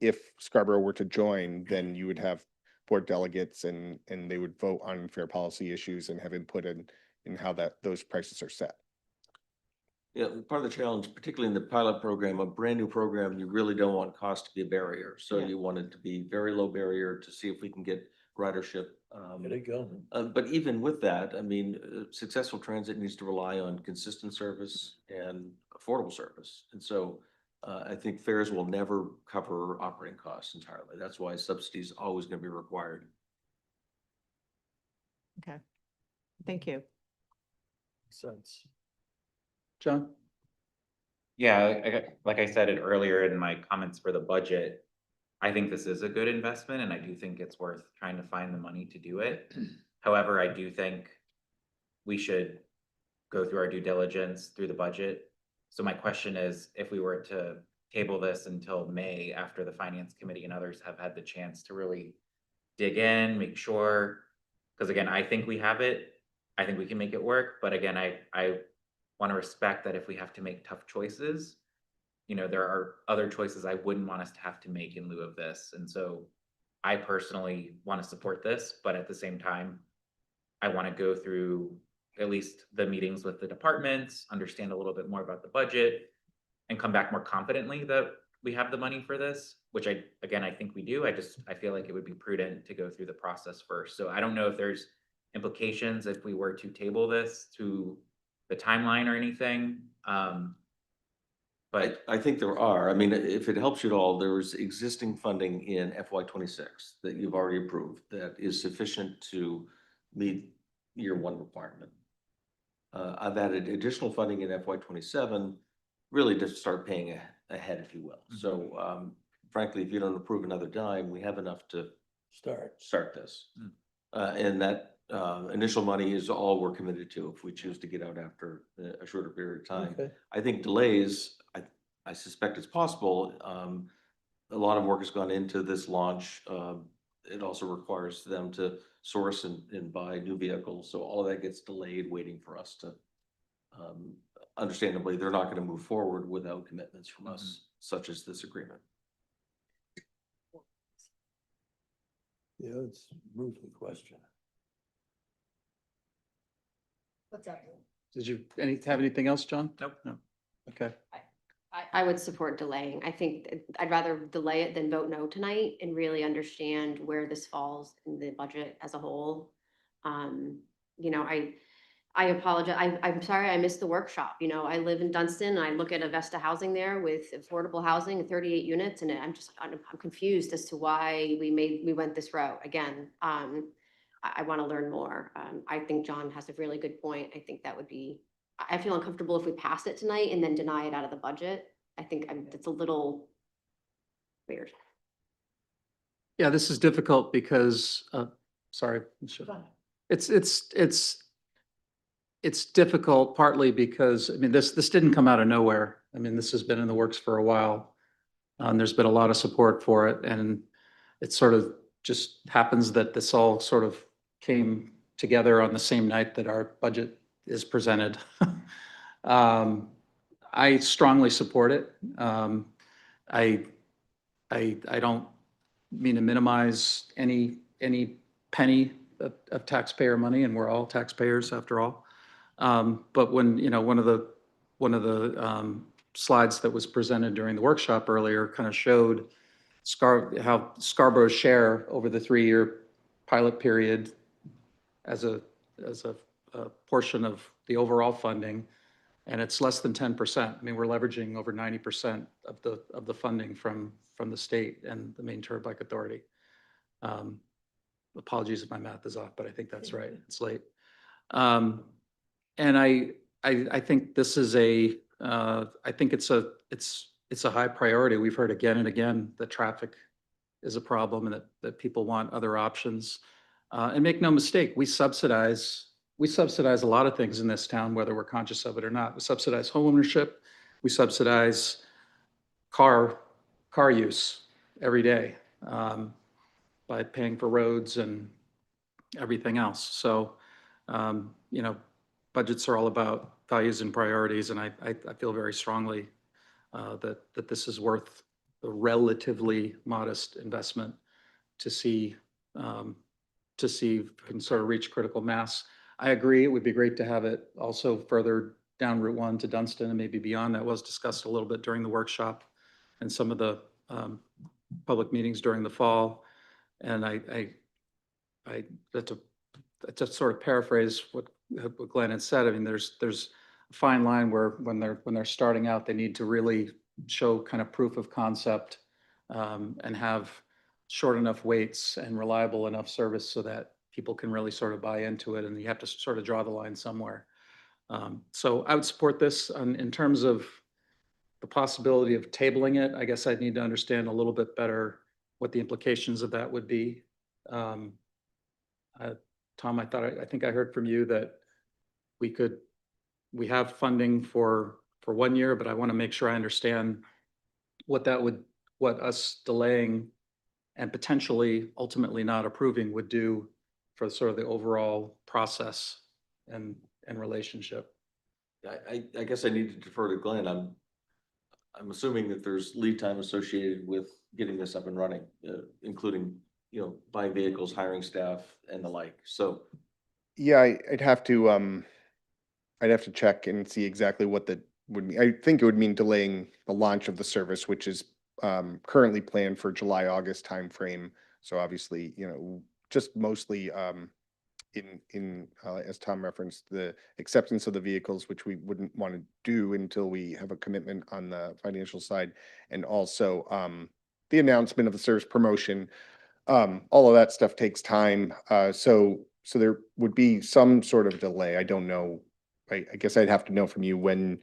Speaker 4: if Scarborough were to join, then you would have board delegates and they would vote on fare policy issues and have input in how those prices are set.
Speaker 2: Yeah, part of the challenge, particularly in the pilot program, a brand new program, you really don't want cost to be a barrier. So you want it to be very low barrier to see if we can get ridership.
Speaker 7: There you go.
Speaker 2: But even with that, I mean, successful transit needs to rely on consistent service and affordable service. And so I think fares will never cover operating costs entirely. That's why subsidy is always going to be required.
Speaker 6: Okay. Thank you.
Speaker 7: Sense.
Speaker 1: John?
Speaker 5: Yeah, like I said it earlier in my comments for the budget, I think this is a good investment and I do think it's worth trying to find the money to do it. However, I do think we should go through our due diligence through the budget. So my question is, if we were to table this until May, after the finance committee and others have had the chance to really dig in, make sure, because again, I think we have it. I think we can make it work, but again, I want to respect that if we have to make tough choices, you know, there are other choices I wouldn't want us to have to make in lieu of this. And so I personally want to support this, but at the same time, I want to go through at least the meetings with the departments, understand a little bit more about the budget, and come back more confidently that we have the money for this, which I think we do. I feel like it would be prudent to go through the process first. So I don't know if there's implications if we were to table this to the timeline or anything. But
Speaker 2: I think there are. I mean, if it helps you at all, there is existing funding in FY '26 that you've already approved that is sufficient to meet year one requirement. I've added additional funding in FY '27, really to start paying ahead, if you will. So frankly, if you don't approve another dime, we have enough to start this. And that initial money is all we're committed to if we choose to get out after a shorter period of time.
Speaker 7: Okay.
Speaker 2: I think delays, I suspect it's possible. A lot of work has gone into this launch. It also requires them to source and buy new vehicles. So all of that gets delayed, waiting for us to, understandably, they're not going to move forward without commitments from us, such as this agreement.
Speaker 7: Yeah, let's move to the question.
Speaker 6: What's up?
Speaker 1: Did you have anything else, John?
Speaker 5: Nope.
Speaker 1: No. Okay.
Speaker 12: I would support delaying. I think I'd rather delay it than vote no tonight and really understand where this falls in the budget as a whole. You know, I apologize. I'm sorry I missed the workshop. You know, I live in Dunston. I look at Avesta Housing there with affordable housing, 38 units, and I'm confused as to why we went this route. Again, I want to learn more. I think John has a really good point. I think that would be, I feel uncomfortable if we pass it tonight and then deny it out of the budget. I think it's a little weird.
Speaker 1: Yeah, this is difficult because, sorry. It's difficult partly because, I mean, this didn't come out of nowhere. I mean, this has been in the works for a while. There's been a lot of support for it, and it sort of just happens that this all sort of came together on the same night that our budget is presented. I strongly support it. I don't mean to minimize any penny of taxpayer money, and we're all taxpayers after all. But when, you know, one of the slides that was presented during the workshop earlier kind of showed how Scarborough's share over the 3-year pilot period as a portion of the overall funding, and it's less than 10%. I mean, we're leveraging over 90% of the funding from the state and the Maine Turnpike Authority. Apologies if my math is off, but I think that's right. It's late. And I think this is I think it's a high priority. We've heard again and again that traffic is a problem and that people want other options. And make no mistake, we subsidize a lot of things in this town, whether we're conscious of it or not. We subsidize homeownership. We subsidize car use every day by paying for roads and everything else. So, you know, budgets are all about values and priorities, and I feel very strongly that this is worth a relatively modest investment to see if we can sort of reach critical mass. I agree, it would be great to have it also further down Route 1 to Dunston and maybe beyond. That was discussed a little bit during the workshop and some of the public meetings during the fall. And to sort of paraphrase what Glenn had said, I mean, there's a fine line where when they're starting out, they need to really show kind of proof of concept and have short enough waits and reliable enough service so that people can really sort of buy into it, and you have to sort of draw the line somewhere. So I would support this in terms of the possibility of tabling it. I guess I'd need to understand a little bit better what the implications of that would be. Um, Tom, I think I heard from you that we have funding for 1 year, but I want to make sure I understand what us delaying and potentially ultimately not approving would do for sort of the overall process and relationship.
Speaker 2: I guess I need to defer to Glenn. I'm assuming that there's lead time associated with getting this up and running, including, buying vehicles, hiring staff and the like. So
Speaker 4: Yeah, I'd have to check and see exactly what that would mean. I think it would mean delaying the launch of the service, which is currently planned for July, August timeframe. So obviously, just mostly as Tom referenced, the acceptance of the vehicles, which we wouldn't want to do until we have a commitment on the financial side, and also the announcement of the service promotion. All of that stuff takes time. So there would be some sort of delay. I don't know. I guess I'd have to know from you when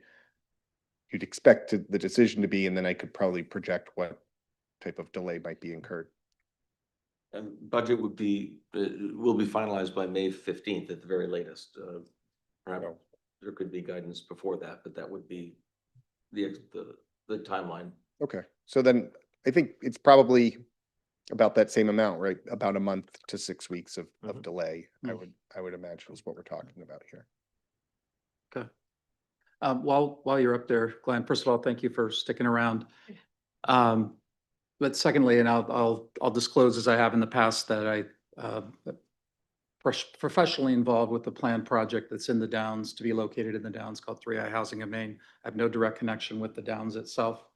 Speaker 4: you'd expect the decision to be, and then I could probably project what type of delay might be incurred.
Speaker 2: and budget will be finalized by May 15th at the very latest. Perhaps there could be guidance before that, but that would be the timeline.
Speaker 4: Okay, so then I think it's probably about that same amount, right? About a month to 6 weeks of delay. I would imagine is what we're talking about here.
Speaker 1: Okay. While you're up there, Glenn, first of all, thank you for sticking around. But secondly, and I'll disclose as I have in the past that I professionally involved with the planned project that's in the Downs, to be located in the Downs, called 3i Housing of Maine. I have no direct connection with the Downs itself.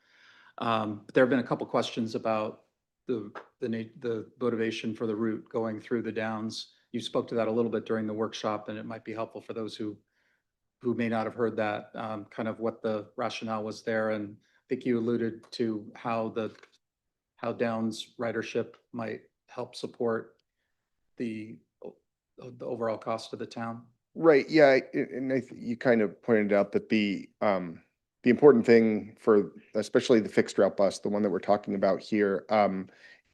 Speaker 1: But there have been a couple questions about the motivation for the route going through the Downs. You spoke to that a little bit during the workshop, and it might be helpful for those who may not have heard that, kind of what the rationale was there. And I think you alluded to how Downs ridership might help support the overall cost of the town.
Speaker 4: Right, yeah, and you kind of pointed out that the important thing for especially the fixed route bus, the one that we're talking about here,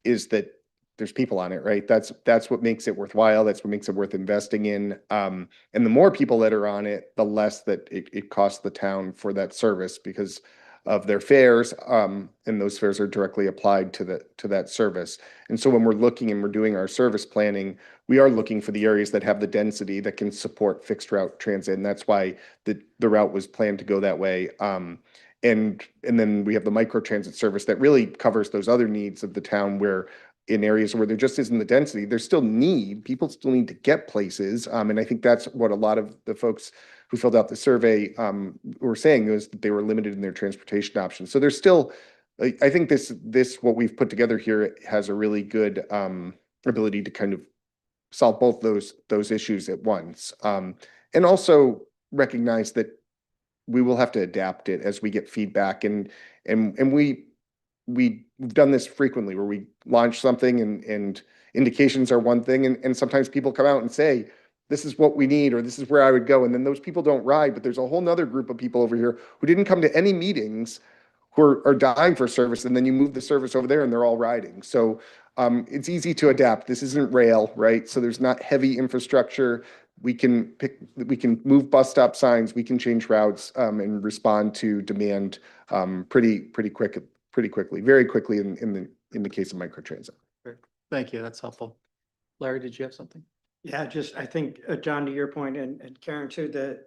Speaker 4: is that there's people on it, right? That's what makes it worthwhile. That's what makes it worth investing in. And the more people that are on it, the less that it costs the town for that service because of their fares, and those fares are directly applied to that service. And so when we're looking and we're doing our service planning, we are looking for the areas that have the density that can support fixed route transit, and that's why the route was planned to go that way. And then we have the micro transit service that really covers those other needs of the town, where in areas where there just isn't the density, there's still people still need to get places. And I think that's what a lot of the folks who filled out the survey were saying, was that they were limited in their transportation options. So there's still, I think what we've put together here has a really good ability to kind of solve both those issues at once. And also recognize that we will have to adapt it as we get feedback, and we've done this frequently where we launch something and indications are one thing, and sometimes people come out and say, this is what we need, or this is where I would go. And then those people don't ride, but there's a whole nother group of people over here who didn't come to any meetings, who are dying for service. And then you move the service over there and they're all riding. So it's easy to adapt. This isn't rail, right? So there's not heavy infrastructure. We can move bus stop signs, we can change routes and respond to demand pretty quickly, very quickly in the case of microtransit.
Speaker 1: Great. Thank you. That's helpful. Larry, did you have something?
Speaker 8: Yeah, I think, John, to your point, and Karen too, the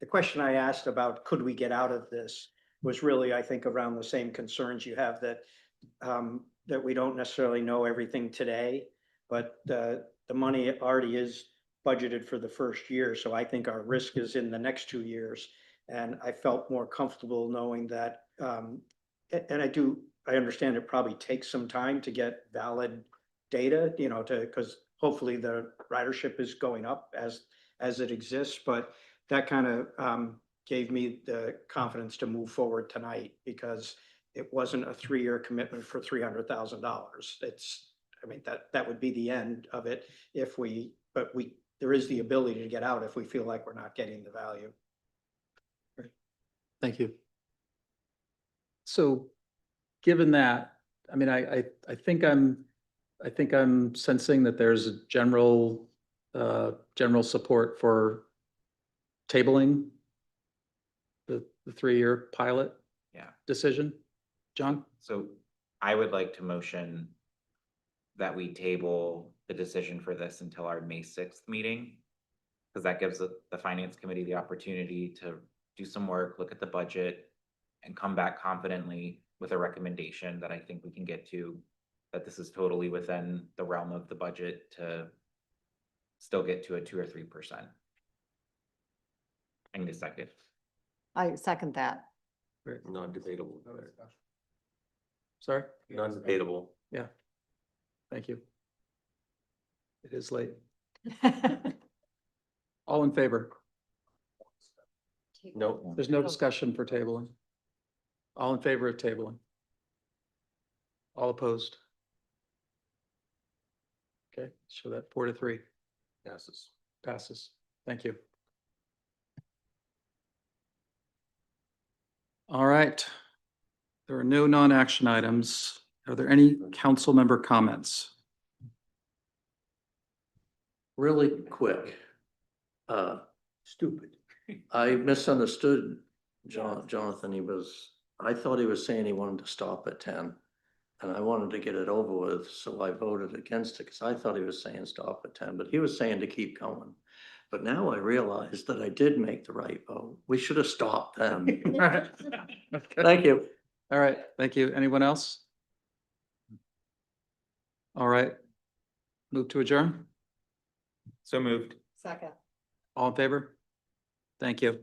Speaker 8: question I asked about could we get out of this was really, I think, around the same concerns you have, that that we don't necessarily know everything today, but the money already is budgeted for the first year. So I think our risk is in the next 2 years. And I felt more comfortable knowing that, and I understand it probably takes some time to get valid data, because hopefully the ridership is going up as it exists, but that kind of gave me the confidence to move forward tonight, because it wasn't a 3-year commitment for $300,000. That would be the end of it but there is the ability to get out if we feel like we're not getting the value.
Speaker 1: Great. Thank you. So given that, I mean, I think I'm sensing that there's a general support for tabling the 3-year pilot
Speaker 5: Yeah.
Speaker 1: decision. John?
Speaker 5: So I would like to motion that we table the decision for this until our May 6th meeting. Because that gives the finance committee the opportunity to do some work, look at the budget, and come back confidently with a recommendation that I think we can get to, that this is totally within the realm of the budget to still get to a 2 or 3%. I need a second.
Speaker 6: I second that.
Speaker 13: Non-debatable.
Speaker 1: Sorry?
Speaker 13: Non-debatable.
Speaker 1: Yeah. Thank you. It is late. All in favor?
Speaker 13: No.
Speaker 1: There's no discussion for tabling. All in favor of tabling? All opposed? Okay, so that 4-3 passes. Thank you. All right. There are no non-action items. Are there any council member comments?
Speaker 13: Really quick.
Speaker 7: Stupid.
Speaker 13: I misunderstood Jonathan. I thought he was saying he wanted to stop at 10. And I wanted to get it over with, so I voted against it, because I thought he was saying stop at 10, but he was saying to keep going. But now I realize that I did make the right vote. We should have stopped then. Thank you.
Speaker 1: All right, thank you. Anyone else? All right. Move to adjourn.
Speaker 5: So moved.
Speaker 6: Second.
Speaker 1: All in favor? Thank you.